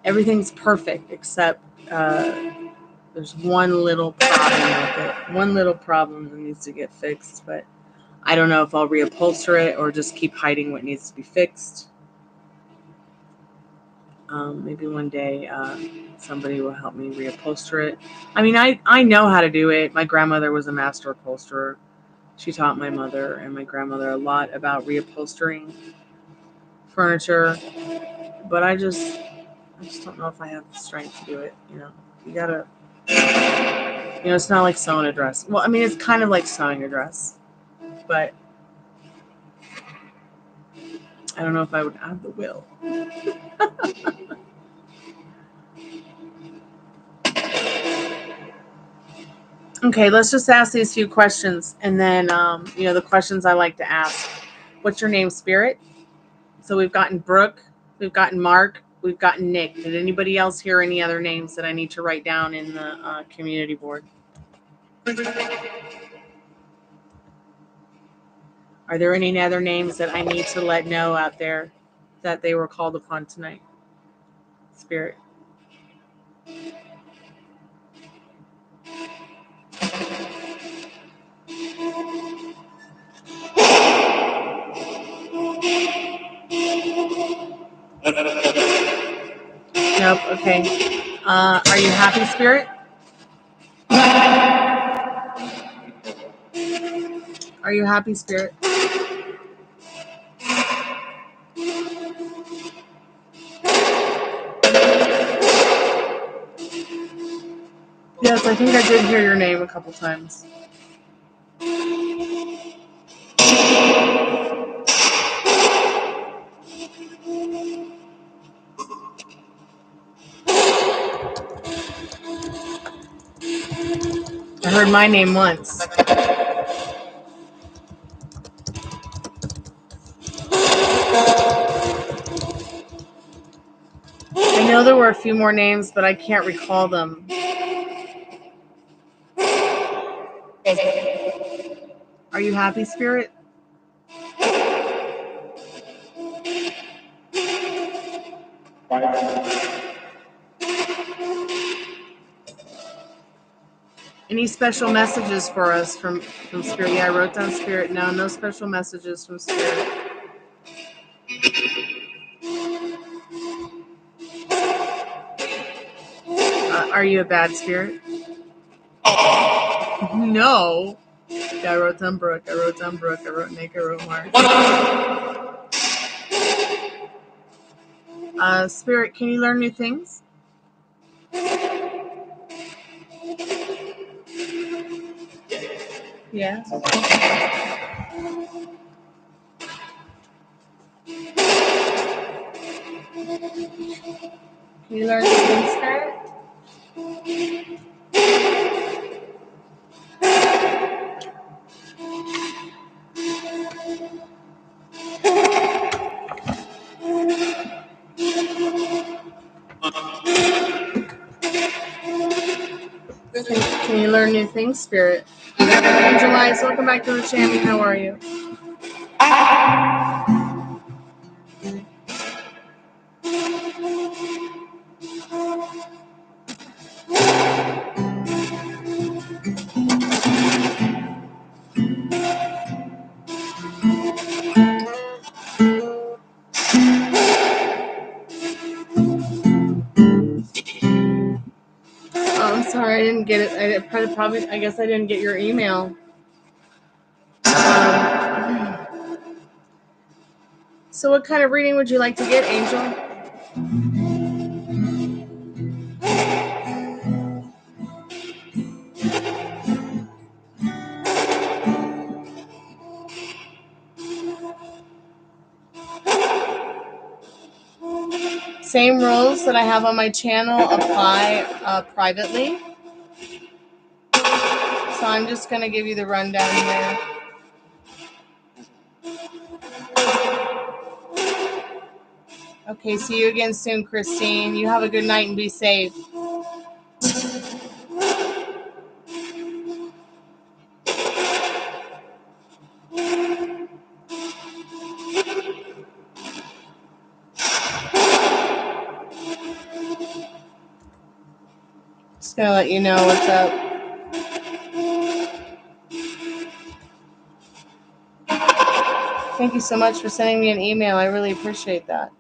everything's perfect except there's one little problem with it. One little problem that needs to get fixed, but I don't know if I'll reupholster it or just keep hiding what needs to be fixed. Maybe one day somebody will help me reupholster it. I mean, I know how to do it. My grandmother was a master upholsterer. She taught my mother and my grandmother a lot about reupholstering furniture, but I just don't know if I have the strength to do it. You gotta, it's not like sewing a dress. Well, I mean, it's kind of like sewing a dress, but I don't know if I would have the will. Okay, let's just ask these few questions, and then the questions I like to ask. What's your name, Spirit? So we've gotten Brooke, we've gotten Mark, we've gotten Nick. Did anybody else hear any other names that I need to write down in the community board? Are there any other names that I need to let know out there that they were called upon tonight? Spirit. Nope. Okay. Are you happy, Spirit? Are you happy, Spirit? Yes, I think I did hear your name a couple times. I heard my name once. there were a few more names, but I can't recall them. Are you happy, Spirit? Any special messages for us from Spirit? Yeah, I wrote down Spirit. No special messages from Spirit. Are you a bad spirit? No. Yeah, I wrote down Brooke. I wrote Nick. I wrote Mark. Spirit, can you learn new things? Yeah. Can you learn new things, Spirit? Can you learn new things, Spirit? Angel Eyes, welcome back to the channel. How are you? Oh, I'm sorry, I didn't get it. I guess I didn't get your email. So what kind of reading would you like to get, Angel? Same rules that I have on my channel apply privately. So I'm just going to give you the rundown here. Okay, see you again soon, Christine. You have a good night and be safe. Just going to let you know what's up. Thank you so much for sending me an email. I really appreciate that.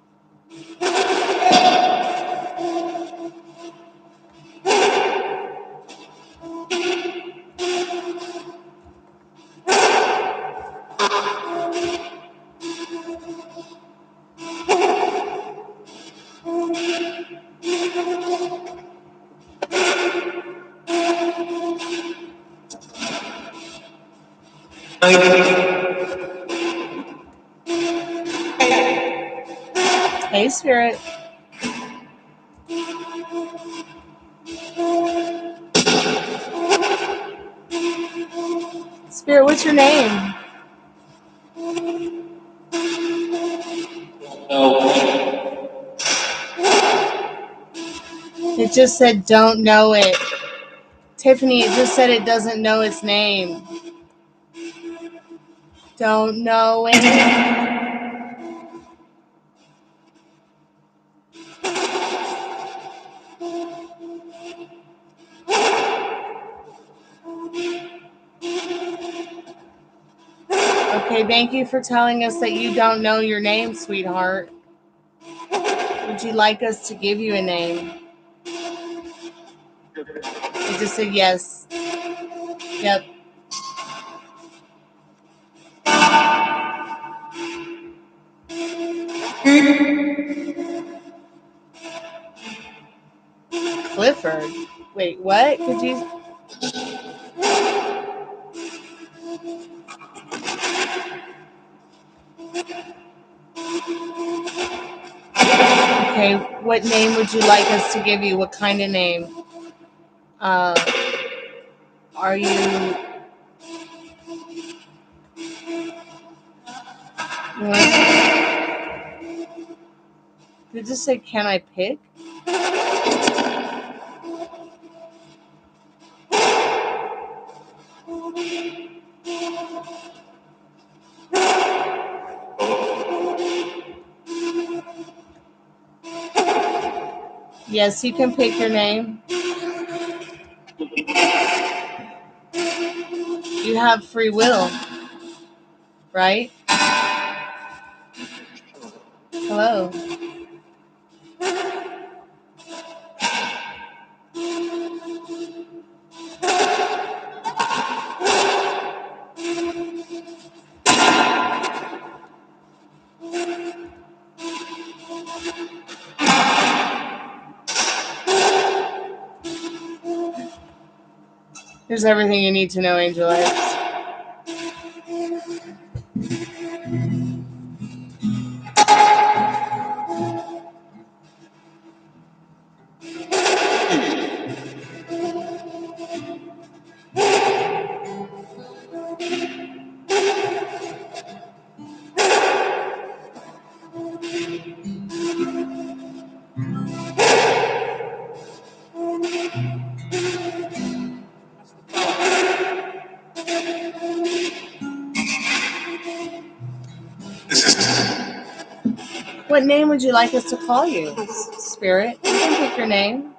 Hey, Spirit. Spirit, what's your name? It just said don't know it. Tiffany, it just said it doesn't know its name. Don't know it. Okay, thank you for telling us that you don't know your name, sweetheart. Would you like us to give you a name? It just said yes. Yep. Clifford. Wait, what? Could you? Okay, what name would you like us to give you? What kind of name? Are you? Did it just say, can I pick? Yes, you can pick your name. You have free will, right? Hello. Here's everything you need to know, Angel Eyes. What name would you like us to call you, Spirit? You can pick your name.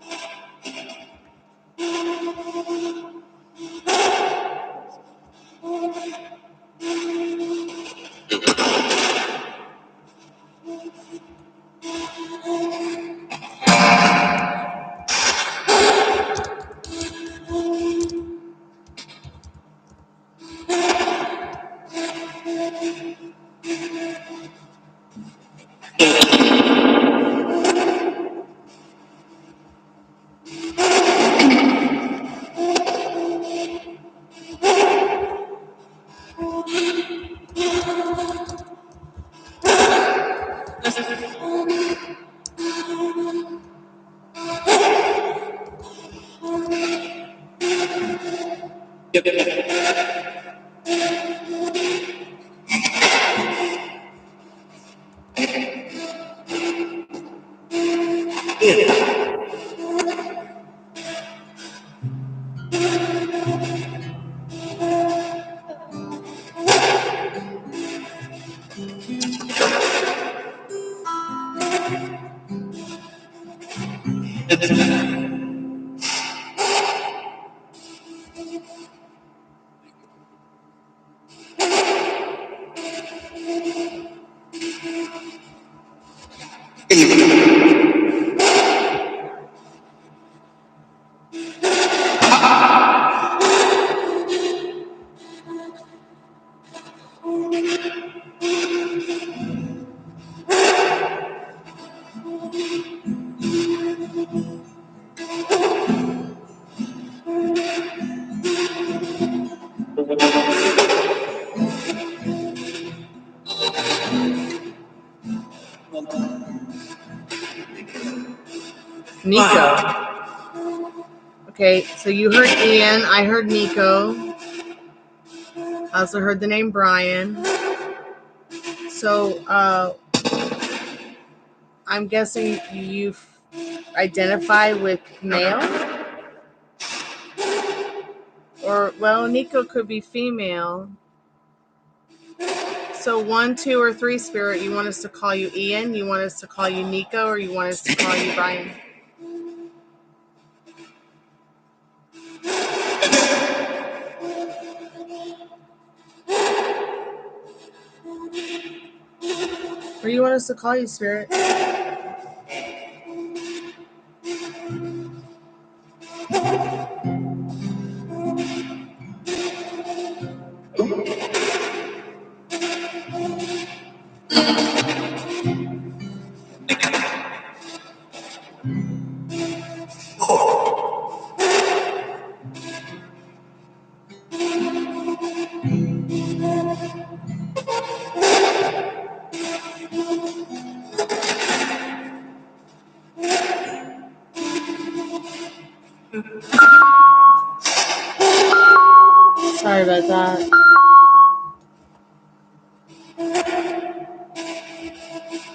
Nico. Okay, so you heard Ian. I heard Nico. I also heard the name Brian. So I'm guessing you identify with male? Or, well, Nico could be female. So 1, 2, or 3, Spirit, you want us to call you Ian? You want us to call you Nico? Or you want us to call you Brian? Or you want us to call you, Spirit? Sorry about that.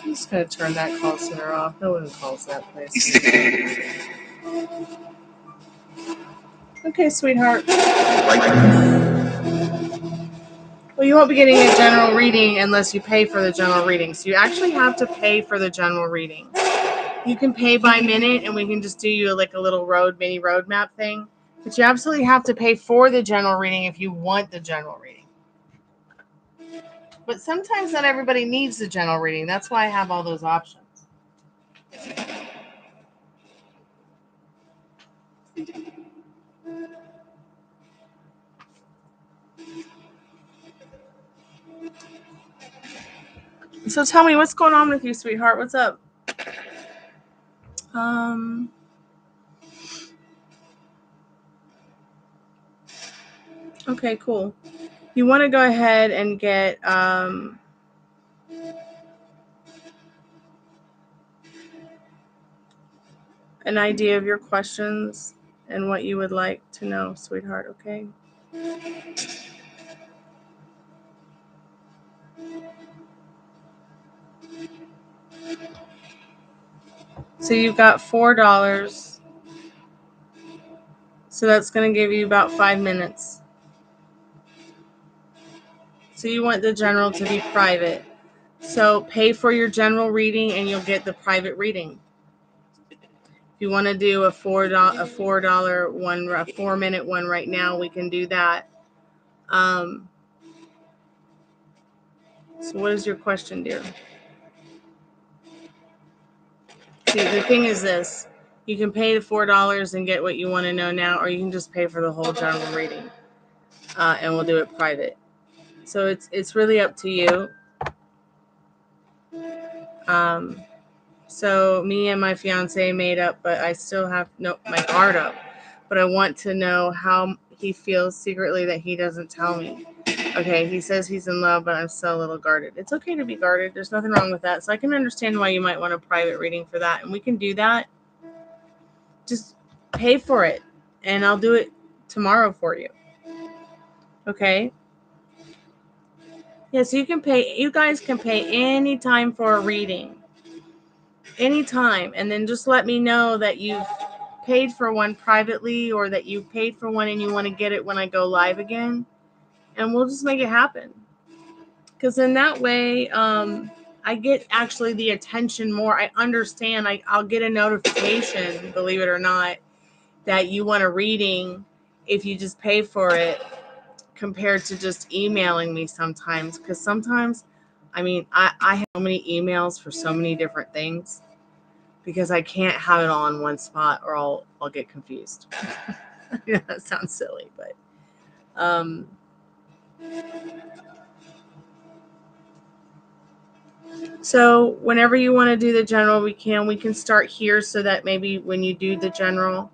I'm just going to turn that call center off. No one calls that place. Okay, sweetheart. Well, you won't be getting a general reading unless you pay for the general reading. So you actually have to pay for the general reading. You can pay by minute, and we can just do you like a little mini roadmap thing. But you absolutely have to pay for the general reading if you want the general reading. But sometimes not everybody needs the general reading. That's why I have all those options. So tell me, what's going on with you, sweetheart? What's up? Okay, cool. You want to go ahead and get an idea of your questions and what you would like to know, sweetheart, okay? So you've got $4. So that's going to give you about 5 minutes. So you want the general to be private. So pay for your general reading and you'll get the private reading. If you want to do a $4 one, a 4-minute one right now, we can do that. So what is your question, dear? See, the thing is this. You can pay the $4 and get what you want to know now, or you can just pay for the whole general reading, and we'll do it private. So it's really up to you. So me and my fiance made up, but I still have my guard up. But I want to know how he feels secretly that he doesn't tell me. Okay, he says he's in love, but I'm still a little guarded. It's okay to be guarded. There's nothing wrong with that. So I can understand why you might want a private reading for that, and we can do that. Just pay for it, and I'll do it tomorrow for you. Okay? Yeah, so you guys can pay any time for a reading. Anytime. And then just let me know that you've paid for one privately or that you paid for one and you want to get it when I go live again. And we'll just make it happen. Because in that way, I get actually the attention more. I understand. I'll get a notification, believe it or not, that you want a reading if you just pay for it compared to just emailing me sometimes. Because sometimes, I have so many emails for so many different things because I can't have it all in one spot or I'll get confused. That sounds silly, but so whenever you want to do the general, we can start here so that maybe when you do the general,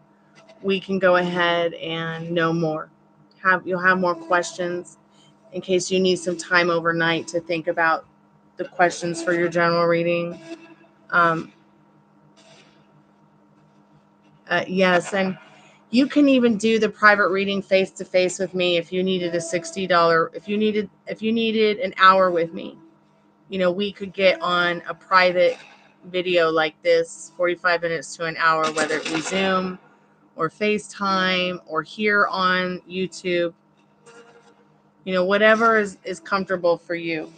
we can go ahead and know more. You'll have more questions in case you need some time overnight to think about the questions for your general reading. Yes, and you can even do the private reading face to face with me if you needed a $60. If you needed an hour with me, we could get on a private video like this, 45 minutes to an hour, whether it be Zoom or FaceTime or here on YouTube. Whatever is comfortable for you.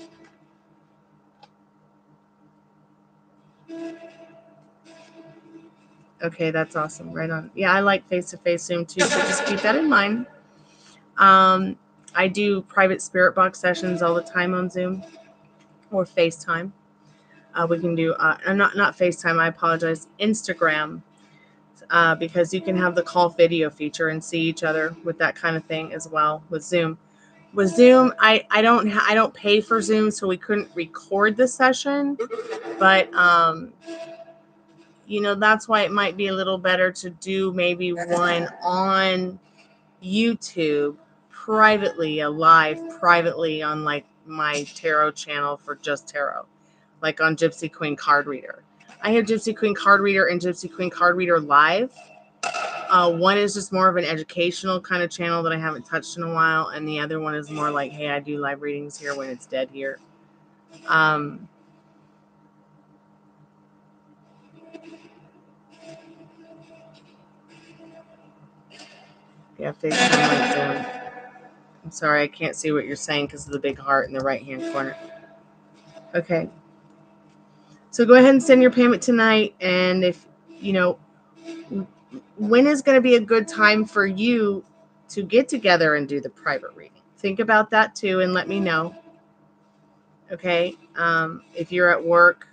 Okay, that's awesome. Right on. Yeah, I like face-to-face Zoom too, so just keep that in mind. I do private spirit box sessions all the time on Zoom or FaceTime. We can do not FaceTime. I apologize. Instagram, because you can have the call video feature and see each other with that kind of thing as well with Zoom. With Zoom, I don't pay for Zoom, so we couldn't record the session, but that's why it might be a little better to do maybe one on YouTube privately, privately on like my tarot channel for just tarot, like on Gypsy Queen Card Reader. I have Gypsy Queen Card Reader and Gypsy Queen Card Reader Live. One is just more of an educational kind of channel that I haven't touched in a while, and the other one is more like, hey, I do live readings here when it's dead here. Yeah, FaceTime like Zoom. I'm sorry, I can't see what you're saying because of the big heart in the right-hand corner. Okay. So go ahead and send your payment tonight. And if, when is going to be a good time for you to get together and do the private reading? Think about that too and let me know. Okay. If you're at work,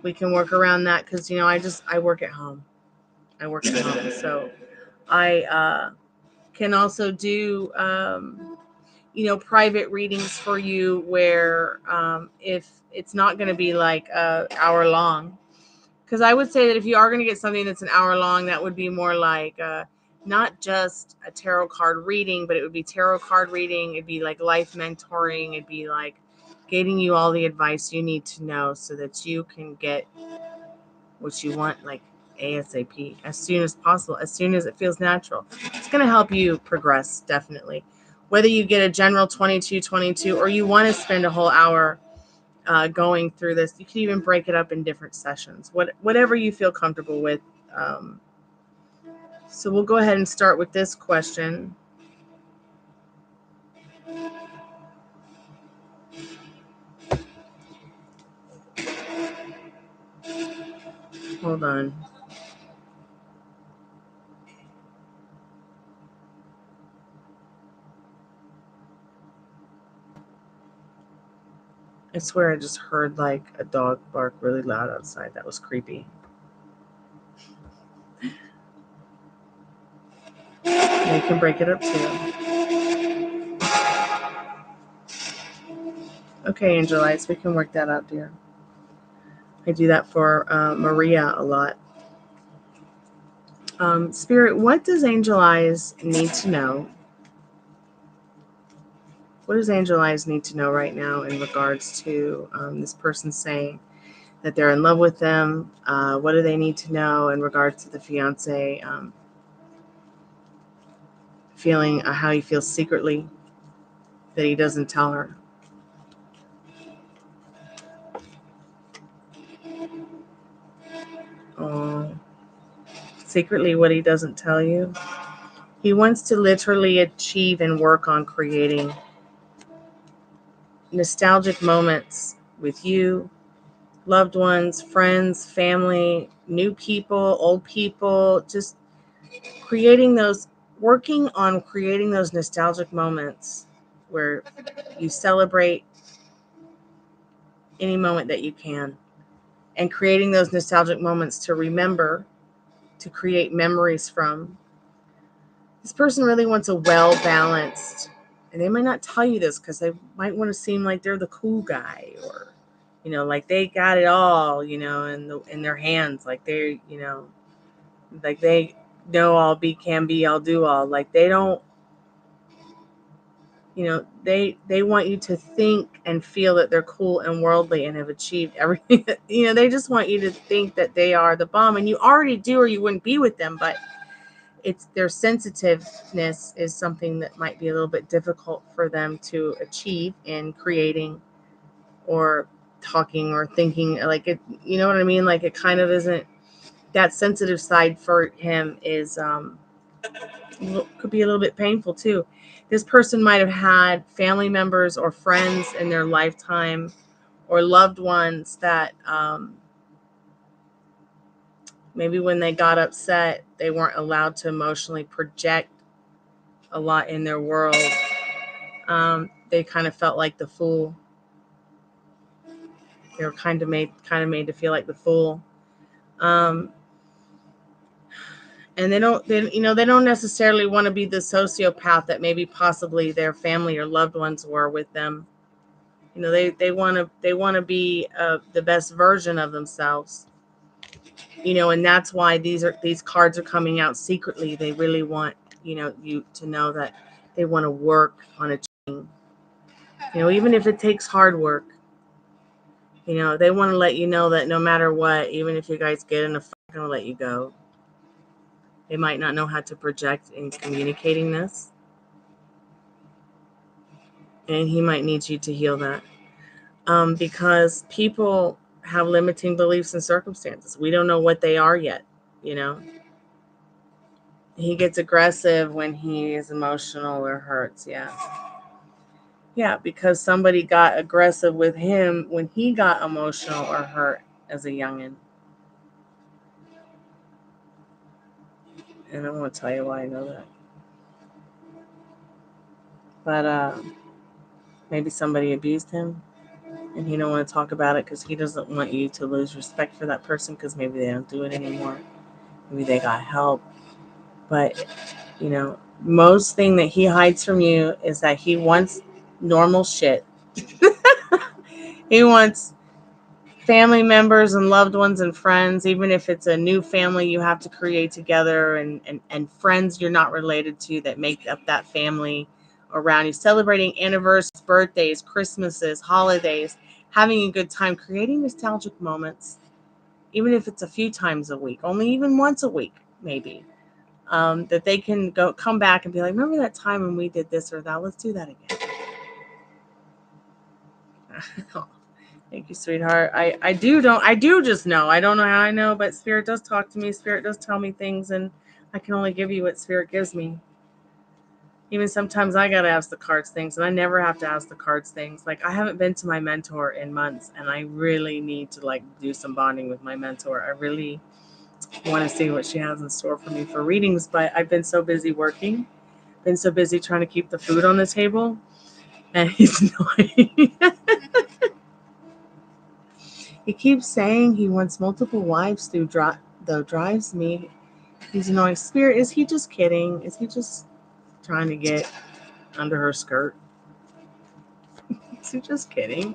we can work around that because, I work at home. So I can also do, private readings for you where if it's not going to be like an hour long, because I would say that if you are going to get something that's an hour long, that would be more like not just a tarot card reading, but it would be tarot card reading. It'd be like life mentoring. It'd be like getting you all the advice you need to know so that you can get what you want, like ASAP, as soon as possible, as soon as it feels natural. It's going to help you progress, definitely. Whether you get a general 22 or you want to spend a whole hour going through this, you can even break it up in different sessions, whatever you feel comfortable with. So we'll go ahead and start with this question. Hold on. I swear I just heard like a dog bark really loud outside. That was creepy. And you can break it up too. Okay, Angel Eyes, we can work that out, dear. I do that for Maria a lot. Spirit, what does Angel Eyes need to know? What does Angel Eyes need to know right now in regards to this person saying that they're in love with them? What do they need to know in regards to the fiance feeling how he feels secretly that he doesn't tell her? Oh, secretly what he doesn't tell you? He wants to literally achieve and work on creating nostalgic moments with you, loved ones, friends, family, new people, old people, just working on creating those nostalgic moments where you celebrate any moment that you can, and creating those nostalgic moments to remember, to create memories from. This person really wants a well-balanced, and they might not tell you this because they might want to seem like they're the cool guy, or like they got it all, in their hands, like they're, like they know all, can be, all, do all. Like they don't, they want you to think and feel that they're cool and worldly and have achieved everything. They just want you to think that they are the bomb, and you already do, or you wouldn't be with them. But it's their sensitiveness is something that might be a little bit difficult for them to achieve in creating or talking or thinking, like it, you know what I mean? Like it kind of isn't, that sensitive side for him is could be a little bit painful too. This person might have had family members or friends in their lifetime or loved ones that maybe when they got upset, they weren't allowed to emotionally project a lot in their world. They kind of felt like the fool. They were kind of made to feel like the fool. And they don't necessarily want to be the sociopath that maybe possibly their family or loved ones were with them. They want to be the best version of themselves. And that's why these cards are coming out secretly. They really want you to know that they want to work on achieving. Even if it takes hard work. They want to let you know that no matter what, even if you guys get in a fight, they're gonna let you go. They might not know how to project in communicating this, and he might need you to heal that. Because people have limiting beliefs and circumstances. We don't know what they are yet, He gets aggressive when he is emotional or hurts. Yeah. Yeah, because somebody got aggressive with him when he got emotional or hurt as a youngin'. And I won't tell you why I know that. But maybe somebody abused him and he don't want to talk about it because he doesn't want you to lose respect for that person because maybe they don't do it anymore. Maybe they got help. But, most thing that he hides from you is that he wants normal shit. He wants family members and loved ones and friends, even if it's a new family you have to create together and friends you're not related to that make up that family around you, celebrating anniversaries, birthdays, Christmases, holidays, having a good time, creating nostalgic moments, even if it's a few times a week, only even once a week, maybe, that they can come back and be like, remember that time when we did this or that? Let's do that again. Thank you, sweetheart. I do just know. I don't know how I know, but Spirit does talk to me. Spirit does tell me things, and I can only give you what Spirit gives me. Even sometimes I gotta ask the cards things, and I never have to ask the cards things. Like, I haven't been to my mentor in months, and I really need to do some bonding with my mentor. I really want to see what she has in store for me for readings, but I've been so busy working, been so busy trying to keep the food on the table, and he's annoying. He keeps saying he wants multiple wives though drives me. He's annoying. Spirit, is he just kidding? Is he just trying to get under her skirt? Is he just kidding?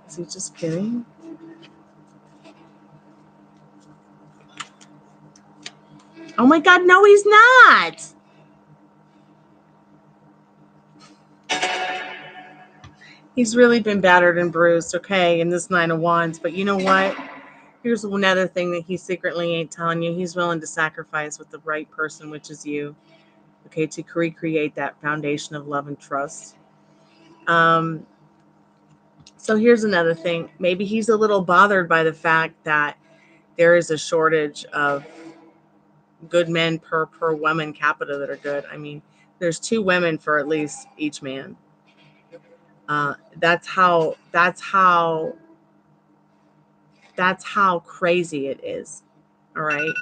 Is he just kidding? Oh my God, no, he's not. He's really been battered and bruised, okay, in this Nine of Wands. But you know what? Here's another thing that he secretly ain't telling you. He's willing to sacrifice with the right person, which is you, okay, to recreate that foundation of love and trust. So here's another thing. Maybe he's a little bothered by the fact that there is a shortage of good men per woman capita that are good. I mean, there's 2 women for at least each man. That's how crazy it is. All right.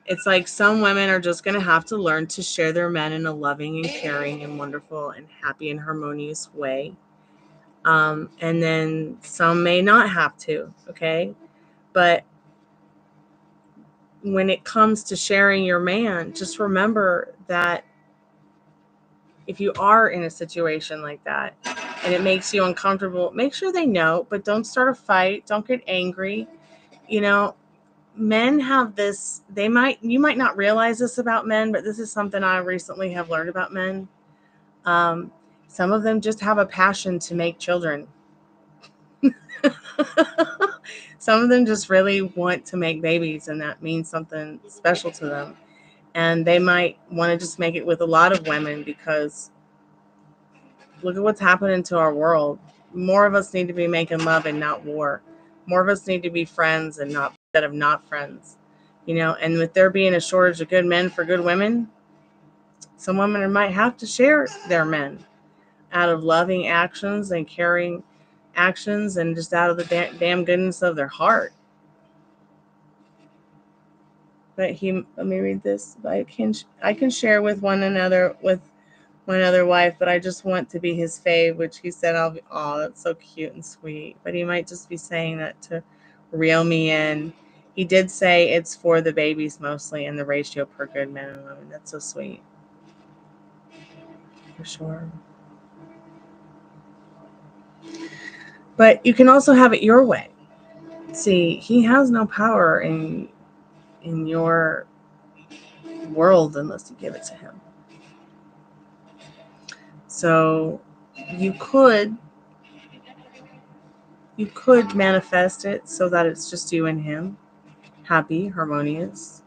It's like some women are just going to have to learn to share their men in a loving and caring and wonderful and happy and harmonious way. And then some may not have to. Okay. But when it comes to sharing your man, just remember that if you are in a situation like that and it makes you uncomfortable, make sure they know, but don't start a fight. Don't get angry. Men have this, you might not realize this about men, but this is something I recently have learned about men. Some of them just have a passion to make children. Some of them just really want to make babies, and that means something special to them. And they might want to just make it with a lot of women because look at what's happening to our world. More of us need to be making love and not war. More of us need to be friends and not instead of not friends. And with there being a shortage of good men for good women, some women might have to share their men out of loving actions and caring actions and just out of the damn goodness of their heart. But let me read this. I can share with one other wife, but I just want to be his fave, which he said that's so cute and sweet. But he might just be saying that to reel me in. He did say it's for the babies mostly and the ratio per good men and women. That's so sweet. For sure. But you can also have it your way. See, he has no power in your world unless you give it to him. So you could manifest it so that it's just you and him, happy, harmonious.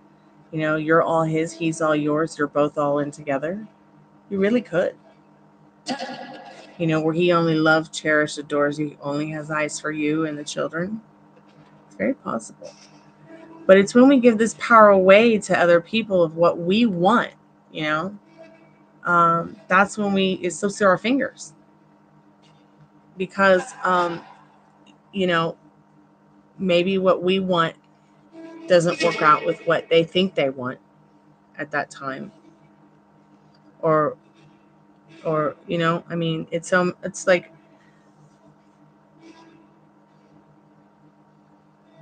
You're all his, he's all yours. You're both all in together. You really could. Where he only loves, cherishes, adores you, only has eyes for you and the children. It's very possible. But it's when we give this power away to other people of what we want, you know, that's when it slips through our fingers. Because, you know, maybe what we want doesn't work out with what they think they want at that time. Or, you know, I mean, it's like,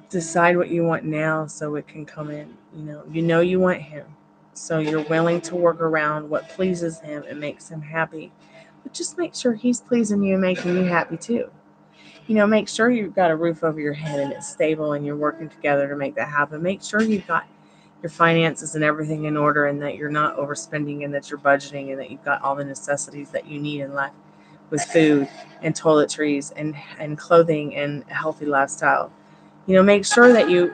decide what you want now so it can come in. You know you want him, so you're willing to work around what pleases him and makes him happy. But just make sure he's pleasing you and making you happy too. Make sure you've got a roof over your head and it's stable and you're working together to make that happen. Make sure you've got your finances and everything in order, and that you're not overspending, and that you're budgeting, and that you've got all the necessities that you need in life, with food and toiletries and clothing and a healthy lifestyle. Make sure that you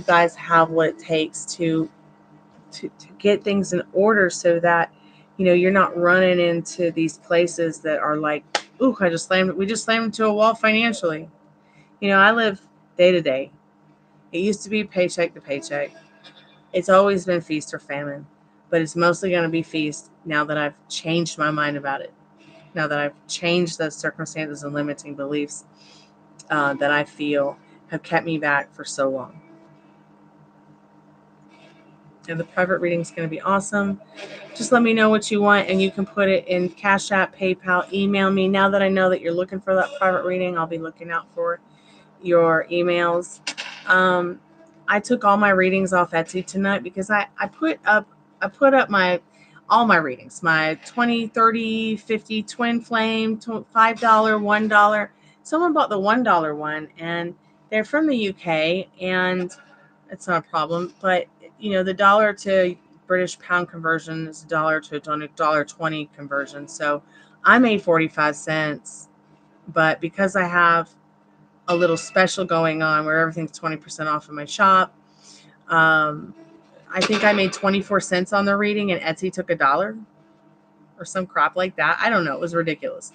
guys have what it takes to get things in order, so that you're not running into these places that are like, ooh, we just slammed into a wall financially. I live day to day. It used to be paycheck to paycheck. It's always been feast or famine, but it's mostly going to be feast now that I've changed my mind about it. Now that I've changed those circumstances and limiting beliefs that I feel have kept me back for so long. And the private reading is going to be awesome. Just let me know what you want, and you can put it in Cash App, PayPal, email me. Now that I know that you're looking for that private reading, I'll be looking out for your emails. I took all my readings off Etsy tonight because I put up all my readings, my 20, 30, 50 twin flame, $5, $1. Someone bought the $1 one, and they're from the UK, and it's not a problem. But the dollar to British pound conversion is $1 to $1.20 conversion. So I made 45 cents, but because I have a little special going on where everything's 20% off in my shop, I think I made 24 cents on the reading, and Etsy took $1 or some crap like that. I don't know. It was ridiculous.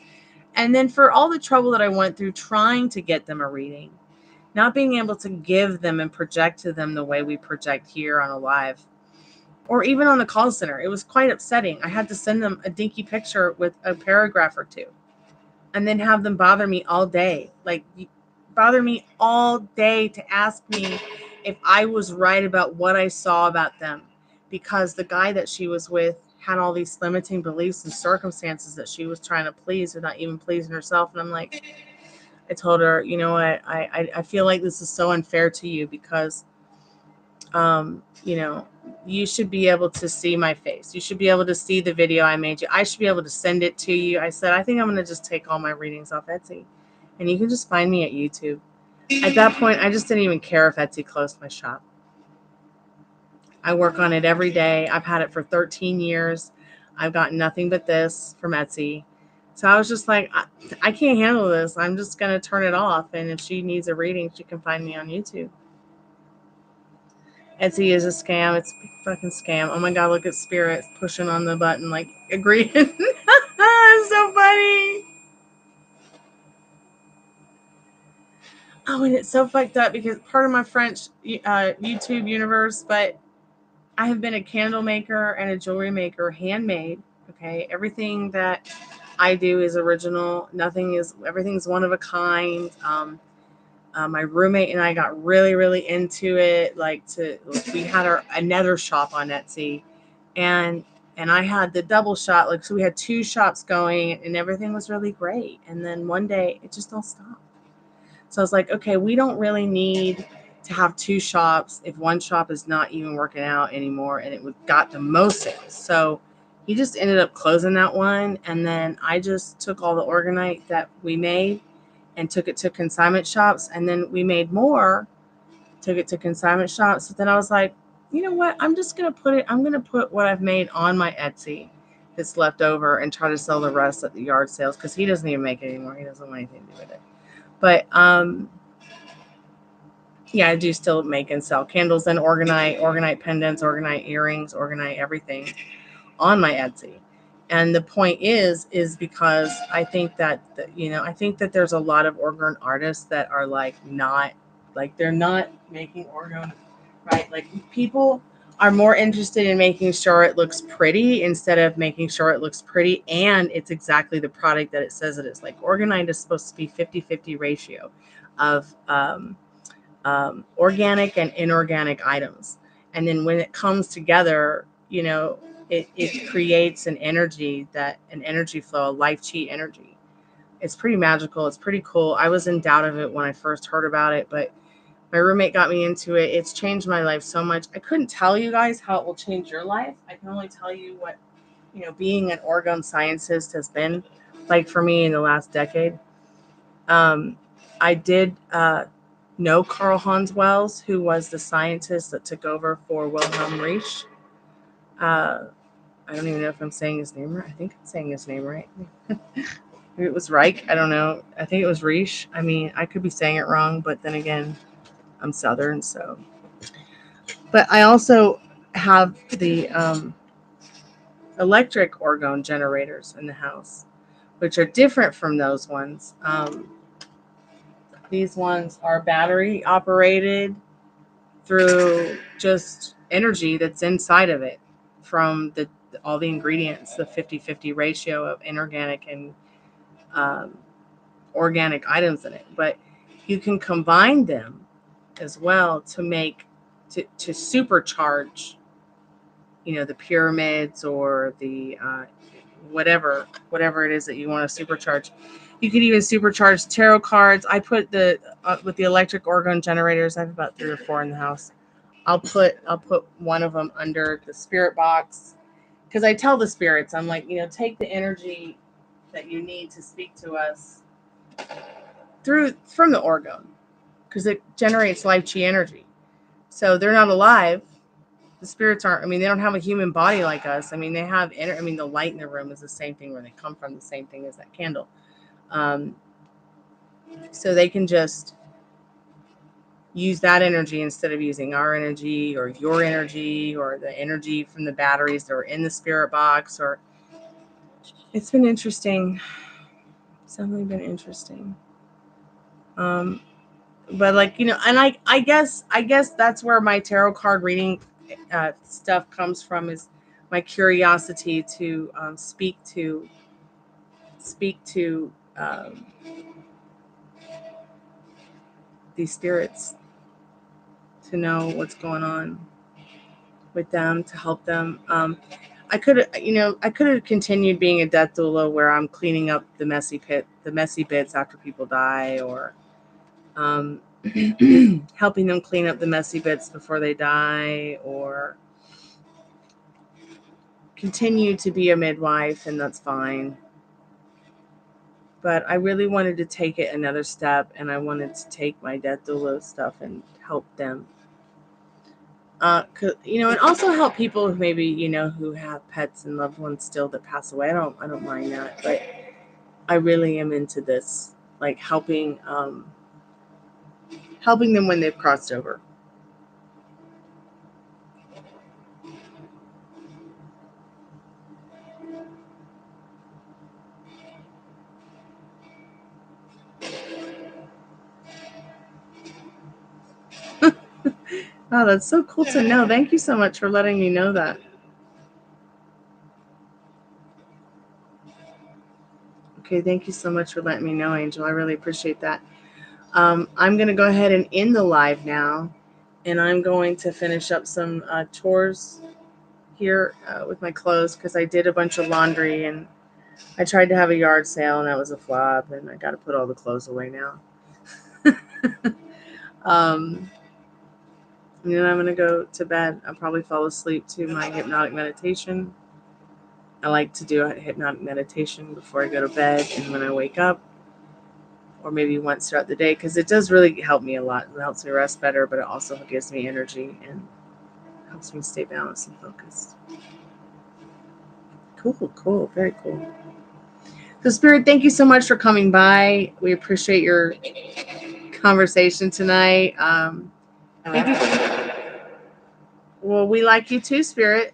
And then for all the trouble that I went through trying to get them a reading, not being able to give them and project to them the way we project here on a live or even on the call center, it was quite upsetting. I had to send them a dinky picture with a paragraph or two, and then have them bother me all day. Bother me all day to ask me if I was right about what I saw about them, because the guy that she was with had all these limiting beliefs and circumstances that she was trying to please without even pleasing herself. And I'm like, I told her, you know what, I feel like this is so unfair to you, because you should be able to see my face. You should be able to see the video I made you. I should be able to send it to you. I said, I think I'm going to just take all my readings off Etsy, and you can just find me at YouTube. At that point, I just didn't even care if Etsy closed my shop. I work on it every day. I've had it for 13 years. I've got nothing but this from Etsy. So I was just like, I can't handle this. I'm just going to turn it off. And if she needs a reading, she can find me on YouTube. Etsy is a scam. It's a fucking scam. Oh my God, look at Spirit pushing on the button, like, agree. It's so funny. Oh, and it's so fucked up because part of my French YouTube universe, but I have been a candle maker and a jewelry maker, handmade. Okay. Everything that I do is original. Everything's one of a kind. My roommate and I got really, really into it. We had another shop on Etsy, and I had the double shot. So we had two shops going, and everything was really great. And then one day it just all stopped. So I was like, okay, we don't really need to have two shops if one shop is not even working out anymore, and it got the most sales. So he just ended up closing that one, and then I just took all the organite that we made and took it to consignment shops, and then we made more, took it to consignment shops. So then I was like, you know what? I'm going to put what I've made on my Etsy that's left over and try to sell the rest at the yard sales, because he doesn't even make it anymore. He doesn't want anything to do with it. But yeah, I do still make and sell candles and organite pendants, organite earrings, organite everything on my Etsy. And the point is because I think that there's a lot of organ artists that are they're not making organ right? Like people are more interested in making sure it looks pretty instead of making sure it looks pretty and it's exactly the product that it says it is. Like Organite is supposed to be 50-50 ratio of organic and inorganic items. And then when it comes together, you know, it creates an energy flow, a life chi energy. It's pretty magical. It's pretty cool. I was in doubt of it when I first heard about it, but my roommate got me into it. It's changed my life so much. I couldn't tell you guys how it will change your life. I can only tell you what, you know, being an orgone scientist has been like for me in the last decade. I did know Carl Hans Wells, who was the scientist that took over for Wilhelm Reich. I don't even know if I'm saying his name right. I think I'm saying his name right. Maybe it was Reich. I don't know. I think it was Reich. I mean, I could be saying it wrong, but then again, I'm Southern, so. But I also have the electric orgone generators in the house, which are different from those ones. These ones are battery operated through just energy that's inside of it from all the ingredients, the 50-50 ratio of inorganic and organic items in it. But you can combine them as well to make to supercharge, you know, the pyramids or the whatever it is that you want to supercharge. You could even supercharge tarot cards. I put the with the electric orgone generators. I have about 3 or 4 in the house. I'll put one of them under the spirit box because I tell the spirits, I'm like, you know, take the energy that you need to speak to us from the orgone because it generates life chi energy. So they're not alive. The spirits aren't. I mean, they don't have a human body like us. I mean, they have. I mean, the light in the room is the same thing where they come from. The same thing as that candle. So they can just use that energy instead of using our energy or your energy or the energy from the batteries that are in the spirit box. Or it's been interesting. It's definitely been interesting. But like, you know, and I guess that's where my tarot card reading stuff comes from, is my curiosity to speak to these spirits, to know what's going on with them, to help them. I could have continued being a death doula where I'm cleaning up the messy bits after people die, or helping them clean up the messy bits before they die, or continue to be a midwife, and that's fine. But I really wanted to take it another step, and I wanted to take my death doula stuff and help them. You know, and also help people who maybe, you know, who have pets and loved ones still that pass away. I don't mind that, but I really am into this, like helping them when they've crossed over. Oh, that's so cool to know. Thank you so much for letting me know that. Okay, thank you so much for letting me know, Angel. I really appreciate that. I'm going to go ahead and end the live now, and I'm going to finish up some chores here with my clothes, because I did a bunch of laundry, and I tried to have a yard sale, and that was a flop, and I got to put all the clothes away now. And then I'm going to go to bed. I'll probably fall asleep to my hypnotic meditation. I like to do a hypnotic meditation before I go to bed and when I wake up, or maybe once throughout the day, because it does really help me a lot. It helps me rest better, but it also gives me energy and helps me stay balanced and focused. Cool. Very cool. So, Spirit, thank you so much for coming by. We appreciate your conversation tonight. Thank you. Well, we like you too, Spirit.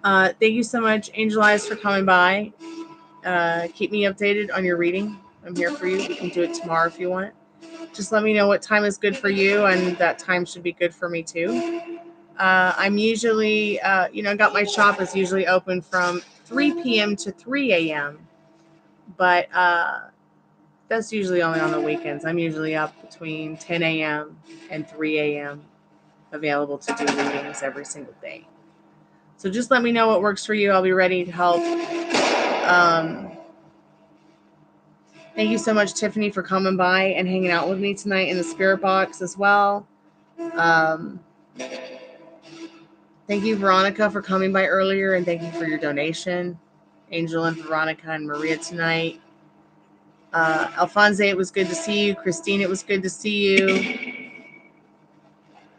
Thank you so much, Angel Eyes, for coming by. Keep me updated on your reading. I'm here for you. We can do it tomorrow if you want. Just let me know what time is good for you, and that time should be good for me too. I'm usually, got my shop is usually open from 3 p.m. to 3 a.m. But that's usually only on the weekends. I'm usually up between 10 a.m. and 3 a.m. available to do readings every single day. So just let me know what works for you. I'll be ready to help. Thank you so much, Tiffany, for coming by and hanging out with me tonight in the spirit box as well. Thank you, Veronica, for coming by earlier, and thank you for your donation. Angel and Veronica and Maria tonight. Alphonse, it was good to see you. Christine, it was good to see you.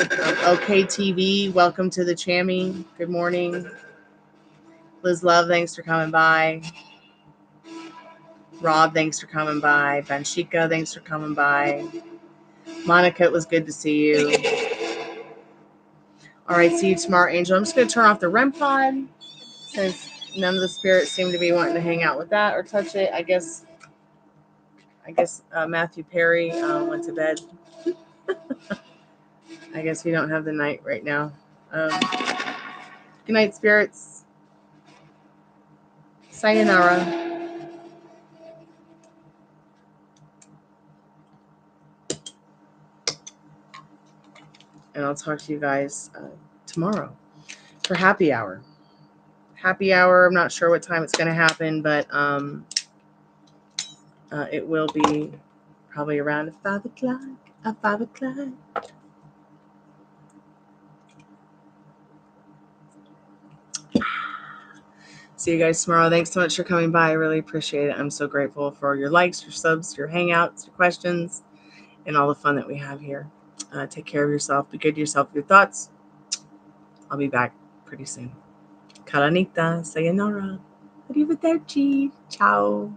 Okay, TV, welcome to the Chammy. Good morning. Liz Love, thanks for coming by. Rob, thanks for coming by. Banshika, thanks for coming by. Monica, it was good to see you. All right, see you tomorrow, Angel. I'm just going to turn off the REM pod since none of the spirits seem to be wanting to hang out with that or touch it. I guess Matthew Perry went to bed. I guess we don't have the night right now. Good night, spirits. Sayonara. And I'll talk to you guys tomorrow for happy hour. Happy hour. I'm not sure what time it's going to happen, but it will be probably around 5 o'clock. At 5 o'clock. See you guys tomorrow. Thanks so much for coming by. I really appreciate it. I'm so grateful for your likes, your subs, your hangouts, your questions, and all the fun that we have here. Take care of yourself. Be good to yourself with your thoughts. I'll be back pretty soon. Karanita. Sayonara. Arrivederci. Ciao.